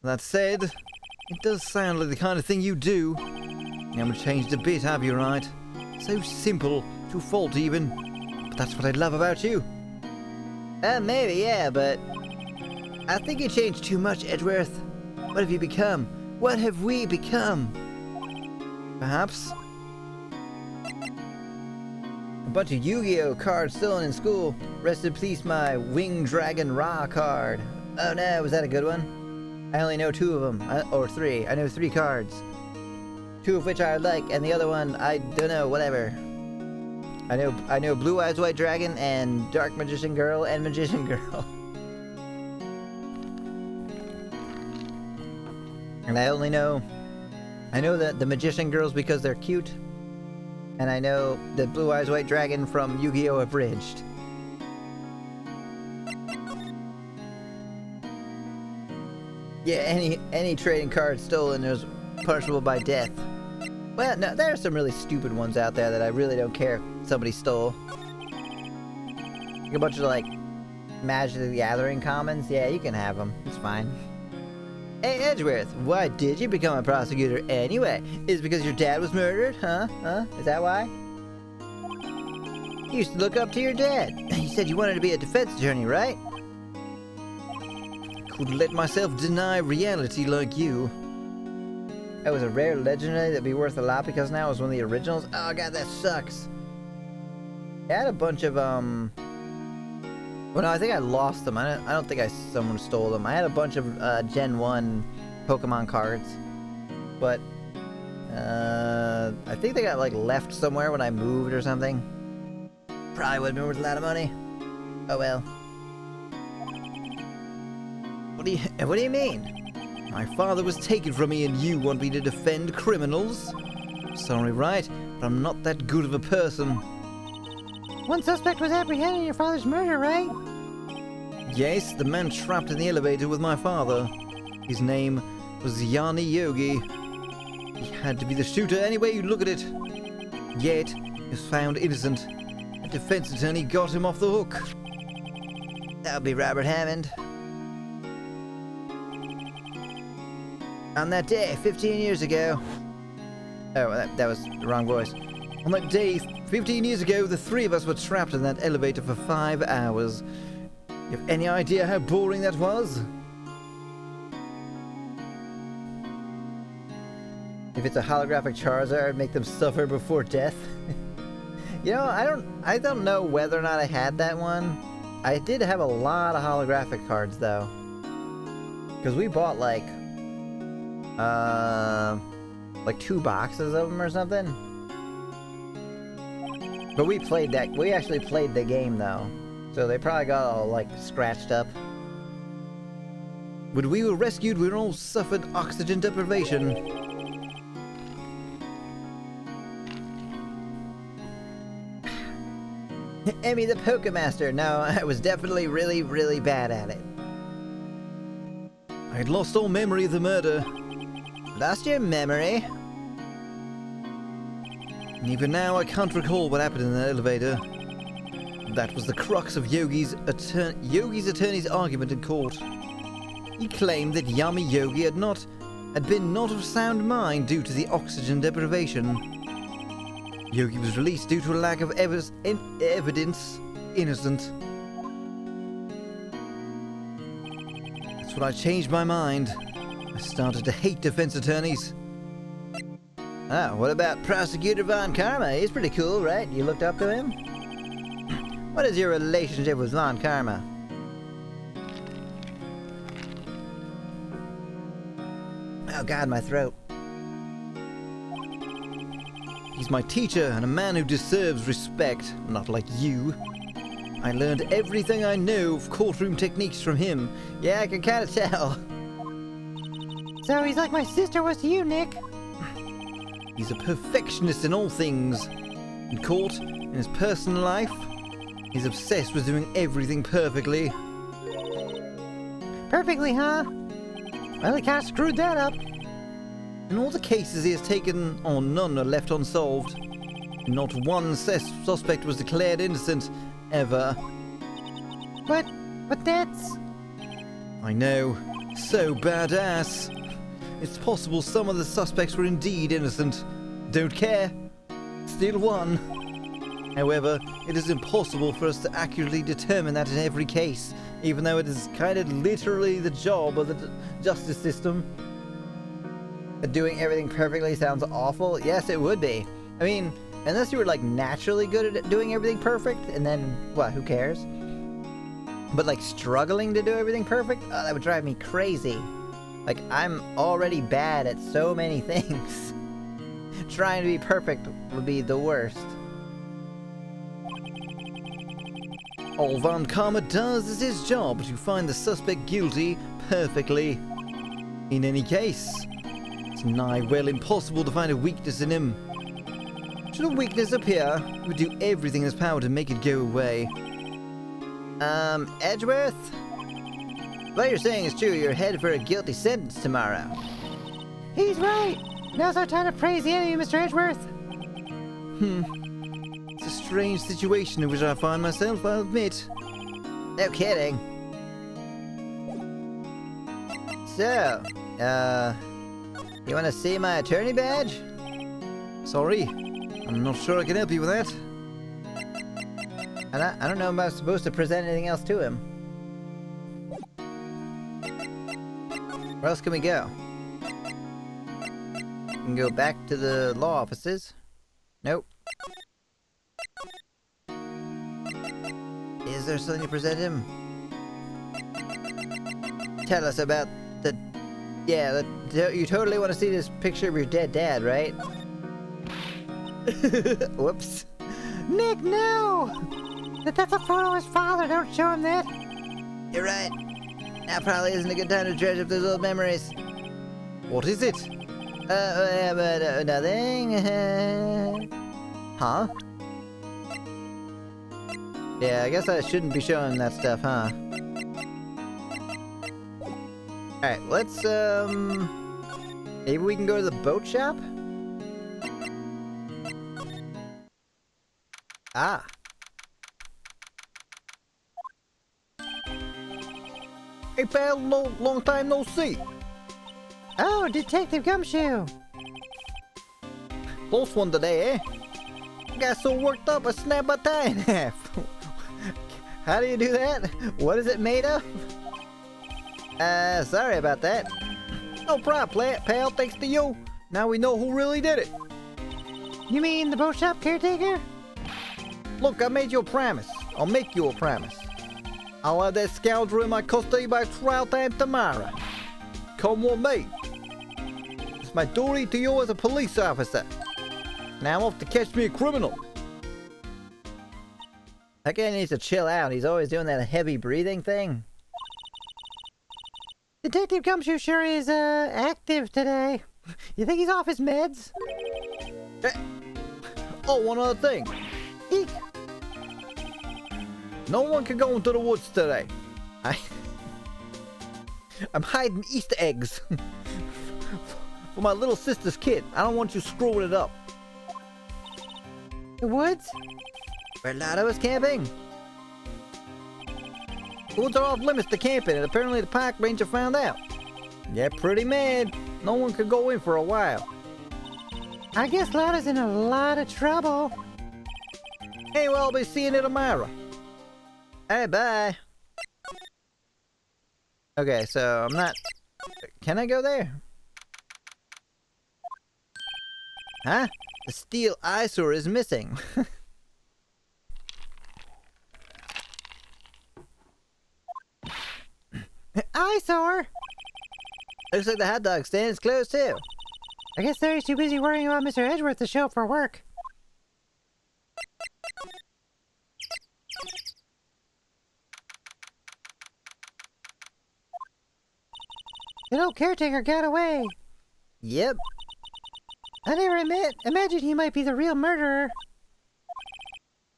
S1: That said, it does sound like the kind of thing you do. You haven't changed a bit, have you, Wright? So simple, to fault even. But that's what I love about you. Maybe, yeah, but I think you changed too much, Edgeworth. What have you become? What have we become? Perhaps a bunch of Yu-Gi-Oh cards stolen in school. Rest in peace, my Wing Dragon Ra card. Oh no, was that a good one? I only know 2 of them, or 3. I know 3 cards. 2 of which I like, and the other one, I don't know, whatever. I know Blue Eyes White Dragon and Dark Magician Girl and Magician Girl. And I know that the Magician Girls because they're cute. And I know the Blue Eyes White Dragon from Yu-Gi-Oh! Abridged. Yeah, any trading card stolen is punishable by death. Well, no, there are some really stupid ones out there that I really don't care if somebody stole. Like a bunch of, like, Magic the Gathering commons. Yeah, you can have them. It's fine. Hey, Edgeworth, why did you become a prosecutor anyway? Is it because your dad was murdered? Huh? Is that why? You used to look up to your dad. You said you wanted to be a defense attorney, right? Couldn't let myself deny reality like you. That was a rare legendary that'd be worth a lot because now it was one of the originals. Oh god, that sucks. I had a bunch of well, no, I think I lost them. I don't think someone stole them. I had a bunch of Gen 1 Pokemon cards, but I think they got like left somewhere when I moved or something. Probably would have been worth a lot of money. Oh well. What do you mean? My father was taken from me and you want me to defend criminals? Sorry, Wright, but I'm not that good of a person.
S2: One suspect was apprehended in your father's murder, right?
S1: Yes, the man trapped in the elevator with my father. His name was Yanni Yogi. He had to be the shooter any way you look at it. Yet, he was found innocent. A defense attorney got him off the hook. That would be Robert Hammond. On that day, 15 years ago... Oh, that was the wrong voice. On that day, 15 years ago, the 3 of us were trapped in that elevator for 5 hours. You have any idea how boring that was? If it's a holographic Charizard, make them suffer before death. You know, I don't know whether or not I had that one. I did have a lot of holographic cards, though. Because we bought, like 2 boxes of them or something. But we actually played the game, though. So they probably got all, like, scratched up. When we were rescued, we all suffered oxygen deprivation. Emmy the Pokemaster. No, I was definitely really, really bad at it. I had lost all memory of the murder. Lost your memory? And even now, I can't recall what happened in the elevator. That was the crux of Yogi's attorney's argument in court. He claimed that Yami Yogi had been not of sound mind due to the oxygen deprivation. Yogi was released due to a lack of evidence, innocent. That's when I changed my mind. I started to hate defense attorneys. Ah, what about Prosecutor Von Karma? He's pretty cool, right? You looked up to him? What is your relationship with Von Karma? Oh god, my throat. He's my teacher and a man who deserves respect, not like you. I learned everything I know of courtroom techniques from him. Yeah, I can kind of tell.
S2: So he's like my sister was to you, Nick.
S1: He's a perfectionist in all things. In court, in his personal life, he's obsessed with doing everything perfectly.
S2: Perfectly, huh? Well, he kind of screwed that up.
S1: In all the cases he has taken on, none are left unsolved. Not one suspect was declared innocent, ever.
S2: But that's...
S1: I know. So badass. It's possible some of the suspects were indeed innocent. Don't care. Still one. However, it is impossible for us to accurately determine that in every case, even though it is kind of literally the job of the justice system. Doing everything perfectly sounds awful. Yes, it would be. I mean, unless you were like naturally good at doing everything perfect, and then, what, who cares? But like struggling to do everything perfect? Oh, that would drive me crazy. Like, I'm already bad at so many things. Trying to be perfect would be the worst.
S4: All Van Karma does is his job to find the suspect guilty perfectly. In any case, it's nigh well impossible to find a weakness in him. Should a weakness appear, he would do everything in his power to make it go away.
S1: Edgeworth? What you're saying is true, you're headed for a guilty sentence tomorrow.
S2: He's right. Now's our time to praise the enemy, Mr. Edgeworth.
S4: It's a strange situation in which I find myself, I'll admit.
S1: No kidding. So, you want to see my attorney badge?
S4: Sorry, I'm not sure I can help you with that.
S1: I don't know if I'm supposed to present anything else to him. Where else can we go? We can go back to the law offices. Nope. Is there something to present him? Tell us about the... Yeah, you totally want to see this picture of your dead dad, right? Whoops.
S2: Nick, no! That's a photo of his father. Don't show him that.
S1: You're right. Now probably isn't a good time to dredge up those old memories.
S4: What is it?
S1: Nothing.
S4: Huh?
S1: Yeah, I guess I shouldn't be showing that stuff, huh? Alright, let's, maybe we can go to the boat shop? Ah.
S4: Hey pal, long time no see.
S2: Oh, Detective Gumshoe.
S4: Close one today, eh?
S1: Got so worked up I snapped my tie in half. How do you do that? What is it made of? Sorry about that.
S4: No problem, pal, thanks to you. Now we know who really did it.
S2: You mean the boat shop caretaker?
S4: Look, I made you a promise. I'll make you a promise. I'll have that scoundrel in my custody by trial time tomorrow. Come with me. It's my duty to you as a police officer. Now I'm off to catch me a criminal.
S1: That guy needs to chill out. He's always doing that heavy breathing thing.
S2: Detective Gumshoe sure is, active today. You think he's off his meds?
S4: Oh, one other thing.
S2: Eek.
S4: No one can go into the woods today. I'm hiding Easter eggs for my little sister's kid. I don't want you screwing it up.
S2: The woods?
S1: Where Lotto was camping?
S4: The woods are off limits to camping, and apparently the park ranger found out. Yeah, pretty mad. No one could go in for a while.
S2: I guess Lotta's in a lot of trouble.
S4: Hey, well, I'll be seeing you tomorrow.
S1: Alright, bye. Okay, so I'm not... Can I go there? Huh? The steel eyesore is missing.
S2: Eyesore?
S1: Looks like the hot dog stand is closed too.
S2: I guess Larry's too busy worrying about Mr. Edgeworth to show up for work. The old caretaker got away.
S1: Yep.
S2: I never imagined he might be the real murderer.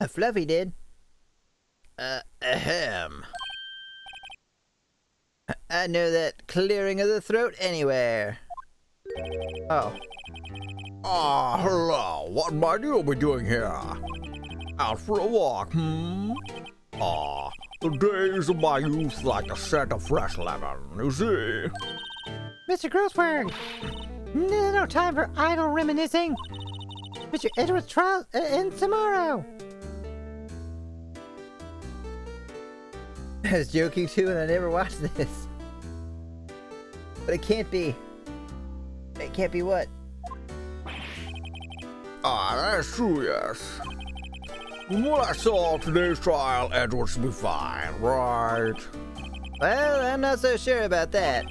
S1: Fluffy did.
S3: Ahem.
S1: I know that clearing of the throat anywhere. Oh.
S4: Ah, hello. What might you be doing here? Out for a walk, hmm? Ah, the days of my youth like the scent of fresh lemon, you see.
S2: Mr. Grossberg! No time for idle reminiscing. Mr. Edgeworth's trial ends tomorrow.
S1: I was joking too and I never watched this. But it can't be. It can't be what?
S4: Ah, that's true, yes. From what I saw of today's trial, Edward should be fine, right?
S1: Well, I'm not so sure about that.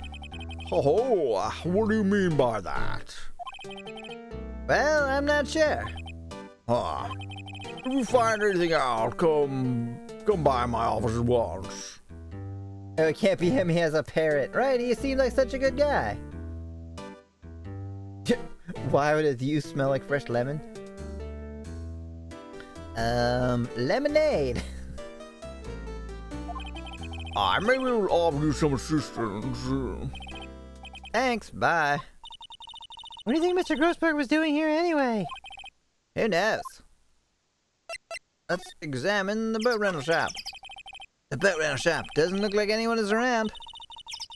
S4: Oh, what do you mean by that?
S1: Well, I'm not sure.
S4: Huh. If you find anything out, come by my office at once.
S1: Oh, it can't be him, he has a parrot. Right, he seemed like such a good guy. Why would his you smell like fresh lemon? Lemonade.
S4: Maybe we'll offer you some assistance.
S1: Thanks, bye.
S2: What do you think Mr. Grossberg was doing here anyway?
S1: Who knows? Let's examine the boat rental shop. The boat rental shop doesn't look like anyone is around.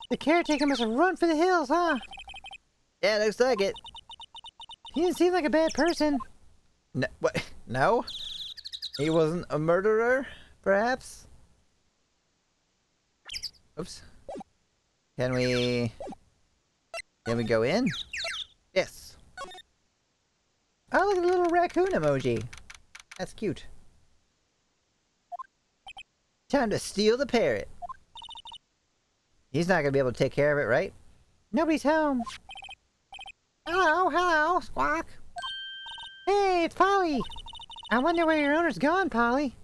S2: The caretaker must have run for the hills, huh?
S1: Yeah, looks like it.
S2: He didn't seem like a bad person.
S1: No, what? No? He wasn't a murderer, perhaps? Oops. Can we go in? Yes. Oh, look at the little raccoon emoji. That's cute. Time to steal the parrot. He's not gonna be able to take care of it, right?
S2: Nobody's home. Hello, Squawk. Hey, it's Polly. I wonder where your owner's gone, Polly.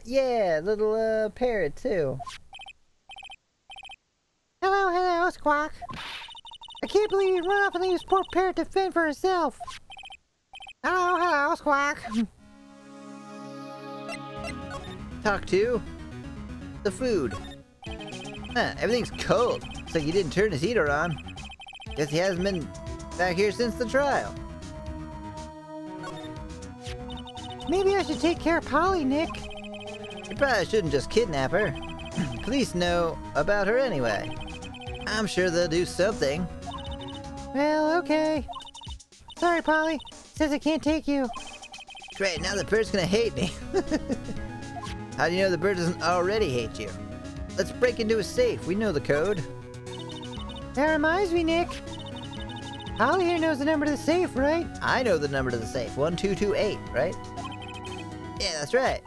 S1: Yeah, little parrot too.
S2: Hello, Squawk. I can't believe you run off and leave this poor parrot to fend for herself. Hello, Squawk.
S1: Talk to the food. Huh, everything's cold. Looks like he didn't turn his heater on. Guess he hasn't been back here since the trial.
S2: Maybe I should take care of Polly, Nick.
S1: You probably shouldn't just kidnap her. Police know about her anyway. I'm sure they'll do something.
S2: Well, okay. Sorry, Polly. Says I can't take you.
S1: Great, now the bird's gonna hate me. How do you know the bird doesn't already hate you? Let's break into a safe. We know the code.
S2: That reminds me, Nick. Polly here knows the number to the safe, right?
S1: I know the number to the safe. 1228, right? Yeah, that's right.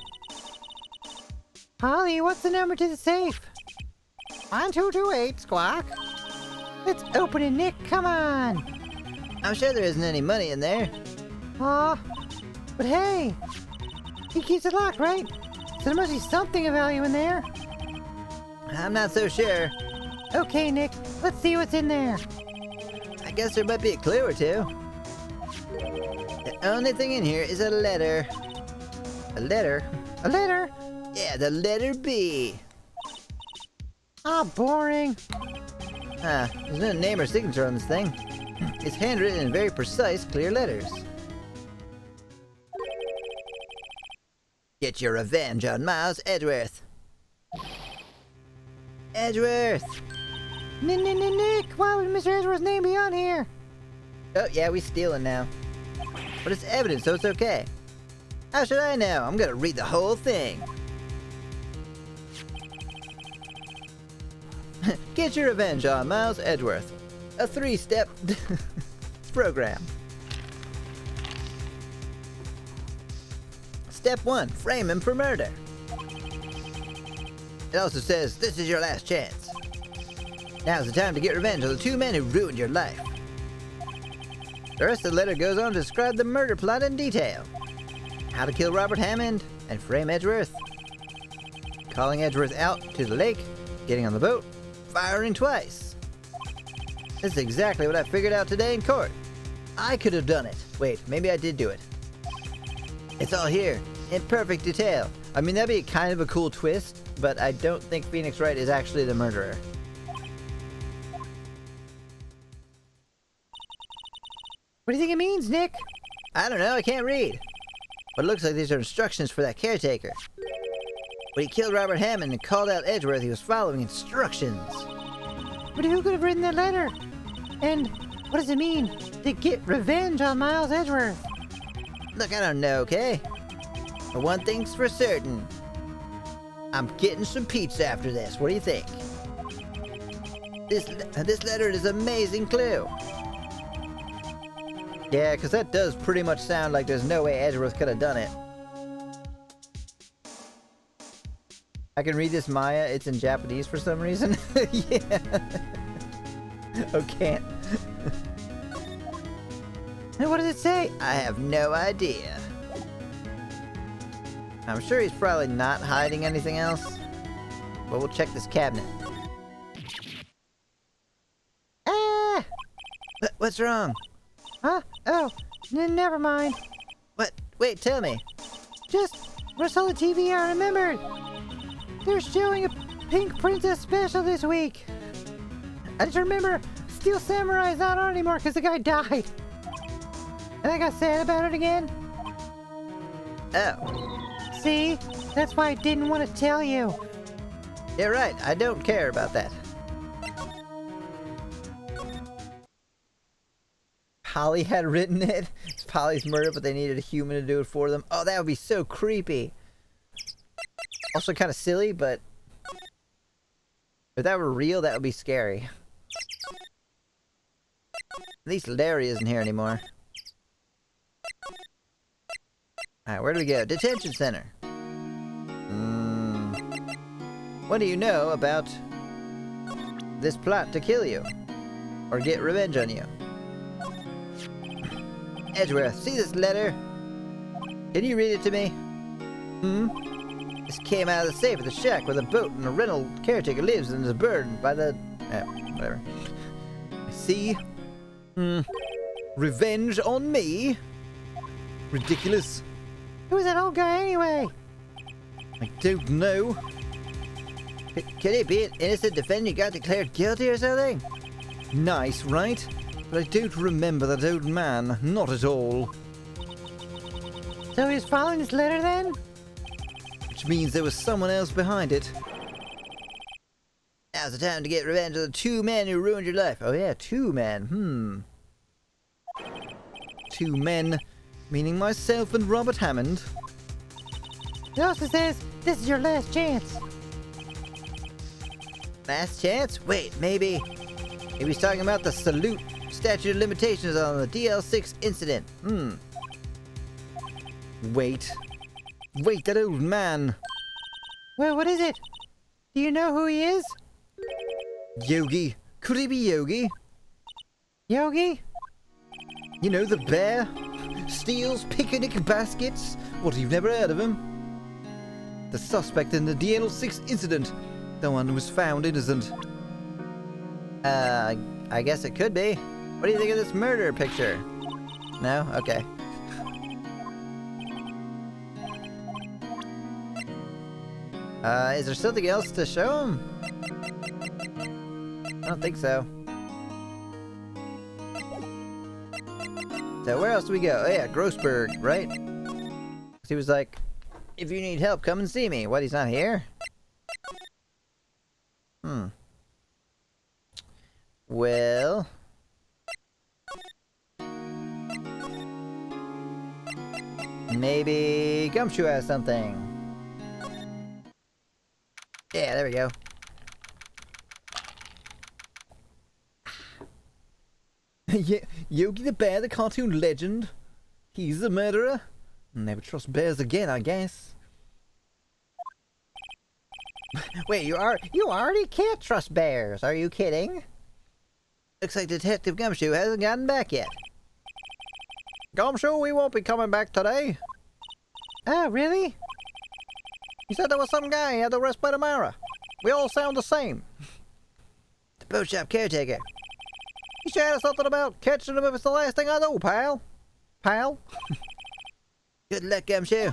S2: Polly, what's the number to the safe?
S3: 1228, Squawk.
S2: Let's open it, Nick. Come on.
S1: I'm sure there isn't any money in there.
S2: Aw. But hey, he keeps it locked, right? So there must be something of value in there.
S1: I'm not so sure.
S2: Okay, Nick. Let's see what's in there.
S1: I guess there might be a clue or two. The only thing in here is a letter. A letter?
S2: A letter?
S1: Yeah, the letter B.
S2: Ah, boring.
S1: There's no name or signature on this thing. It's handwritten in very precise, clear letters. Get your revenge on Miles Edgeworth. Edgeworth!
S2: Nick, why would Mr. Edgeworth's name be on here?
S1: Oh, yeah, we stealing now. But it's evidence, so it's okay. How should I know? I'm gonna read the whole thing. Get your revenge on Miles Edgeworth. A 3-step program. Step 1, frame him for murder. It also says, this is your last chance. Now's the time to get revenge on the 2 men who ruined your life. The rest of the letter goes on to describe the murder plot in detail. How to kill Robert Hammond and frame Edgeworth. Calling Edgeworth out to the lake, getting on the boat, firing twice. This is exactly what I figured out today in court. I could have done it. Wait, maybe I did do it. It's all here, in perfect detail. I mean, that'd be kind of a cool twist, but I don't think Phoenix Wright is actually the murderer.
S2: What do you think it means, Nick?
S1: I don't know, I can't read. But it looks like these are instructions for that caretaker. When he killed Robert Hammond and called out Edgeworth, he was following instructions.
S2: But who could have written that letter? And what does it mean to get revenge on Miles Edgeworth?
S1: Look, I don't know, okay? But one thing's for certain. I'm getting some pizza after this. What do you think? This letter is an amazing clue. Yeah, because that does pretty much sound like there's no way Edgeworth could have done it. I can read this Maya. It's in Japanese for some reason. Yeah. Oh, can't.
S2: And what does it say?
S1: I have no idea. I'm sure he's probably not hiding anything else. But we'll check this cabinet.
S2: Ah!
S1: What's wrong?
S2: Huh? Oh, never mind.
S1: What? Wait, tell me.
S2: Just when I saw the TV, I remembered. They're showing a Pink Princess special this week. I just remember Steel Samurai's not on anymore because the guy died. And I got sad about it again.
S1: Oh.
S2: See? That's why I didn't want to tell you.
S1: You're right, I don't care about that. Polly had written it. It's Polly's murder, but they needed a human to do it for them. Oh, that would be so creepy. Also kind of silly, but if that were real, that would be scary. At least Larry isn't here anymore. Alright, where do we go? Detention center. What do you know about this plot to kill you? Or get revenge on you? Edgeworth, see this letter? Can you read it to me? This came out of the safe at the shack where the boat and the rental caretaker lives and is burned by the... whatever. See? Revenge on me? Ridiculous.
S2: Who's that old guy anyway?
S1: I don't know. Could it be an innocent defendant got declared guilty or something? Nice, right? But I don't remember that old man. Not at all.
S2: So he's following this letter then?
S1: Which means there was someone else behind it. Now's the time to get revenge on the two men who ruined your life. Oh yeah, two men. Two men, meaning myself and Robert Hammond.
S2: It also says, this is your last chance.
S1: Last chance? Wait, maybe he's talking about the salute statute of limitations on the DL6 incident. Wait, that old man.
S2: Well, what is it? Do you know who he is?
S1: Yogi. Could he be Yogi?
S2: Yogi?
S1: You know, the bear? Steals picnic baskets? What, you've never heard of him? The suspect in the DL6 incident. The one who was found innocent. I guess it could be. What do you think of this murder picture? No? Okay. Is there something else to show him? I don't think so. So where else do we go? Oh yeah, Grossberg, right? He was like, if you need help, come and see me. What, he's not here? Well... maybe Gumshoe has something. Yeah, there we go. Yeah, Yogi the Bear, the cartoon legend. He's the murderer. Never trust bears again, I guess. Wait, you already can't trust bears. Are you kidding? Looks like Detective Gumshoe hasn't gotten back yet.
S3: Gumshoe, we won't be coming back today.
S2: Oh, really?
S3: He said there was some guy he had to arrest by tomorrow. We all sound the same.
S1: The boat shop caretaker.
S3: He shouted something about catching him if it's the last thing I know, pal. Pal?
S1: Good luck, Gumshoe.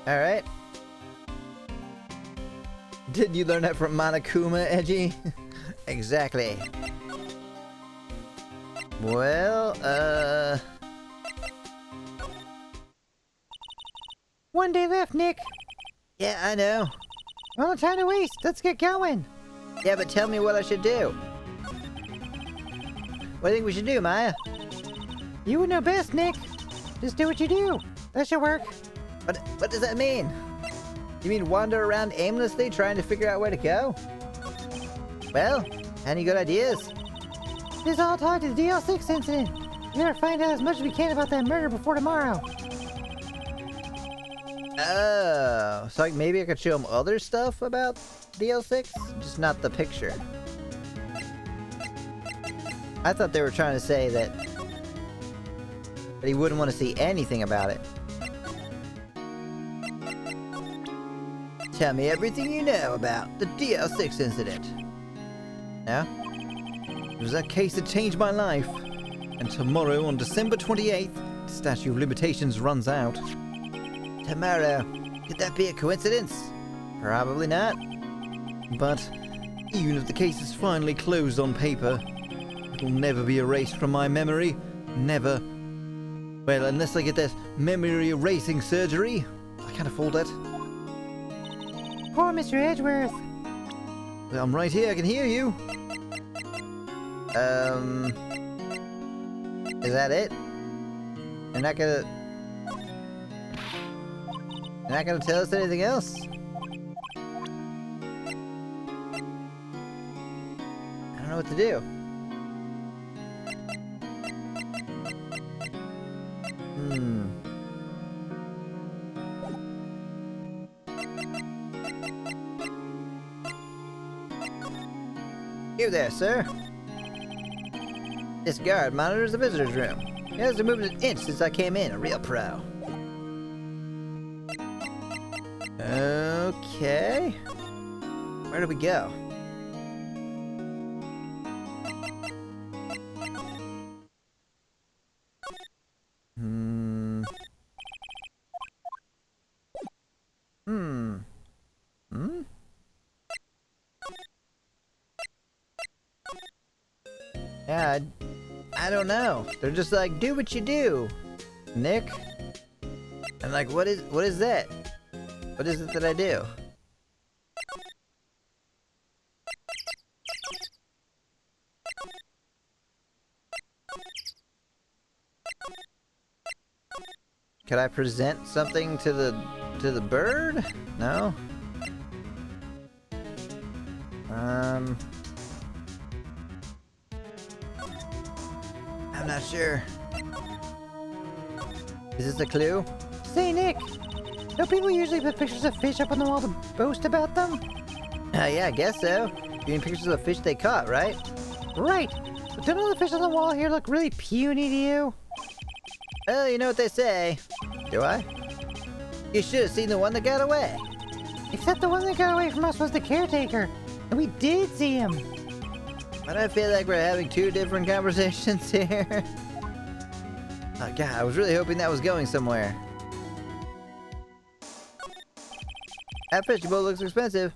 S1: Alright. Did you learn that from Monokuma, Edgy? Exactly. Well,
S2: One day left, Nick.
S1: yeah, I know.
S2: Well, no time to waste. Let's get going.
S1: Yeah, but tell me what I should do. What do you think we should do, Maya?
S2: You would know best, Nick. Just do what you do. That should work.
S1: What does that mean? You mean wander around aimlessly trying to figure out where to go? Well, any good ideas?
S2: This is all tied to the DL6 incident. We gotta find out as much as we can about that murder before tomorrow.
S1: Oh, so like maybe I could show him other stuff about DL6? Just not the picture. I thought they were trying to say that he wouldn't want to see anything about it. Tell me everything you know about the DL6 incident. No? It was that case that changed my life. And tomorrow, on December 28th, the statute of limitations runs out. Tomorrow? Could that be a coincidence? Probably not. But even if the case is finally closed on paper, it'll never be erased from my memory. Never. Well, unless I get that memory erasing surgery. I can't afford that.
S2: Poor Mr. Edgeworth.
S1: Well, I'm right here, I can hear you. Is that it? You're not gonna tell us anything else? I don't know what to do. You there, sir. This guard monitors the visitor's room. He hasn't moved an inch since I came in, a real pro. Okay. Where do we go? Yeah, I don't know. They're just like, do what you do, Nick. I'm like, what is that? What is it that I do? Could I present something to the bird? No. I'm not sure. Is this a clue?
S2: Say, Nick, don't people usually put pictures of fish up on the wall to boast about them?
S1: Yeah, I guess so. You mean pictures of the fish they caught, right?
S2: Right. But don't all the fish on the wall here look really puny to you?
S1: Well, you know what they say. Do I? You should have seen the one that got away.
S2: Except the one that got away from us was the caretaker. And we did see him.
S1: But I feel like we're having two different conversations here. Oh, God, I was really hoping that was going somewhere. That fishing boat looks expensive.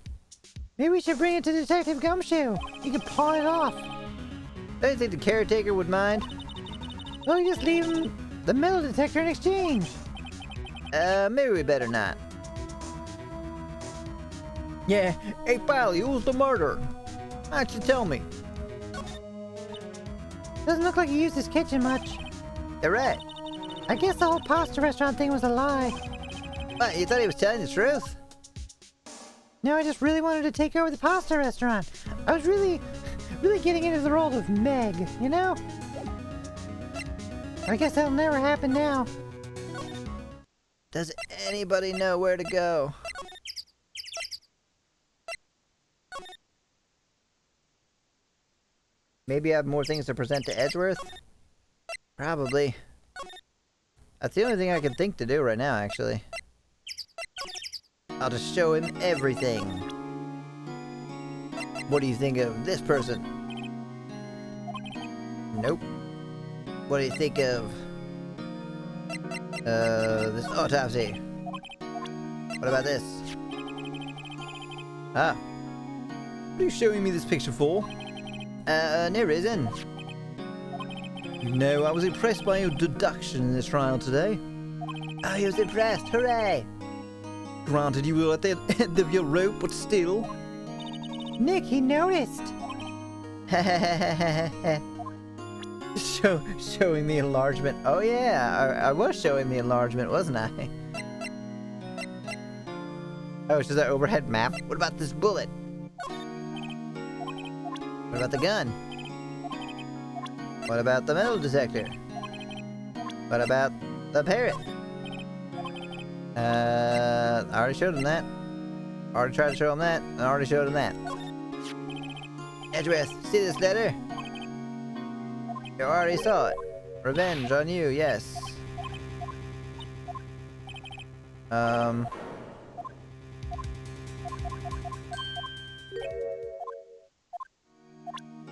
S2: Maybe we should bring it to Detective Gumshoe. He can pawn it off.
S1: Don't you think the caretaker would mind?
S2: Well, you just leave him the metal detector in exchange.
S1: Maybe we better not.
S4: Yeah, hey pal, who's the murderer? Why don't you tell me?
S2: Doesn't look like he used his kitchen much.
S1: You're right.
S2: I guess the whole pasta restaurant thing was a lie.
S1: What, you thought he was telling the truth?
S2: No, I just really wanted to take over the pasta restaurant. I was really getting into the role of Meg, you know? I guess that'll never happen now.
S1: Does anybody know where to go? Maybe I have more things to present to Edgeworth? Probably. That's the only thing I can think to do right now, actually. I'll just show him everything. What do you think of this person? Nope. What do you think of this autopsy? What about this? Ah.
S4: What are you showing me this picture for?
S1: No reason.
S4: No, I was impressed by your deduction in the trial today.
S1: Oh, he was impressed. Hooray!
S4: Granted, you were at the end of your rope, but still.
S2: Nick, he noticed.
S1: Showing the enlargement. Oh yeah, I was showing the enlargement, wasn't I? Oh, it's just that overhead map. What about this bullet? What about the gun? What about the metal detector? What about the parrot? I already showed him that. Already tried to show him that, and I already showed him that. Edgeworth, see this letter? You already saw it. Revenge on you, yes.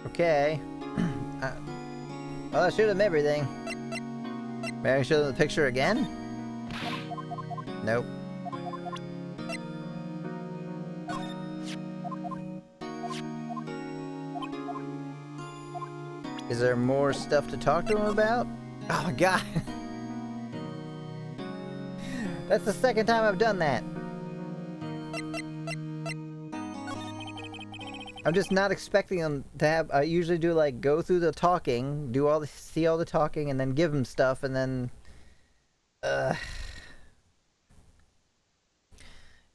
S1: Okay. Well, I showed him everything. May I show them the picture again? Nope. Is there more stuff to talk to him about? Oh my god. That's the second time I've done that. I'm just not expecting them to have. I usually do like go through the talking, see all the talking, and then give them stuff, and then.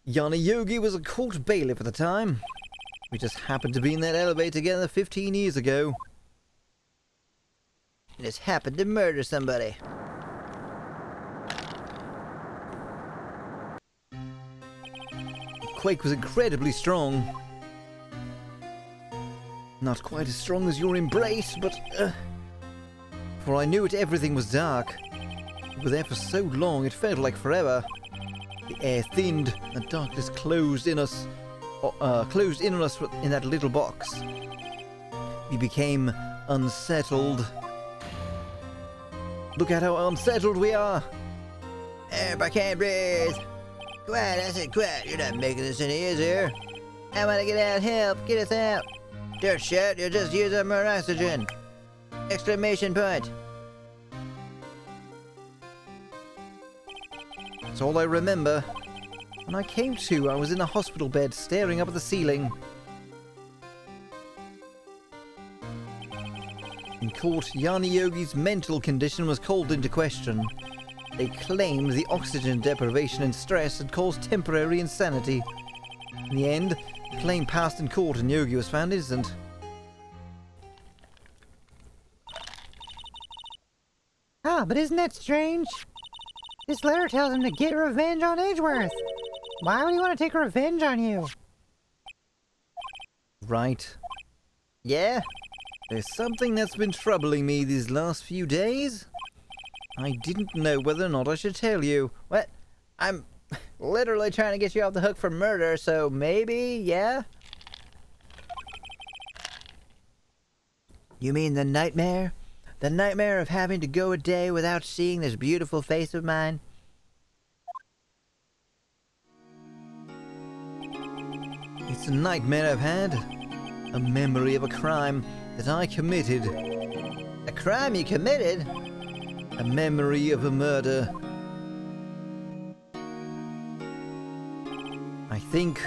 S4: Yanni Yogi was a court bailiff at the time. We just happened to be in that elevator together 15 years ago.
S1: And just happened to murder somebody.
S4: Quake was incredibly strong. Not quite as strong as your embrace, but... For I knew it, everything was dark. We were there for so long, it felt like forever. The air thinned, and darkness closed in on us in that little box. We became unsettled. Look at how unsettled we are.
S1: I can't breathe. Quiet, I said quiet. You're not making this any easier. I want to get out. Help, get us out. Don't shout, you'll just use up more oxygen. Exclamation point.
S4: That's all I remember. When I came to, I was in a hospital bed, staring up at the ceiling. In court, Yanni Yogi's mental condition was called into question. They claimed the oxygen deprivation and stress had caused temporary insanity. In the end, the claim passed in court and Yogi was found innocent.
S2: Ah, but isn't that strange? This letter tells him to get revenge on Edgeworth. Why would he want to take revenge on you?
S4: Right.
S1: Yeah?
S4: There's something that's been troubling me these last few days. I didn't know whether or not I should tell you.
S1: What? I'm literally trying to get you off the hook for murder, so maybe, yeah? You mean the nightmare? The nightmare of having to go a day without seeing this beautiful face of mine?
S4: It's a nightmare I've had. A memory of a crime that I committed.
S1: A crime you committed?
S4: A memory of a murder. I think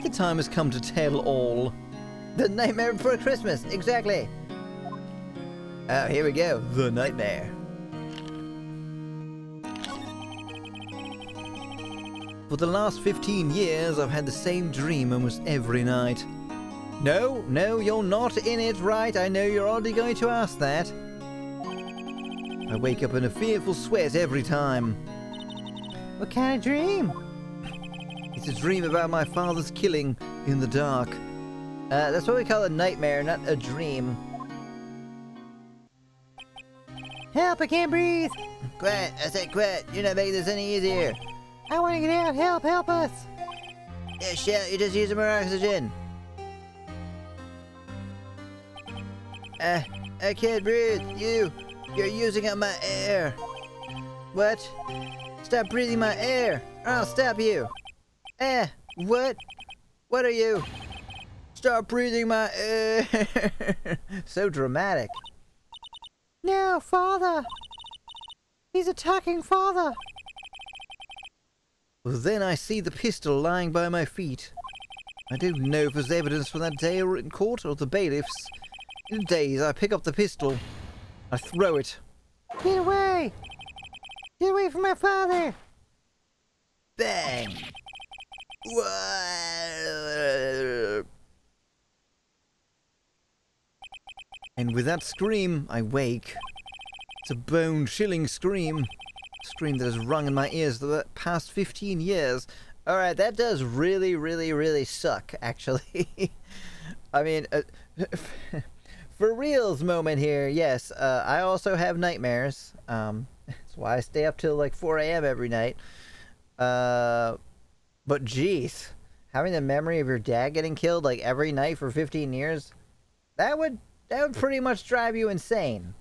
S4: the time has come to tell all.
S1: The nightmare before Christmas, exactly. Oh, here we go. The nightmare.
S4: For the last 15 years, I've had the same dream almost every night.
S1: No, you're not in it, right? I know you're already going to ask that.
S4: I wake up in a fearful sweat every time.
S2: What kind of dream?
S4: It's a dream about my father's killing in the dark.
S1: That's what we call a nightmare, not a dream.
S2: Help, I can't breathe.
S1: Quiet, I said quiet. You're not making this any easier.
S2: I want to get out. Help us.
S1: Yeah, shout, you're just using more oxygen. I can't breathe. You're using up my air. What? Stop breathing my air, or I'll stop you. What? What are you? Stop breathing my air. So dramatic.
S2: No, Father. He's attacking Father.
S4: Well, then I see the pistol lying by my feet. I don't know if there's evidence from that day or in court or the bailiffs. In a daze, I pick up the pistol. I throw it.
S2: Get away. Get away from my father.
S1: Bang.
S4: And with that scream, I wake. It's a bone-chilling scream. A scream that has rung in my ears for the past 15 years.
S1: Alright, that does really, really, really suck, actually. I mean, For reals moment here. Yes, I also have nightmares. That's why I stay up till like 4 a.m. every night. But geez, having the memory of your dad getting killed like every night for 15 years, that would pretty much drive you insane.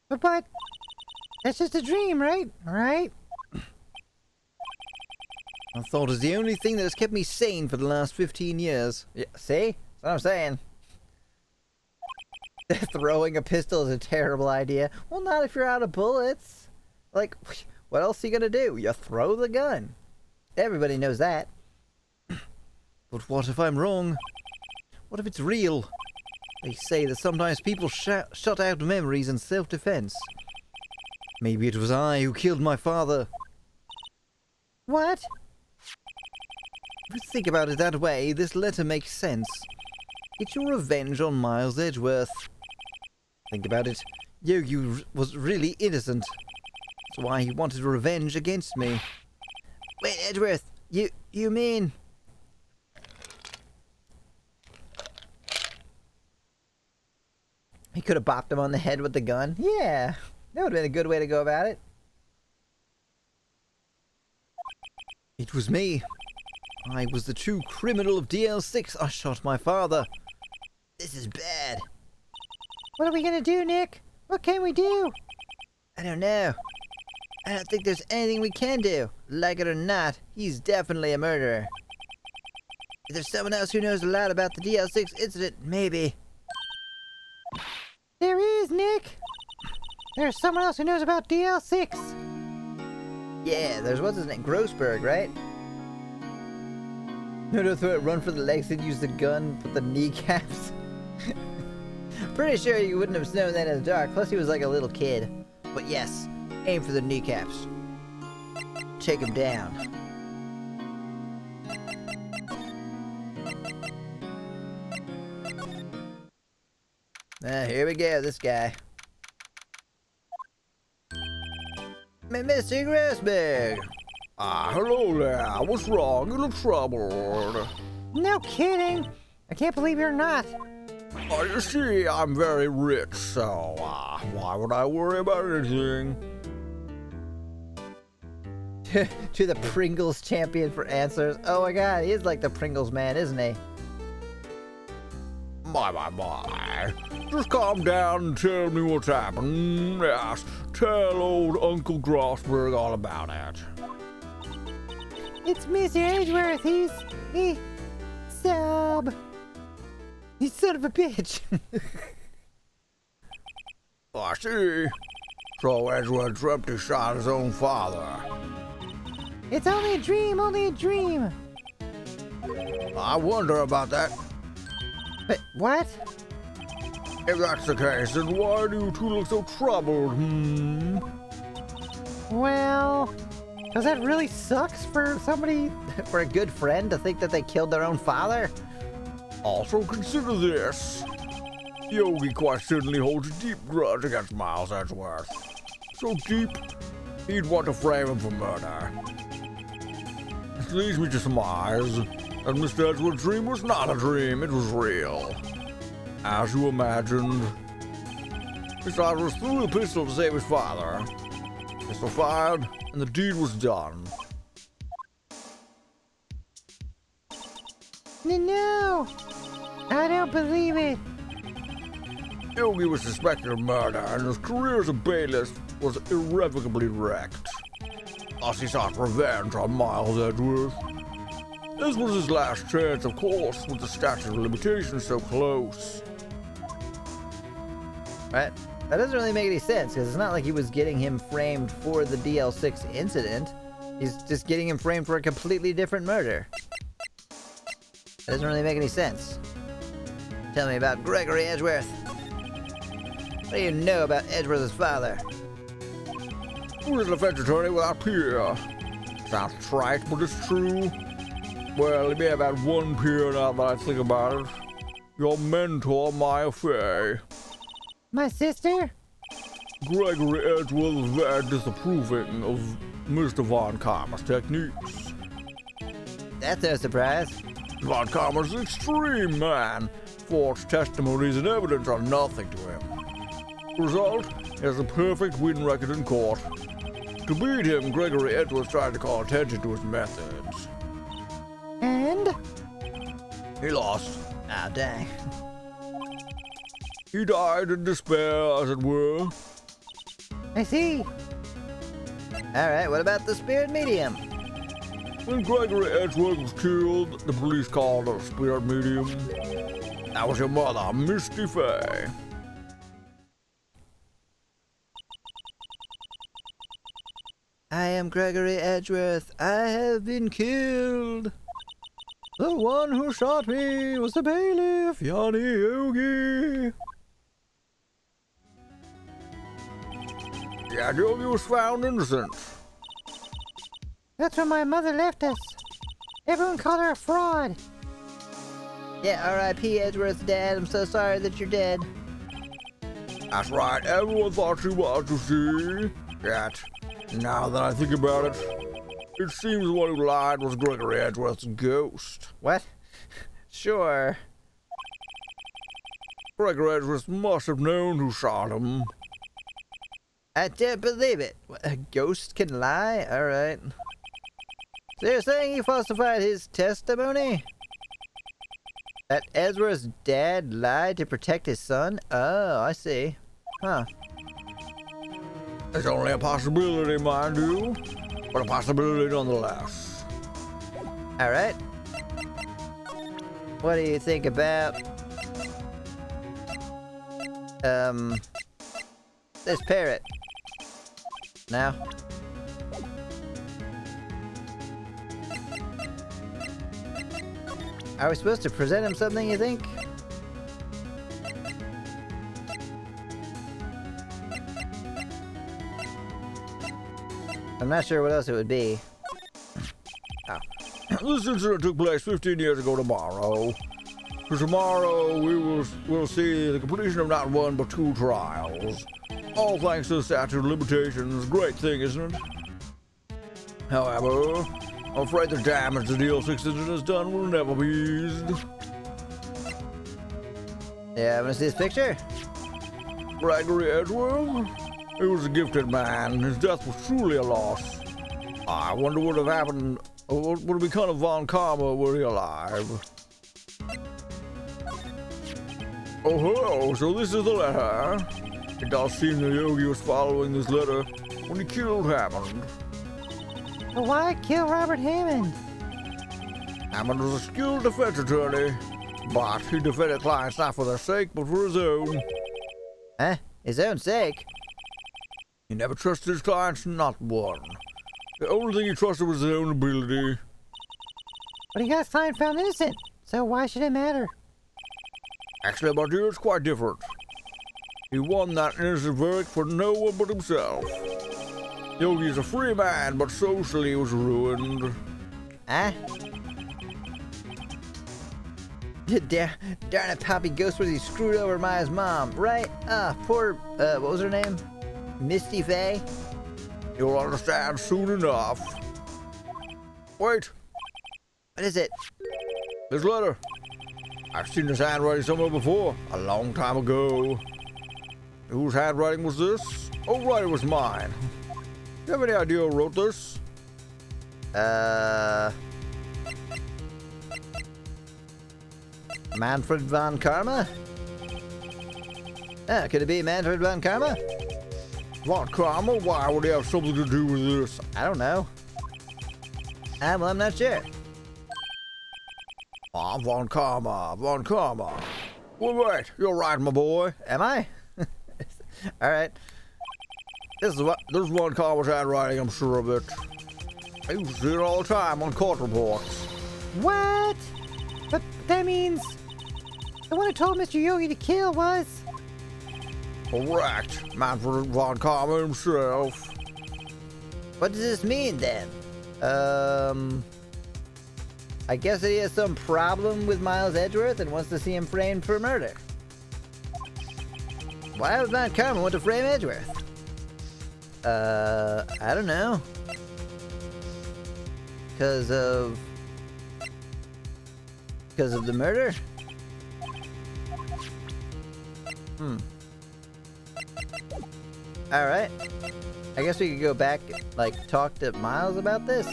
S2: But that's just a dream, right? Right?
S1: I thought it was the only thing that has kept me sane for the last 15 years. Yeah, see? That's what I'm saying. Throwing a pistol is a terrible idea. Well, not if you're out of bullets. Like, what else are you gonna do? You throw the gun. Everybody knows that. But what if I'm wrong? What if it's real? They say that sometimes people shut out memories in self-defense. Maybe it was I who killed my father.
S2: What?
S1: If you think about it that way, this letter makes sense. It's your revenge on Miles Edgeworth. Think about it. Yogi was really innocent. That's why he wanted revenge against me. Wait, Edgeworth, you mean... He could have bopped him on the head with the gun? Yeah, that would have been a good way to go about it. It was me. I was the true criminal of DL6. I shot my father. This is bad.
S2: What are we gonna do, Nick? What can we do?
S1: I don't know. I don't think there's anything we can do. Like it or not, he's definitely a murderer. If there's someone else who knows a lot about the DL6 incident, maybe.
S2: There is, Nick. There's someone else who knows about DL6.
S1: Yeah, there's what's his name? Grossberg, right? No, throw it, run for the legs and use the gun with the kneecaps. Pretty sure you wouldn't have known that in the dark. Plus, he was like a little kid. But yes, aim for the kneecaps. Take him down. Here we go, this guy. Mr. Grossberg!
S4: Hello there. What's wrong? You look troubled.
S2: No kidding. I can't believe you're not.
S4: You see, I'm very rich, so, why would I worry about anything?
S1: To the Pringles champion for answers. Oh my god, he is like the Pringles man, isn't he?
S4: My. Just calm down and tell me what's happened. Yes, tell old Uncle Grossberg all about it.
S2: It's Mr. Edgeworth. He sub.
S1: You son of a bitch.
S4: I see. So Edgeworth dreamt he shot his own father.
S2: It's only a dream, only a dream.
S4: I wonder about that.
S2: But what?
S4: If that's the case, then why do you two look so troubled,
S2: Well, because that really sucks for somebody...
S1: For a good friend to think that they killed their own father?
S4: Also consider this. Yogi quite certainly holds a deep grudge against Miles Edgeworth. So deep, he'd want to frame him for murder. This leads me to surmise that Mr. Edgeworth's dream was not a dream, it was real. As you imagined. Mr. Edgeworth threw the pistol to save his father. Pistol fired, and the deed was done.
S2: No! I don't believe it.
S4: Yogi was suspected of murder, and his career as a bailiff was irrevocably wrecked. Thus he sought revenge on Miles Edgeworth. This was his last chance, of course, with the statute of limitations so close.
S1: Right? That doesn't really make any sense, because it's not like he was getting him framed for the DL6 incident. He's just getting him framed for a completely different murder. That doesn't really make any sense. Tell me about Gregory Edgeworth. What do you know about Edgeworth's father?
S4: Who is a defense attorney without peer? Sounds trite, but it's true. Well, he may have had one peer now that I think about it. Your mentor, Maya Fay.
S2: My sister?
S4: Gregory Edgeworth was very disapproving of Mr. Von Karma's techniques.
S1: That's no surprise.
S4: Von Karma's an extreme man. False testimonies and evidence are nothing to him. Result, he has a perfect win record in court. To beat him, Gregory Edwards tried to call attention to his methods.
S2: And?
S4: He lost.
S1: Ah, dang.
S4: He died in despair, as it were.
S2: I see.
S1: Alright, what about the spirit medium?
S4: When Gregory Edgeworth was killed, the police called her a spirit medium. That was your mother, Misty Fay.
S1: I am Gregory Edgeworth. I have been killed.
S4: The one who shot me was the bailiff, Yanni Yogi. Yeah, Yogi was found innocent.
S2: That's when my mother left us. Everyone called her a fraud.
S1: Yeah, R.I.P. Edgeworth's dad. I'm so sorry that you're dead.
S4: That's right, everyone thought she was, you see. Yet, now that I think about it, it seems the one who lied was Gregory Edgeworth's ghost.
S1: What? Sure.
S4: Gregory Edgeworth must have known who shot him.
S1: I can't believe it. A ghost can lie? Alright. So you're saying he falsified his testimony? That Edgeworth's dad lied to protect his son? Oh, I see. Huh.
S4: It's only a possibility, mind you, but a possibility nonetheless.
S1: Alright. What do you think about... this parrot? Now? Are we supposed to present him something, you think? I'm not sure what else it would be.
S4: This incident took place 15 years ago tomorrow. For tomorrow, we'll see the completion of not one but 2 trials. All thanks to the statute of limitations. Great thing, isn't it? However, I'm afraid the damage the DL6 incident has done will never be eased.
S1: Yeah, I want to see this picture?
S4: Gregory Edgeworth? He was a gifted man. His death was truly a loss. I wonder what would have happened, what would have become of Von Karma were he alive. Oh ho, so this is the letter. It does seem the Yogi was following this letter when he killed Hammond.
S2: But why kill Robert Hammond?
S4: Hammond was a skilled defense attorney, but he defended clients not for their sake, but for his own.
S1: Huh? His own sake?
S4: He never trusted his clients, not one. The only thing he trusted was his own ability.
S2: But he got his client found innocent, so why should it matter?
S4: Actually, my dear, it's quite different. He won that innocent verdict for no one but himself. Yogi is a free man, but socially he was ruined.
S1: Huh? Darn it, Poppy Ghostworthy screwed over Maya's mom, right? Poor, what was her name? Misty Fay?
S4: You'll understand soon enough. Wait,
S1: What is it?
S4: this letter. I've seen this handwriting somewhere before, a long time ago. Whose handwriting was this? Oh, right, it was mine. Do you have any idea who wrote this?
S1: Manfred von Karma? Could it be Manfred von Karma?
S4: Von Karma? Why would he have something to do with this?
S1: I don't know. Well, I'm not sure.
S4: Ah, Von Karma, Von Karma. Well, wait, you're right, my boy.
S1: Am I? Alright.
S4: This is Von Karma's handwriting, I'm sure of it. I used to see it all the time on court reports.
S2: What? But that means the one who told Mr. Yogi to kill was...
S4: Correct. Manfred Von Karma himself.
S1: What does this mean, then? I guess that he has some problem with Miles Edgeworth and wants to see him framed for murder. Why would Von Karma want to frame Edgeworth? I don't know. Because of Because of the murder? Alright. I guess we could go back, like, talk to Miles about this?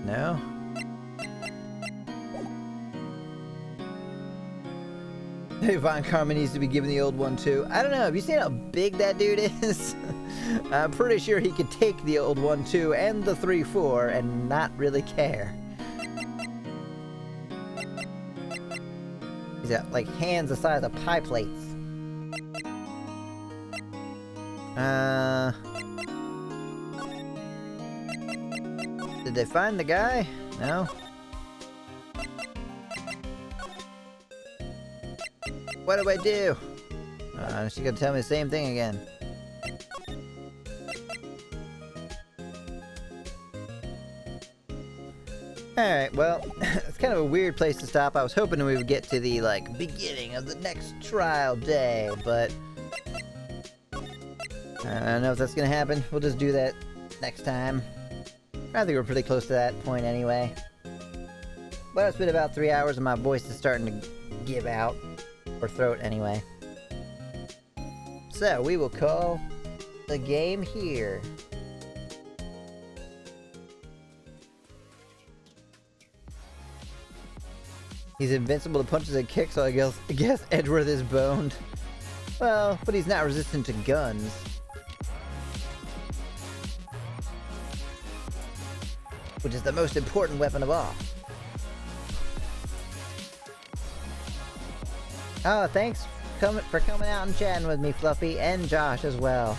S1: No? Von Karma needs to be given the old one too. I don't know, have you seen how big that dude is? I'm pretty sure he could take the old one too, and the 3-4, and not really care. He's got, like, hands the size of pie plates. Did they find the guy? No? What do I do? She's gonna tell me the same thing again. Alright, well, it's kind of a weird place to stop. I was hoping we would get to the, like, beginning of the next trial day, but I don't know if that's gonna happen. We'll just do that next time. I think we're pretty close to that point anyway. But it's been about 3 hours and my voice is starting to give out. Or throat anyway. So, we will call the game here. He's invincible to punches and kicks, so I guess Edgeworth is boned. Well, but he's not resistant to guns. Which is the most important weapon of all. Oh, thanks for coming out and chatting with me, Fluffy, and Josh as well.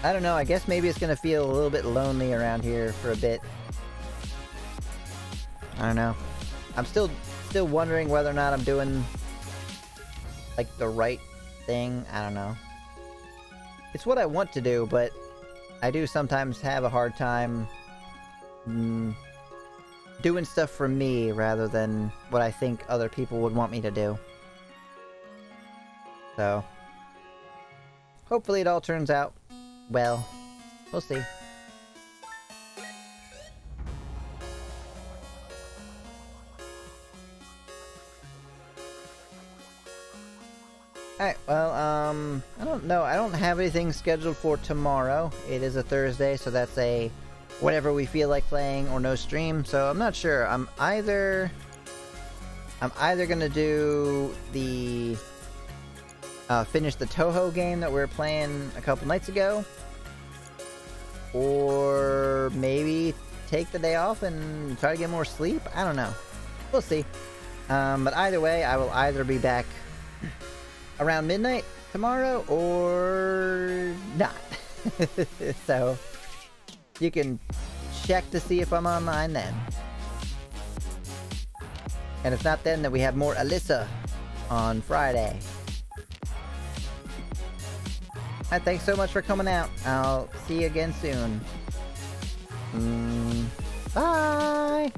S1: I don't know, I guess maybe it's gonna feel a little bit lonely around here for a bit. I don't know. I'm still wondering whether or not I'm doing, like, the right thing. I don't know. It's what I want to do, but I do sometimes have a hard time doing stuff for me rather than what I think other people would want me to do. So, hopefully it all turns out well. We'll see. Alright, well, I don't know. I don't have anything scheduled for tomorrow. It is a Thursday, so that's a whatever we feel like playing or no stream. So I'm not sure. I'm either gonna do the finish the Toho game that we were playing a couple nights ago, or maybe take the day off and try to get more sleep. I don't know. We'll see. But either way, I will either be back around midnight tomorrow or not. So you can check to see if I'm online then. And if not then we have more Alyssa on Friday. Alright, thanks so much for coming out. I'll see you again soon. Bye!